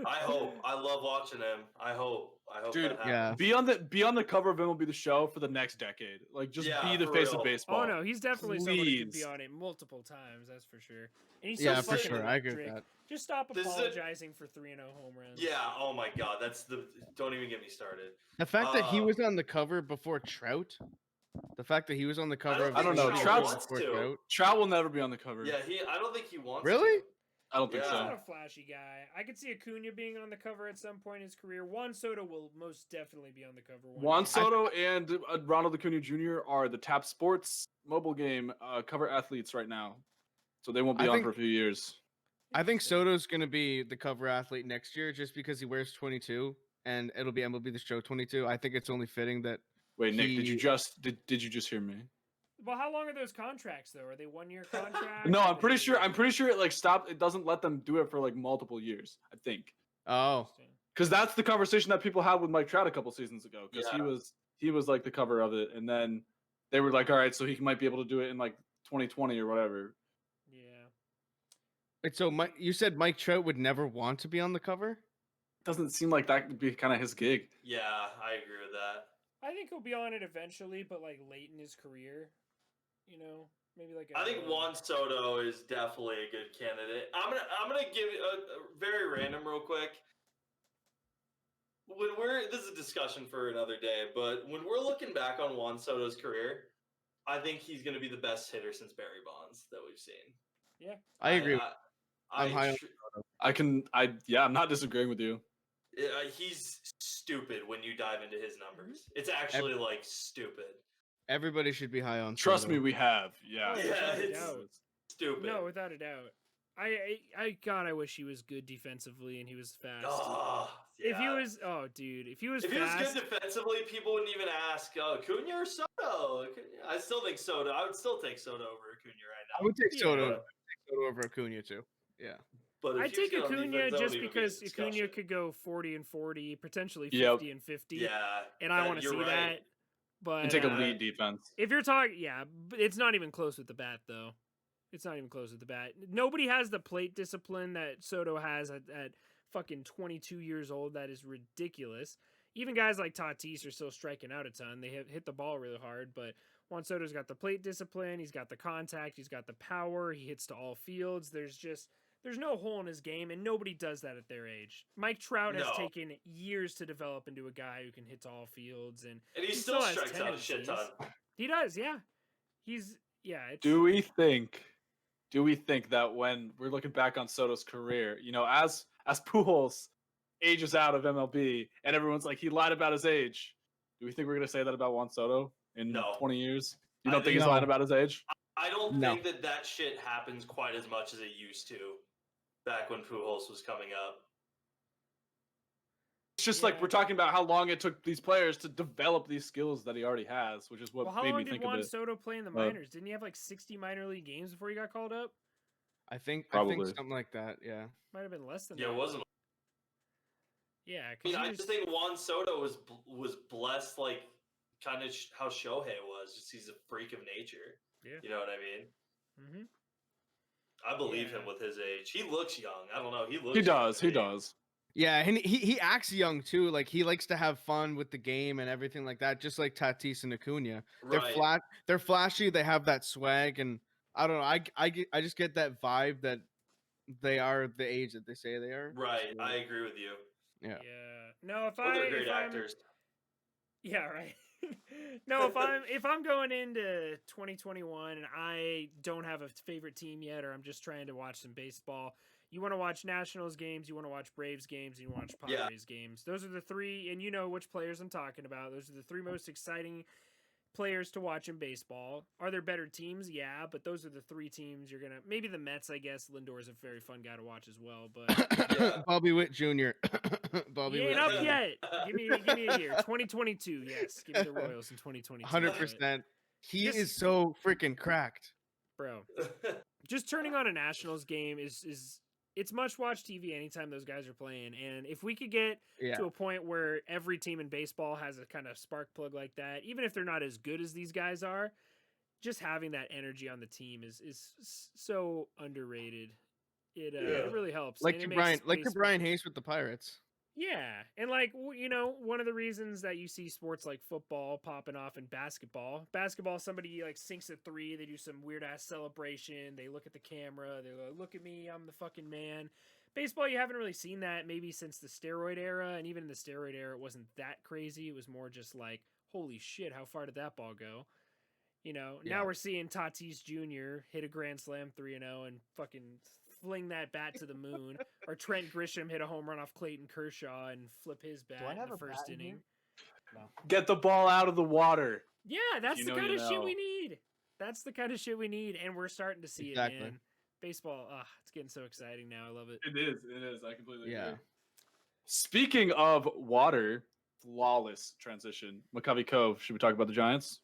I hope. I love watching him. I hope Dude, that happens. yeah. Be on the cover of MLB The Show for the next decade. Like, just Yeah, be the for face real. of baseball. Oh no, he's definitely somebody who could be Please. on it multiple times. That's for sure. And he's Yeah, so for fucking sure. I agree with electric. that. Just stop This is a- apologizing for 3-0 home runs. Yeah. Oh my God. Don't even get me started. The fact that he was on the cover before Trout. The fact that he was on the cover of I don't know. MLB Trout's- before Trout. Trout will never be on the cover. Yeah. I don't think he wants. Really? To. I don't think He's Yeah. not so. a flashy guy. I could see Acuna being on the cover at some point in his career. Juan Soto will most definitely be on the cover. Juan day. Soto and Ronald Acuna Jr. are the Tap Sports mobile game cover athletes right now. So they won't be I on think- for a few years. I think Soto's going to be the cover athlete next year just because he wears 22 and it'll be MLB The Show 22. I think it's only fitting that. Wait, Nick, did you He- just did you just hear me? Well, how long are those contracts though? Are they 1-year contracts? No, Are I'm pretty they- sure. I'm pretty sure it like stopped. It doesn't let them do it for like multiple years. I think Oh, Interesting. because that's the conversation that people had with Mike Trout a couple seasons ago. Because Yeah. he was like the cover of it, and then they were like, all right, so he might be able to do it in like 2020 or whatever. Yeah. wait, so you said Mike Trout would never want to be on the cover? Doesn't seem like that would be kind of his gig. Yeah, I agree with that. I think he'll be on it eventually, but like late in his career. You know, maybe like. I think Juan Soto is definitely a good candidate. I'm gonna give you a very random, real quick. This is a discussion for another day, but when we're looking back on Juan Soto's career, I think he's gonna be the best hitter since Barry Bonds that we've seen. Yeah, I agree. I I'm high on I'm not disagreeing with you. He's stupid when you dive into his numbers. It's actually like stupid. Everybody should be high on Trust Soto. me, we have. Yeah. Oh, Yeah, without a it's doubt. stupid. No, without a doubt. God, I wish he was good defensively and he was fast. If he yeah. was, oh, dude, if he was If he was fast, good defensively, people wouldn't even ask, Acuna or Soto? I still think Soto. I would still take Soto over Acuna right I now. would take Yeah. Soto. I'd take Soto over Acuna too. Yeah. But if I'd he was take good on Acuna defense, that just wouldn't even be a because Acuna discussion. could go 40 and 40, potentially 50 Yep. and 50. Yeah, and I want to you're see right. that. But And take Yeah. elite defense. if you're talking, yeah, but it's not even close with the bat, though. It's not even close with the bat. Nobody has the plate discipline that Soto has at fucking 22 years old. That is ridiculous. Even guys like Tatis are still striking out a ton. They have hit the ball really hard, but Juan Soto's got the plate discipline. He's got the contact. He's got the power. He hits to all fields. There's no hole in his game, and nobody does that at their age. Mike Trout has No. taken years to develop into a guy who can hit to all fields, and And he he still still has strikes out a shit ton. he does, yeah. It's, Do we think that when we're looking back on Soto's career, you know, as Pujols ages out of MLB and everyone's like he lied about his age, do we think we're gonna say that about Juan Soto in No. 20 years? You I don't think he's think- lying about his age? I don't No. think that shit happens quite as much as it used to back when Pujols was coming up. It's just like Yeah. we're talking about how long it took these players to develop these skills that he already has, which is what well, how made long me did think Juan of it. Soto play in the minors? Didn't he have like 60 minor league games before he got called up? I think Probably. something like that. Yeah. Might have been less than Yeah, that. it wasn't. Yeah, I because mean, I just think Juan Soto was blessed, like kind of how Shohei was. Just he's a freak of nature. Yeah. You know what I mean? hmm I believe him Yeah. with his age. He looks young. I don't know. He looks. He young does. to He me. does. Yeah, and he acts young too. Like he likes to have fun with the game and everything like that, just like Tatis and Acuna. Right. They're flashy. They have that swag, and I don't know. I just get that vibe that they are the age that they say they are. Right. So, I agree with you. yeah. Yeah. No, Well, they're great actors. Yeah, right. No, if I'm going into 2021 and I don't have a favorite team yet, or I'm just trying to watch some baseball, you want to watch Nationals games, you want to watch Braves games, you want to watch Yeah. Padres games. Those are the three, and you know which players I'm talking about. Those are the three most exciting players to watch in baseball. Are there better teams? Yeah, but those are the three teams you're gonna. Maybe the Mets, I guess. Lindor's a very fun guy to watch as well, but Yeah. Bobby Witt Jr. Bobby he ain't Witt up Jr. yet. Give me a year. 2022. Yes, give me the Royals in 2022. 100%. He Just- is so freaking cracked. bro. Just turning on a Nationals game is it's much watch TV anytime those guys are playing. And if we could get Yeah. to a point where every team in baseball has a kind of spark plug like that, even if they're not as good as these guys are, just having that energy on the team is so underrated. It really helps. Like and it your makes Brian baseball- Hayes with the Pirates. Yeah, and like one of the reasons that you see sports like football popping off in basketball. Basketball, somebody like sinks a three, they do some weird ass celebration, they look at the camera, they're like, "Look at me, I'm the fucking man." Baseball, you haven't really seen that maybe since the steroid era, and even in the steroid era, it wasn't that crazy. It was more just like, "Holy shit, how far did that ball go?" Now Yeah. we're seeing Tatis Jr. hit a grand slam 3-0 and fucking fling that bat to the moon, or Trent Grisham hit a home run off Clayton Kershaw and flip his bat I in have the a first bat in inning. here? No. Get the ball out of the water. Yeah, that's you the know, kind you of shit we know. need. That's the kind of shit we need, and we're starting to see Exactly. it, man. Baseball, it's getting so exciting now. I love it. It is. I completely Yeah. agree. Speaking of water, flawless transition. McCovey Cove. Should we talk about the Giants?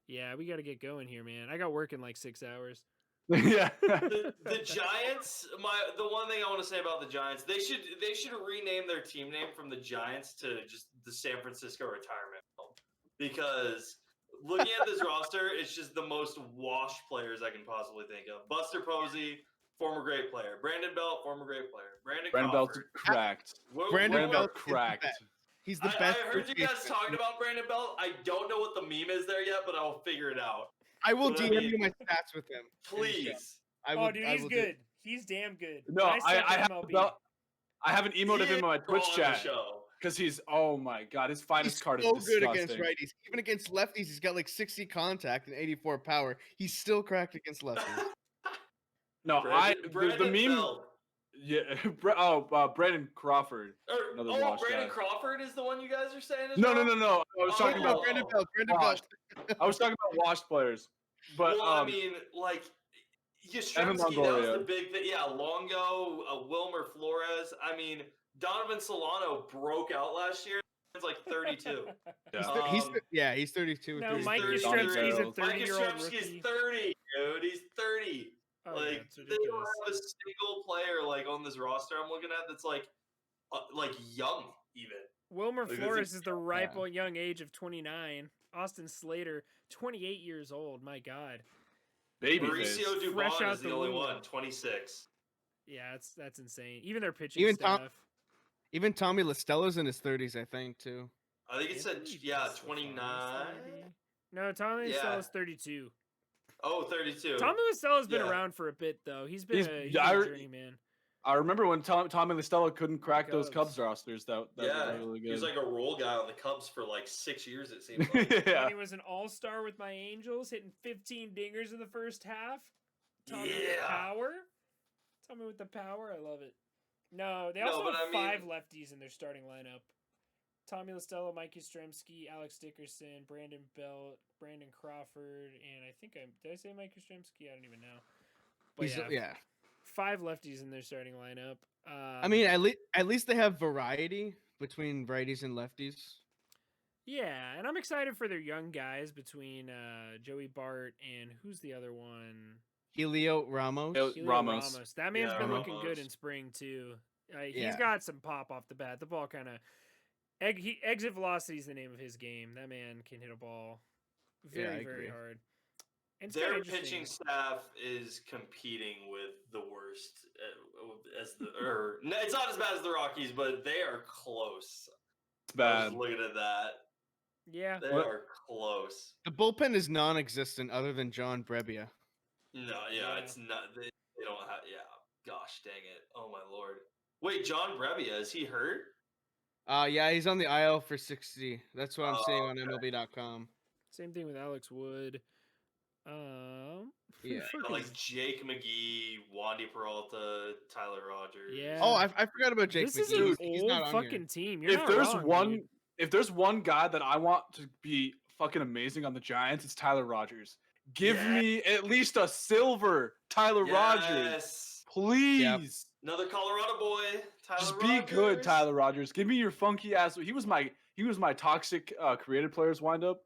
Yeah, we got to get going here, man. I got work in like 6 hours. Yeah. The Giants. The one thing I want to say about the Giants, they should rename their team name from the Giants to just the San Francisco Retirement Home, because looking at this roster, it's just the most washed players I can possibly think of. Buster Posey, former great player. Brandon Belt, former great player. Brandon Belt's Crawford. cracked. Brandon Belt is the cracked. best. He's the I best. heard you first guys baseman. talking about Brandon Belt. I don't know what the meme is there yet, but I'll figure it out. I will But I DM mean, you my stats with him. in the show. Please. I will, Oh, dude, I he's will do- good. He's damn good. No, I suck I at have MLB. Belt. I have an emote of He him on my is Twitch on the chat show. because he's oh my god, his finest He's card so is good disgusting. against righties. Even against lefties, he's got like 60 contact and 84 power. He's still cracked against lefties. No, the Brandon meme. Belt. Yeah. Brandon Crawford. Another washed Brandon guy. Crawford is the one you guys are saying is No. wrong? I was talking about Brandon Belt. Brandon Belt. washed. I was talking about washed players. But Well, I mean, like Evan Yastrzemski, that was Longoria. the big thing. Yeah, Longo, Wilmer Flores. I mean, Donovan Solano broke out last year. He's like 32. Yeah. He's 32. No, 33. Mike He's Yastrzemski's a 30. Mike 30-year-old Yastrzemski's rookie. 30, dude. He's 30. Oh, yeah, Like it's they don't ridiculous. have a single player like on this roster I'm looking at that's like young even. Wilmer Like, Flores is the ripe Yeah. young age of 29. Austin Slater, 28 years old. My God. Baby Mauricio face. Fresh Dubon out is the the only womb. one, 26. Yeah, that's insane. Even their pitching Even staff. Even Tommy Listella's in his 30s, I think, too. I think it said Anthony 29. DeSclafani, maybe? No, Tommy Yeah. Listella's 32. Oh, 32. Tommy Listella's been Yeah. around for a bit, though. He's been He's- a I- journeyman. I remember when Tommy Listella couldn't crack those Cubs. Cubs rosters. That Yeah, was really good. he was like a role guy on the Cubs for like 6 years, it seems like. And yeah. he was an all-star with my Angels, hitting 15 dingers in the first half. Tommy with the Yeah. power. Tommy with the power. I love it. No, they No, also but have I five mean- lefties in their starting lineup. Tommy Listella, Mike Yastrzemski, Alex Dickerson, Brandon Belt, Brandon Crawford, and I think did I say Mike Yastrzemski? I don't even know. But Yeah. 5 lefties in their starting lineup. I mean, at least they have variety between righties and lefties. yeah, and I'm excited for their young guys between Joey Bart and who's the other one? Helio Ramos. Helio- Ramos. That man's Yeah, been looking good Ramos. in spring too. He's Yeah. got some pop off the bat. The ball kind of exit velocity is the name of his game. That man can hit a ball Yeah, I very very agree. hard. And it's kinda Their interesting. pitching staff is competing with the worst as the or no, it's not as bad as the Rockies, but they are close. It's I bad. was looking at that. Yeah, They What- are close. The bullpen is non-existent other than John Brebbia. No, Yeah. it's not. They don't have. Yeah, gosh dang it. Oh my lord. Wait, John Brebbia, is he hurt? Yeah, he's on the IL for 60. That's what I'm seeing Oh, on okay. MLB.com. same thing with Alex Wood. who Yeah. the fuck Like is- Jake McGee, Wandy Peralta, Tyler Rogers. Yeah. Oh, I forgot about Jake this is McGee. an He's old not on fucking here. team. You're If not there's wrong, one, dude. if there's one guy that I want to be fucking amazing on the Giants, it's Tyler Rogers. Give Yeah. me at least a silver Tyler Rogers, Yes. please. Another Colorado boy. Tyler Just be good, Rogers. Tyler Rogers. Give me your funky ass. He was my toxic created players windup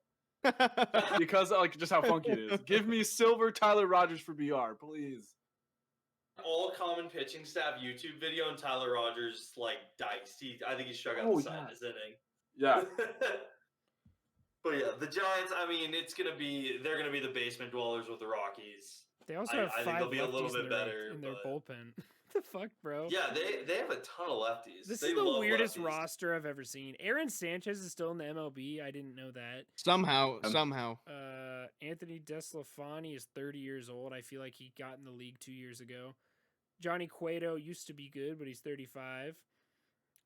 because like just how funky it is. Give me silver Tyler Rogers for BR, please. All common pitching staff YouTube video and Tyler Rogers like diced. I think he struck out Oh, the side yeah. of his inning. Yeah. But yeah, the Giants. I mean, they're gonna be the basement dwellers with the Rockies. They also I have think 5 they'll be a little lefties bit in their, better, in their but- bullpen. the fuck, bro? Yeah, they have a ton of lefties. This They is the love weirdest lefties. roster I've ever seen. Aaron Sanchez is still in the MLB. I didn't know that. Somehow. Anthony DeSclafani is 30 years old. I feel like he got in the league 2 years ago. Johnny Cueto used to be good, but he's 35.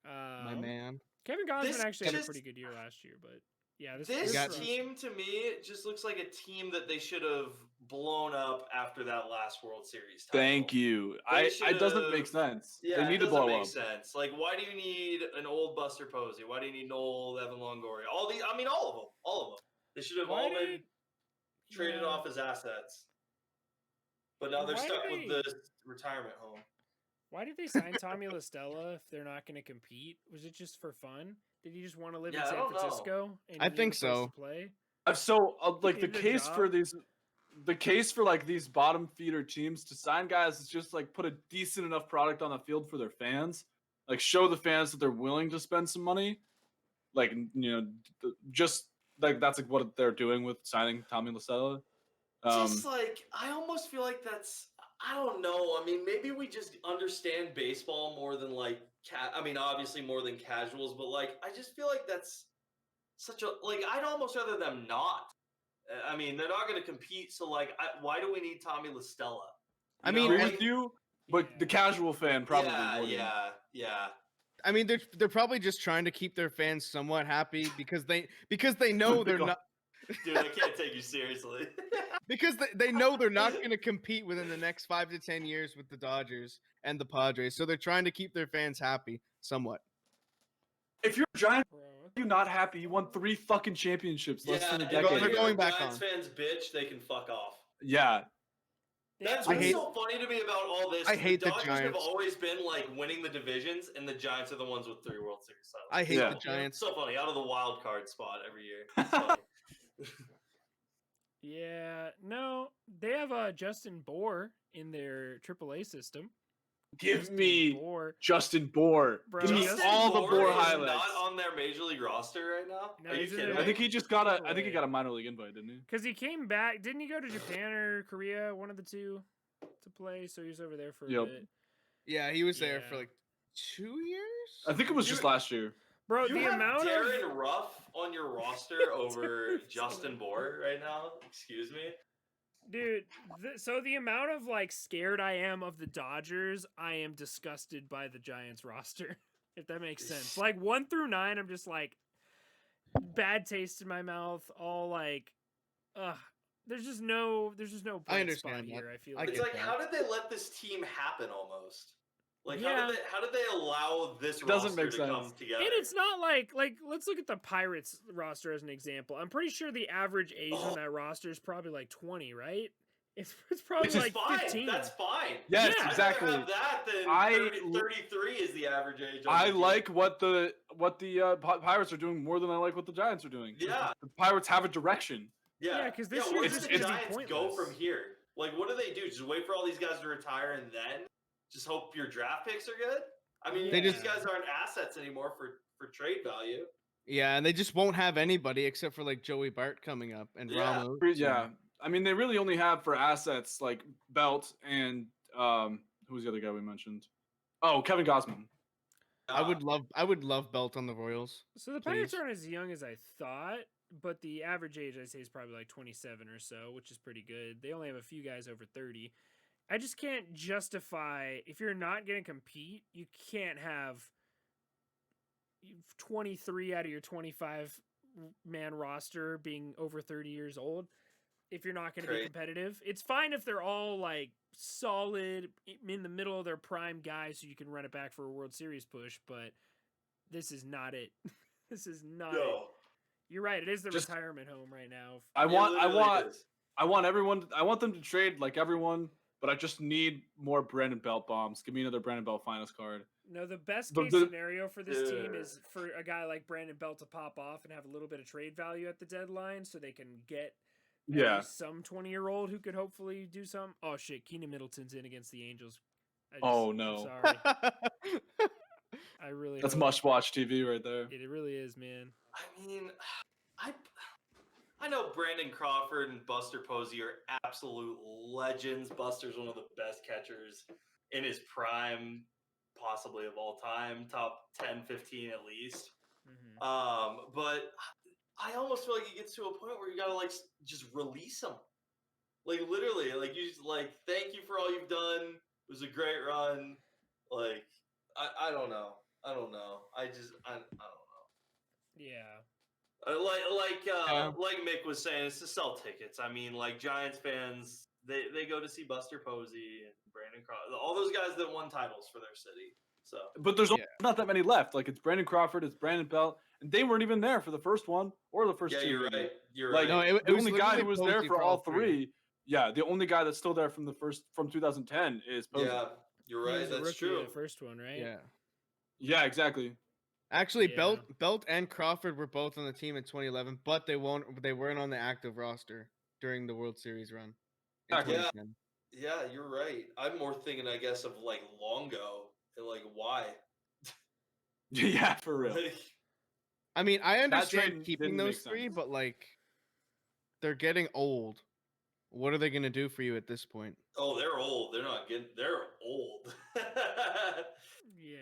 My man. Kevin Gausman This actually had a just- pretty good year last year, but yeah, This roster- team to me just looks like a team that they should have blown up after that last World Series title. Thank you. It doesn't make sense. Yeah, they need it to doesn't blow make up. sense. Like, why do you need an old Buster Posey? Why do you need an old Evan Longoria? All of them. They should have Why all did- been traded yeah. off as assets. But now they're Why stuck did with they- the retirement home. Why did they sign Tommy La Stella if they're not going to compete? Was it just for fun? Did he just want to live in Yeah, I San don't know. Francisco? And I he needed think a place so. to play? So like the Needed a case for job. the case for like these bottom feeder teams to sign guys is just like put a decent enough product on the field for their fans, like show the fans that they're willing to spend some money, like just like that's like what they're doing with signing Tommy La Stella. Just like, I almost feel like that's, I don't know. I mean, maybe we just understand baseball more than like, obviously more than casuals, but like, I just feel like that's such a, like, I'd almost rather them not. I mean, they're not going to compete, so like, why do we need Tommy La Stella? I You mean, know, agree like- with you, but the casual fan probably wouldn't. yeah. I mean, they're probably just trying to keep their fans somewhat happy because they know they're not Dude, I can't take you seriously. because they know they're not going to compete within the next 5 to 10 years with the Dodgers and the Padres. So they're trying to keep their fans happy somewhat. If you're a Giant, Bro, you're not happy. You won 3 fucking championships less than a if decade they're ago. going back Giants on. fans bitch, they can fuck off. Yeah, That's I what's hate- so funny to me about all this. I hate the Dodgers have Giants. always been like winning the divisions, and the Giants are the ones with 3 World Series titles. I hate Yeah. the Giants. So funny, out of the wild card spot every year. It's funny. yeah, no, they have Justin Bohr in their AAA system. give Justin me Bohr. Justin Bohr. Bro, Give me Justin all the Bohr Bohr is highlights. not on their major league roster right now. No, Are you he's in kidding their- I think me? he just got a. I AAA. think he got a minor league invite, didn't he? Because he came back. Didn't he go to Japan or Korea? One of the two to play. So he was over there for a Yep. bit. Yeah, he was there for Yeah. like 2 years. I think it was just Dude, last year. Bro, You the have amount Darren of Ruff on your roster over Dude, Justin Bohr right now. Excuse me. dude, so the amount of like scared I am of the Dodgers, I am disgusted by the Giants roster. If that makes sense. Like 1 through 9, I'm just like bad taste in my mouth. All like, there's just no bright spot understand that. here. I feel I like. It's get like, that. how did they let this team happen almost? Like, Yeah. how did they allow this It doesn't roster make to sense. come together? And it's not like let's look at the Pirates roster as an example. I'm pretty sure the average age on that roster is probably like 20, right? It's probably Which is like fine. 15. That's fine. Yes, Yeah. I'd exactly. rather have that than I 33 is the average age. on I the team. like what the Pirates are doing more than I like what the Giants are doing. Yeah. The Pirates have a direction. Yeah, 'cause this where year does just the gonna be Giants go pointless. from here? Like, what do they do? Just wait for all these guys to retire and then just hope your draft picks are good? I mean, They these just- guys aren't assets anymore for trade value. Yeah, and they just won't have anybody except for like Joey Bart coming up and Yeah. Ramos. Yeah. I mean, they really only have for assets like Belt and who was the other guy we mentioned? Oh, Kevin Gausman. I would love Belt on the Royals. So the Pirates Please. aren't as young as I thought, but the average age I'd say is probably like 27 or so, which is pretty good. They only have a few guys over 30. I just can't justify if you're not going to compete, you can't have 23 out of your 25 man roster being over 30 years old. If you're not going to be Great. competitive, it's fine if they're all like solid in the middle of their prime guys so you can run it back for a World Series push, but this is not it. This is not it. No. You're right. It is the Just- retirement home right now. I It want literally is. I want them to trade like everyone, but I just need more Brandon Belt bombs. Give me another Brandon Belt finals card. No, the best But case the- scenario for this team Yeah. is for a guy like Brandon Belt to pop off and have a little bit of trade value at the deadline so they can get at Yeah. least some 20-year-old who could hopefully do some. Oh shit, Keenan Middleton's in against the Angels. Oh, I'm no. sorry. I really That's hope- must watch TV right there. It really is, man. I mean, I know Brandon Crawford and Buster Posey are absolute legends. Buster's one of the best catchers in his prime, possibly of all time, top 10, 15 at least. But I almost feel like it gets to a point where you gotta like just release him. Like literally, like you just like thank you for all you've done. It was a great run. Like I don't know. I don't know. I don't know. Yeah. Like Mick was saying, it's to sell tickets. I mean, like Giants fans, they go to see Buster Posey and Brandon Crawford, all those guys that won titles for their city. So, but there's not that many left. Like it's Brandon Crawford, it's Brandon Bell, and they weren't even there for the first one or the first two. You're right. You're like, right. No, the only guy who was there for all three. Yeah, the only guy that's still there from 2010 is Posey. Yeah, you're right. That's true. The first one, right? Yeah. Yeah, exactly. Actually, Belt and Crawford were both on the team in 2011, but they weren't on the active roster during the World Series run. Yeah, you're right. I'm more thinking, I guess, of like Longo and like why. Yeah, for real. I mean, I understand keeping those three, but like they're getting old. What are they going to do for you at this point? Oh, they're old. They're old. Yeah.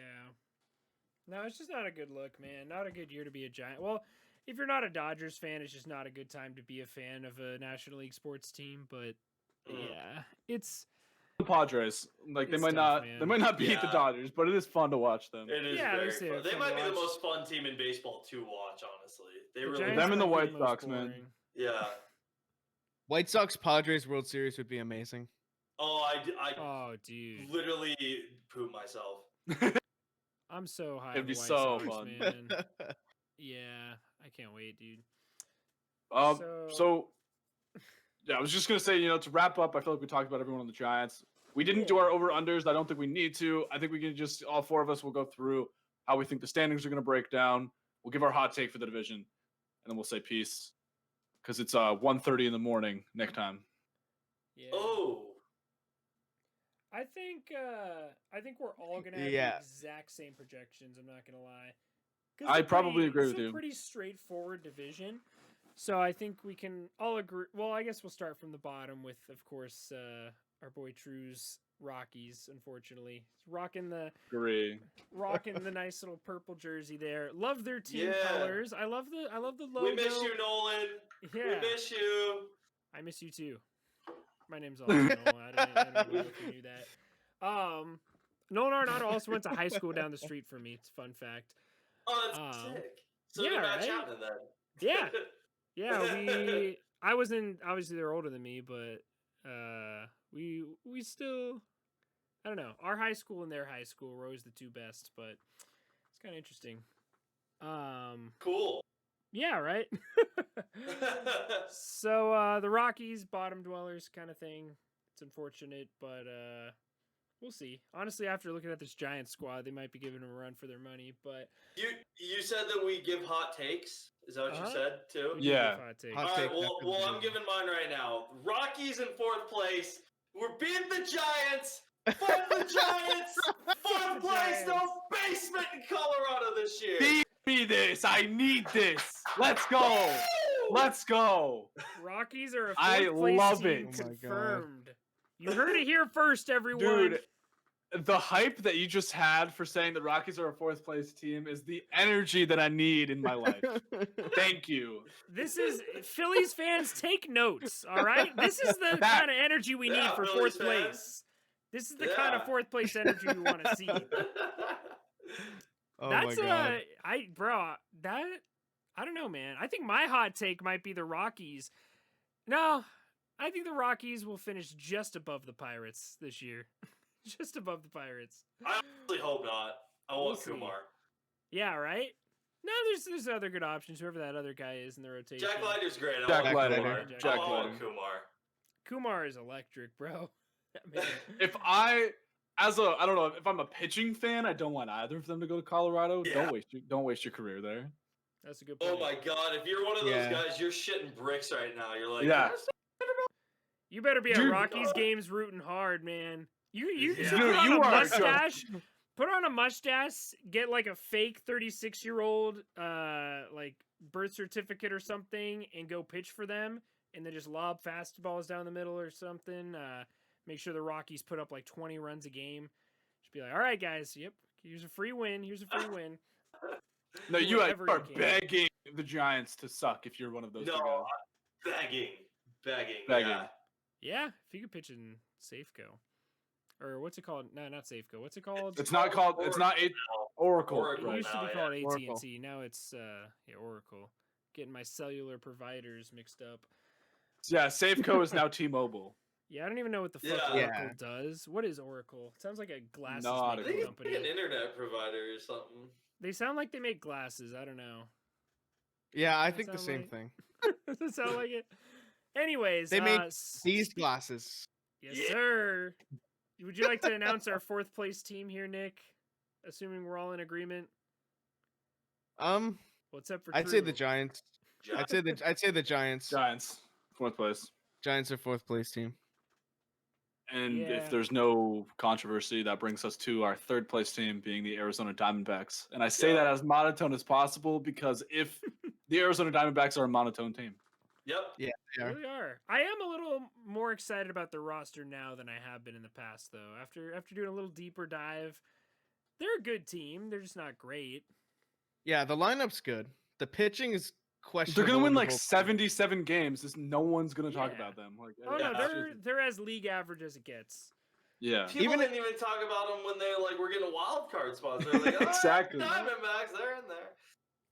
No, it's just not a good look, man. Not a good year to be a Giant. Well, if you're not a Dodgers fan, it's just not a good time to be a fan of a National League sports team. But yeah, it's the Padres. Like they might not beat the Dodgers, but it is fun to watch them. It is very fun. They might be the most fun team in baseball to watch. Honestly, they really them and the White Sox, man. Yeah. White Sox Padres World Series would be amazing. Oh, oh, dude, literally poop myself. I'm so high. It'd be so fun, man. Yeah, I can't wait, dude. So yeah, I was just gonna say, to wrap up, I feel like we talked about everyone on the Giants. We didn't do our over-unders. I don't think we need to. I think we can just, all four of us will go through how we think the standings are gonna break down. We'll give our hot take for the division, and then we'll say peace. Because it's 1:30 in the morning, Nick time. Yeah. Oh. I think we're all gonna have the exact same projections. I'm not gonna lie. I probably agree with you. It's a pretty straightforward division, so I think we can all agree. Well, I guess we'll start from the bottom with, of course, our boy True's Rockies. Unfortunately, rocking the nice little purple jersey there. Love their team colors. I love the logo. We miss you, Nolan. Yeah. We miss you. I miss you too. My name's also Nolan. I don't know if you knew that. Nolan Arenado also went to high school down the street from me. It's a fun fact. Oh, that's sick. So yeah, match out to that. Yeah. Yeah, obviously they're older than me, but we still, I don't know. Our high school and their high school were always the two best, but it's kind of interesting. Cool. Yeah, right? So the Rockies, bottom dwellers kind of thing. It's unfortunate, but we'll see. Honestly, after looking at this Giants squad, they might be giving them a run for their money, but you said that we give hot takes? Is that what you said too? Yeah. All right, well, I'm giving mine right now. Rockies in 4th place. We're beating the Giants. Fuck the Giants. 4th place, no basement in Colorado this year. Feed me this. I need this. Let's go. Let's go. Rockies are a 4th place team confirmed. You heard it here first, everyone. Dude, the hype that you just had for saying the Rockies are a 4th place team is the energy that I need in my life. Thank you. This is Phillies fans, take notes, all right? This is the kind of energy we need for Phillies 4th place. This is the kind of 4th place energy we want to see. My God. I don't know, man. I think my hot take might be the Rockies. No, I think the Rockies will finish just above the Pirates this year. Just above the Pirates. I really hope not. I want Kumar. Yeah, right? No, there's other good options. Whoever that other guy is in the rotation. Jack Leiter's great. Jack Leiter. I want Kumar. Kumar is electric, bro. If I don't know, if I'm a pitching fan, I don't want either of them to go to Colorado. Yeah. Don't waste your career there. That's a good point. Oh my God! If you're one of those guys, you're shitting bricks right now. You're like, you better be at Rockies games rooting hard, man. You should put Dude, on you a are mustache. Put on a mustache. Get like a fake 36-year-old like birth certificate or something, and go pitch for them, and then just lob fastballs down the middle or something. Make sure the Rockies put up like 20 runs a game. Just be like, all right, guys. Yep. Here's a free win. Here's a free win. No, Do you whatever are you can. begging the Giants to suck if you're one of those two No, guys. begging. Begging. Yeah. Yeah, if you could pitch in Safeco. Or what's it called? No, not Safeco. What's it called? It's not called. It's not Oracle. Oracle. It Right. used to be now, called yeah. AT&T. Now it's Oracle. Getting my cellular providers mixed up. Yeah, Safeco is now T-Mobile. Yeah, I don't even know what the fuck Yeah. Oracle does. What is Oracle? It sounds like a glasses No, I I don't making think know. it's company. an internet provider or something. They sound like they make glasses. I don't know. Yeah, I Doesn't think the sound same like- thing. Does it sound like it? Anyways, They make These glasses. yes, Yeah. sir. Would you like to announce our 4th place team here, Nick? Assuming we're all in agreement. What's up for? I'd say the Drew? Giants. Giants. I'd say the Giants. Giants, 4th place. Giants are 4th place team. And Yeah. if there's no controversy, that brings us to our 3rd place team being the Arizona Diamondbacks. And I say Yeah. that as monotone as possible because if the Arizona Diamondbacks are a monotone team. Yep. Yeah, They really are. I am a little more excited about the roster now than I have been in the past, though. After doing a little deeper dive, they're a good team. They're just not great. Yeah, the lineup's good. The pitching is They're questionable. going to win in the like bullpen. 77 games. No one's going to talk Yeah. about them. Like, Oh Yeah. no, they're as league average as it gets. yeah. People Even didn't even talk about them when they were getting wild card spots. They're like, Exactly. Diamondbacks, they're in there.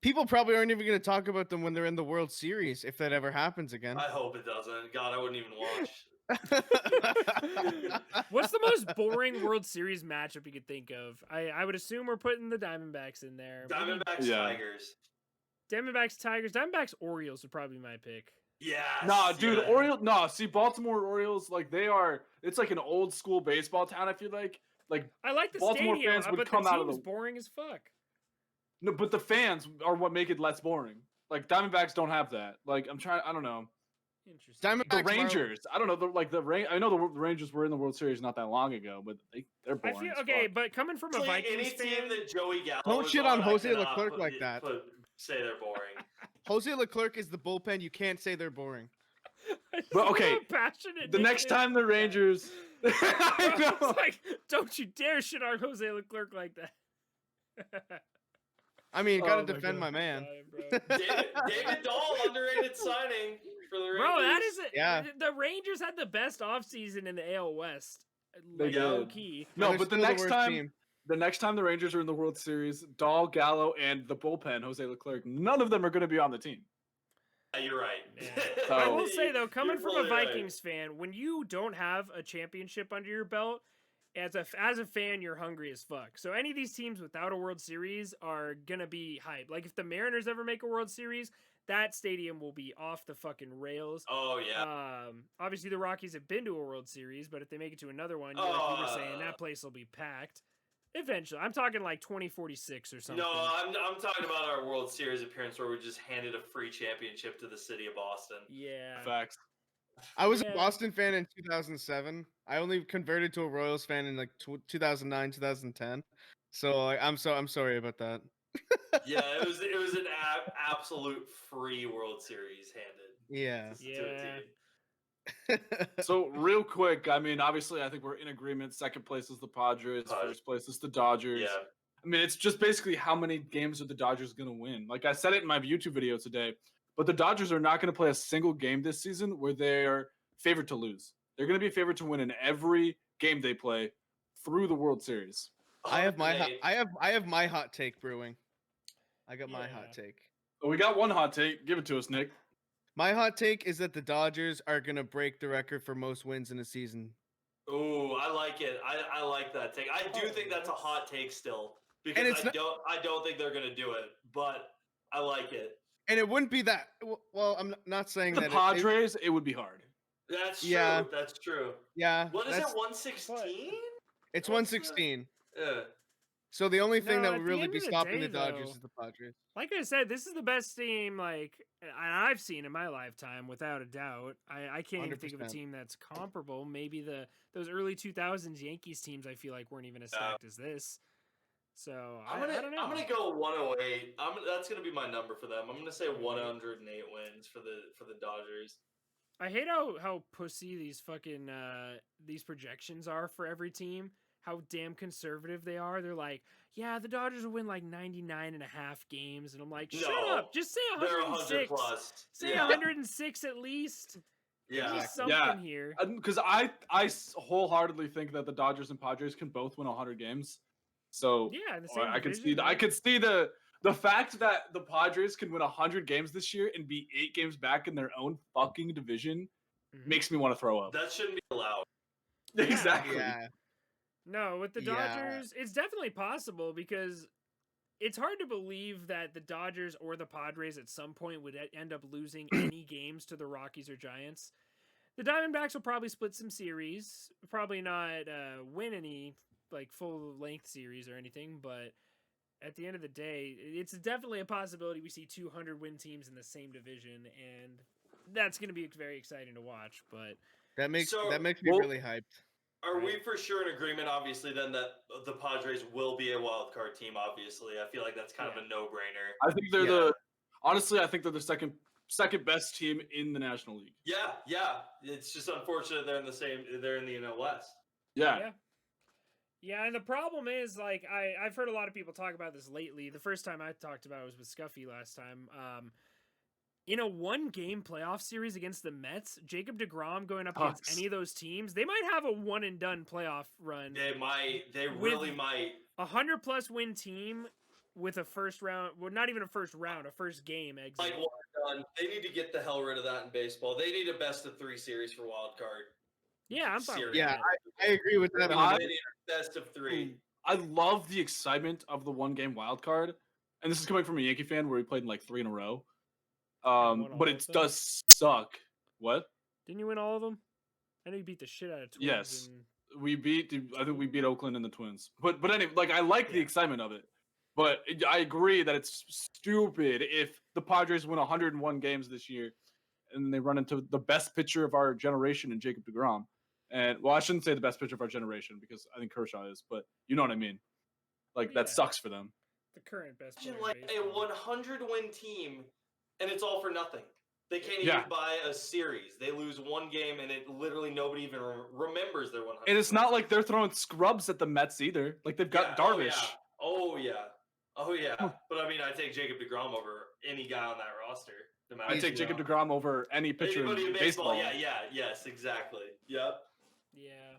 People probably aren't even going to talk about them when they're in the World Series, if that ever happens again. I hope it doesn't. God, I wouldn't even watch. What's the most boring World Series matchup you could think of? I would assume we're putting the Diamondbacks in there. Maybe Diamondbacks, Yeah. Tigers. Diamondbacks, Tigers, Diamondbacks, Orioles would probably be my pick. Yes. Nah, dude, yeah. Orioles. Nah, see, Baltimore Orioles, like they are. It's like an old school baseball town. I feel like I like the Baltimore stadium, fans would but come the out of team's the- boring as fuck. no, but the fans are what make it less boring. Like Diamondbacks don't have that. Like I don't know. Interesting. Diamondbacks- The Marlins- Rangers, I don't know. I know the Rangers were in the World Series not that long ago, but they're I boring. feel as okay, fuck. but coming from a Honestly, Vikings any team fan, that Joey Gallo Don't is shit on I Jose cannot Leclerc like that. Say they're boring. Jose Leclerc is the bullpen. You can't say they're boring. I just Well, love okay, how passionate the Nick next is time the about that. Rangers, I Bro, know. it's like, don't you dare shit on Jose Leclerc like that. I mean, gotta Oh my defend God. my man. David Dahl, underrated signing for the Rangers. Bro, that is it. Yeah. The Rangers had the best offseason in the AL West. They Like, did. low key. No, They're but the still next worst time, team. the Rangers are in the World Series, Dahl, Gallo, and the bullpen, Jose Leclerc, none of them are going to be on the team. Yeah, you're right. Yeah. I will say though, coming You're from really a right. Vikings fan, when you don't have a championship under your belt, as a fan, you're hungry as fuck. So any of these teams without a World Series are gonna be hype. Like if the Mariners ever make a World Series, that stadium will be off the fucking rails. Oh yeah. Obviously the Rockies have been to a World Series, but if they make it to another one, like you were saying, that place will be packed. Eventually, I'm talking like 2046 or something. No, I'm talking about our World Series appearance where we just handed a free championship to the city of Boston. Yeah. Facts. I was Yeah. a Boston fan in 2007. I only converted to a Royals fan in like 2009, 2010. So I'm sorry about that. Yeah, it was an absolute free World Series handed. Yeah. To a Yeah. team. So real quick, I mean, obviously, I think we're in agreement. Second place is the Padres. First place is the Dodgers. Yeah. I mean, it's just basically how many games are the Dodgers going to win. Like I said it in my YouTube video today, but the Dodgers are not going to play a single game this season where they're favored to lose. They're going to be favored to win in every game they play through the World Series. I have my Nate, I have my hot take brewing. I got my Yeah. hot take. Well, we got one hot take. Give it to us, Nick. My hot take is that the Dodgers are gonna break the record for most wins in a season. Ooh, I like it. I like that take. I do Oh, think that's a that's- hot take still because it's I don't think they're gonna do it, but I like it. And it wouldn't be that well. I'm not saying The that Padres, it would be hard. That's true. Yeah. That's true. yeah, What is it? that's- 116? It's What's the- 116. Yeah. So the only thing No, that at would the really end be of the stopping day, the Dodgers though- is the Padres. Like I said, this is the best team I've seen in my lifetime, without a doubt. I can't even think of a 100%. team that's comparable. Maybe those early 2000s Yankees teams I feel like weren't even as stacked as this. So I don't know. I'm gonna go 108. That's gonna be my number for them. I'm gonna say 108 wins for the Dodgers. I hate how pussy these fucking these projections are for every team. how damn conservative they are. They're like, yeah, the Dodgers will win like 99.5 games. And I'm like, shut up. Just say They're 100 106. plus. Say 106 at least. Give me Exactly. something here. Because I wholeheartedly think that the Dodgers and Padres can both win 100 games. So Yeah, in the same I could division, see I could see the fact that the Padres can win 100 games this year and be 8 games back in their own fucking division makes me want to throw up. That shouldn't be allowed. Exactly. Yeah. No, with the Dodgers, it's definitely possible because it's hard to believe that the Dodgers or the Padres at some point would end up losing any games to the Rockies or Giants. The Diamondbacks will probably split some series, probably not win any like full length series or anything, but at the end of the day, it's definitely a possibility we see 200 win teams in the same division, and that's going to be very exciting to watch. But that makes me really hyped. Are we for sure in agreement, obviously, then that the Padres will be a wild card team? Obviously, I feel like that's kind of a no-brainer. I think they're honestly, I think they're the second best team in the National League. Yeah. It's just unfortunate they're in the same. They're in the NL West. Yeah, and the problem is, like, I've heard a lot of people talk about this lately. The first time I talked about it was with Scuffy last time. In a one-game playoff series against the Mets, Jacob deGrom going up against any of those teams, they might have a one-and-done playoff run. They might. They really might. 100-plus win team with a first round, well, not even a first round, a first game exit. Like, one done. They need to get the hell rid of that in baseball. They need a best-of-3 series for wild card. Yeah, I'm fine with Yeah, that. I agree with that. They need a best-of-3. I love the excitement of the one-game wild card, and this is coming from a Yankee fan where he played in like 3 in a row. But it does suck. What? Didn't you win all of them? I know you beat the shit out of Twins. Yes, we beat. I think we beat Oakland and the Twins. But anyway, like I like the excitement of it. But I agree that it's stupid if the Padres win 101 games this year, and they run into the best pitcher of our generation in Jacob deGrom. And well, I shouldn't say the best pitcher of our generation because I think Kershaw is, but you know what I mean. Like that sucks for them. The current best. Imagine like a 100-win team, and it's all for nothing. They can't even buy a series. They lose one game, and it literally nobody even remembers their 100. And it's not like they're throwing scrubs at the Mets either. Like they've got Darvish. Oh yeah. But I mean, I take Jacob deGrom over any guy on that roster. I take Jacob deGrom over any pitcher in baseball. Yes, exactly. Yep. Yeah.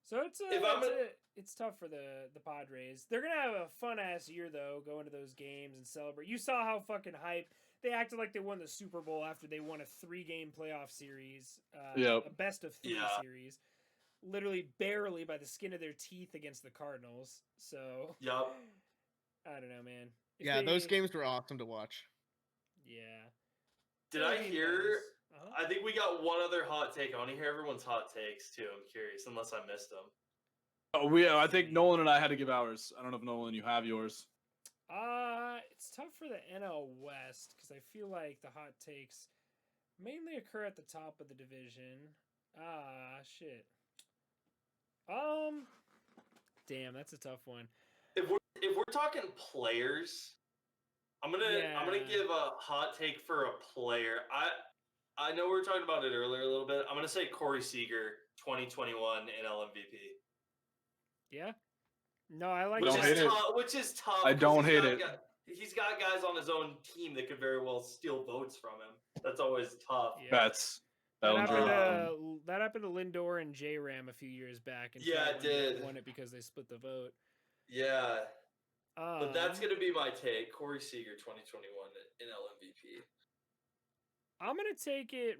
So it's tough for the Padres. They're gonna have a fun ass year though, going to those games and celebrate. You saw how fucking hype they acted like they won the Super Bowl after they won a 3-game playoff series, a best-of-3 series, literally barely by the skin of their teeth against the Cardinals. So I don't know, man. Those games were awesome to watch. Yeah. Did I hear? I think we got one other hot take. I want to hear everyone's hot takes too. I'm curious, unless I missed them. I think Nolan and I had to give ours. I don't know if Nolan, you have yours. It's tough for the NL West because I feel like the hot takes mainly occur at the top of the division. Shit. Damn, that's a tough one. If we're talking players, I'm gonna give a hot take for a player. I know we were talking about it earlier a little bit. I'm gonna say Corey Seager, 2021 NL MVP. Yeah. No, I like which is tough. I don't hate it. He's got guys on his own team that could very well steal votes from him. That's always tough. Yeah. Bets. That happened to Lindor and J-Ram a few years back. And it did. Won it because they split the vote. Yeah. But that's going to be my take. Corey Seager, 2021 NL MVP. I'm going to take it.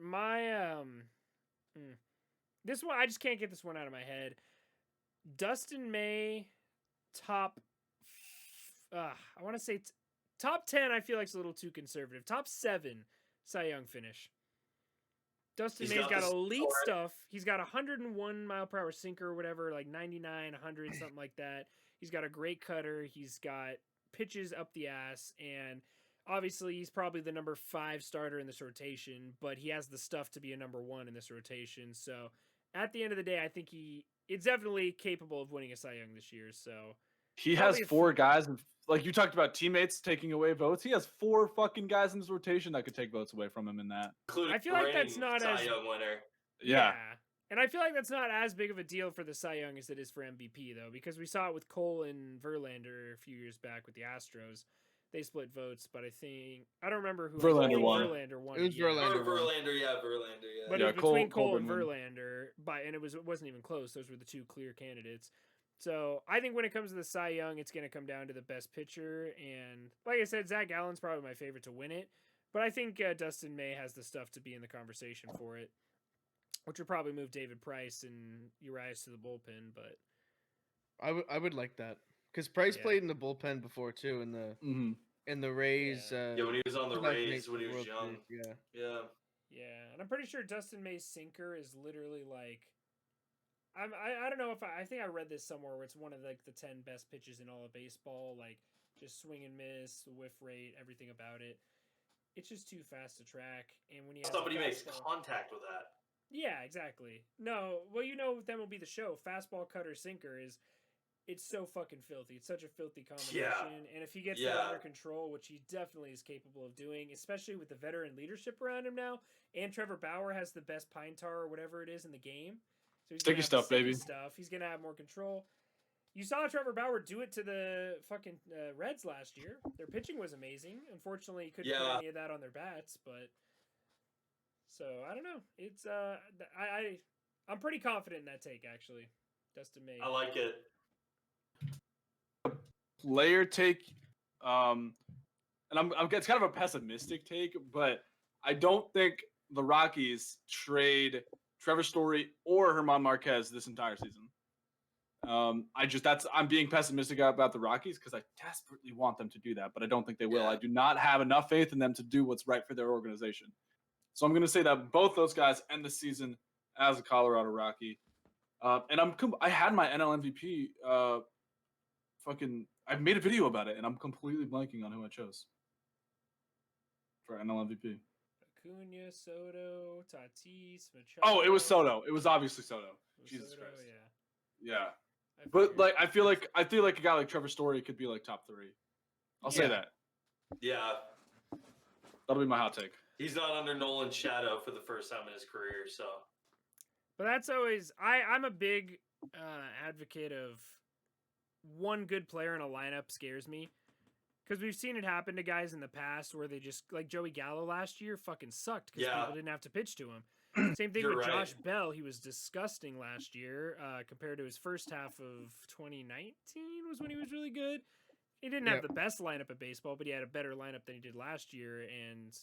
This one, I just can't get this one out of my head. Dustin May, top 10, I feel like it's a little too conservative. Top 7 Cy Young finish. Dustin May's got elite stuff. He's got 101 mile per hour sinker or whatever, like 99, 100, something like that. He's got a great cutter. He's got pitches up the ass, and obviously he's probably the number 5 starter in this rotation, but he has the stuff to be a number 1 in this rotation. So at the end of the day, I think it's definitely capable of winning a Cy Young this year. So he has 4 guys, like you talked about teammates taking away votes. He has 4 fucking guys in his rotation that could take votes away from him in that. Including I feel like that's not Cy Young winner. Yeah. And I feel like that's not as big of a deal for the Cy Young as it is for MVP, though, because we saw it with Cole and Verlander a few years back with the Astros. They split votes, but I don't remember who. Verlander I think won. Verlander won. It was yeah. Verlander. Verlander, yeah. But Yeah, it was between Cole Cole and didn't win. Verlander, and it wasn't even close. Those were the two clear candidates. So I think when it comes to the Cy Young, it's going to come down to the best pitcher. And like I said, Zach Gallen's probably my favorite to win it. But I think Dustin May has the stuff to be in the conversation for it, which would probably move David Price and Urias to the bullpen. But I would like that because Price Yeah. played in the bullpen before too in the Rays. Yeah, when he was on the 2008 Rays when he was World young. Series, Yeah. yeah, and I'm pretty sure Dustin May's sinker is literally like, I don't know if I think I read this somewhere where it's one of like the 10 best pitches in all of baseball, like just swing and miss, the whiff rate, everything about it. It's just too fast to track, and when he has Somebody a makes fastball- contact with that. Yeah, exactly. No, well, then will be the show. Fastball, cutter, sinker it's so fucking filthy. It's such a filthy combination. And if he gets that Yeah. under control, which he definitely is capable of doing, especially with the veteran leadership around him now, and Trevor Bauer has the best pine tar or whatever it is in the game. So he's Sticky gonna have stuff, sticky baby. Stuff. He's gonna have more control. You saw Trevor Bauer do it to the fucking Reds last year. Their pitching was amazing. Unfortunately, he couldn't put Yeah. any of that on their bats, but so I don't know. It's I'm pretty confident in that take actually. Dustin May. I like it. Player take, and it's kind of a pessimistic take, but I don't think the Rockies trade Trevor Story or Herman Marquez this entire season. I'm being pessimistic about the Rockies because I desperately want them to do that, but I don't think they will. Yeah. I do not have enough faith in them to do what's right for their organization. So I'm going to say that both those guys end the season as a Colorado Rocky. And I had my NL MVP. I made a video about it, and I'm completely blanking on who I chose for NL MVP. Acuna, Soto, Tatis, Machado. Oh, it was Soto. It was obviously Soto. It was Jesus Soto, Christ. Yeah. Yeah. I But figured. like I feel like a guy like Trevor Story could be like top 3. I'll say Yeah. that. Yeah. That'll be my hot take. He's not under Nolan's shadow for the first time in his career, so. But that's always I'm a big advocate of one good player in a lineup scares me. Because we've seen it happen to guys in the past where they just, like Joey Gallo last year, fucking sucked because Yeah. people didn't have to pitch to him. Same thing You're with right. Josh Bell. He was disgusting last year compared to his first half of 2019 was when he was really good. He didn't have Yep. the best lineup of baseball, but he had a better lineup than he did last year, and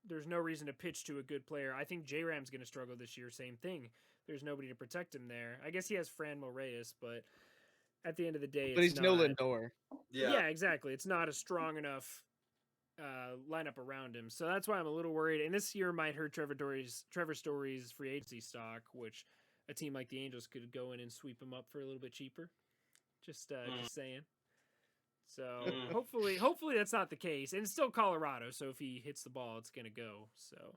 there's no reason to pitch to a good player. I think J-Ram's going to struggle this year. Same thing. There's nobody to protect him there. I guess he has Franmil Reyes, but at the end of the day, But it's he's no not- Lindor. Yeah, exactly. It's not a strong enough lineup around him, so that's why I'm a little worried. And this year might hurt Trevor Story's free agency stock, which a team like the Angels could go in and sweep him up for a little bit cheaper. Just saying. So hopefully that's not the case. And it's still Colorado, so if he hits the ball, it's gonna go. So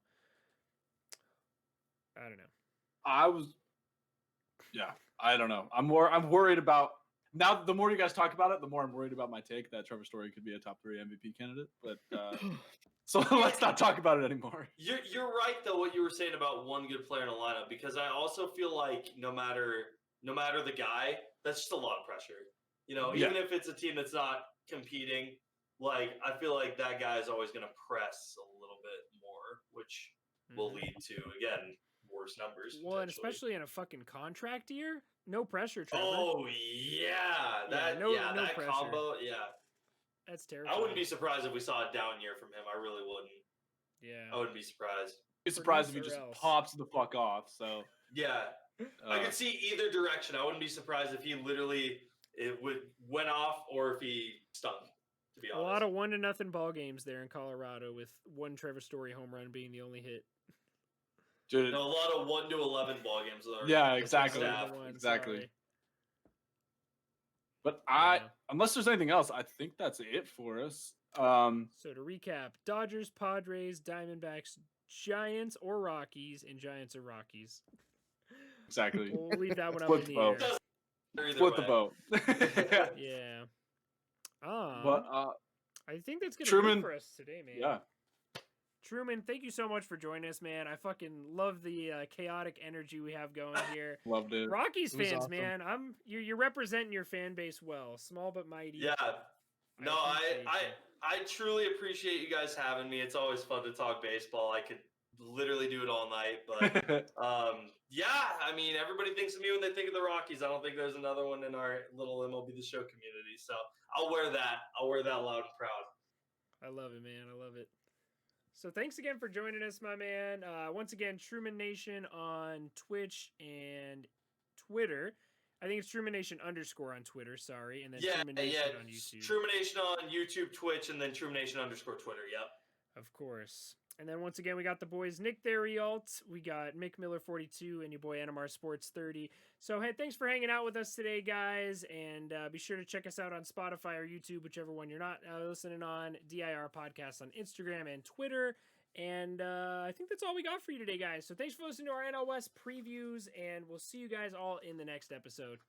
I don't know. I don't know. I'm worried about now. The more you guys talk about it, the more I'm worried about my take that Trevor Story could be a top 3 MVP candidate. But so let's not talk about it anymore. You're right though what you were saying about one good player in a lineup, because I also feel like no matter the guy, that's just a lot of pressure. You know, Yeah. even if it's a team that's not competing, like I feel like that guy is always going to press a little bit more, which will Mhm. lead to again worse numbers. Well, and potentially. especially in a fucking contract year, no pressure, Trevor. Oh yeah, that no that pressure. combo, yeah. That's terrible. I wouldn't be surprised if we saw a down year from him. I really wouldn't. Yeah. I wouldn't be surprised. Be surprised if he Producer just else. pops the fuck off. So Yeah, I could see either direction. I wouldn't be surprised if he literally went off or if he stunk. To be A honest, lot of 1-0 ball games there in Colorado, with one Trevor Story home run being the only hit. dude, no, a lot of 1-11 ball games. Though. Yeah, That's exactly. what Only staff. the one, exactly. sorry. but Yeah. unless there's anything else, I think that's it for us. So to recap, Dodgers, Padres, Diamondbacks, Giants or Rockies, and Giants or Rockies. Exactly. We'll leave that one up Flip in the the vote. air. Either Split the way. vote. Yeah. But I think that's gonna Truman- do it for us today, man. yeah. Truman, thank you so much for joining us, man. I fucking love the chaotic energy we have going here. Loved it. Rockies It was fans, awesome. man. You're representing your fan base well. Small but mighty. Yeah. No, appreciate you. I truly appreciate you guys having me. It's always fun to talk baseball. I could literally do it all night, but yeah, I mean, everybody thinks of me when they think of the Rockies. I don't think there's another one in our little MLB The Show community. So I'll wear that. I'll wear that loud and proud. I love it, man. I love it. So thanks again for joining us, my man. Once again, Trumanation on Twitch and Twitter. I think it's Trumanation _ on Twitter, sorry. And then Trumanation on YouTube. Trumanation on YouTube, Twitch, and then Trumanation _ Twitter, yep. Of course. And then once again, we got the boys NickTheriault, we got Mick Miller 42, and your boy NMR Sports 30. So hey, thanks for hanging out with us today, guys, and be sure to check us out on Spotify or YouTube, whichever one you're not listening on. DIR Podcast on Instagram and Twitter. And I think that's all we got for you today, guys. So thanks for listening to our NL West previews, and we'll see you guys all in the next episode.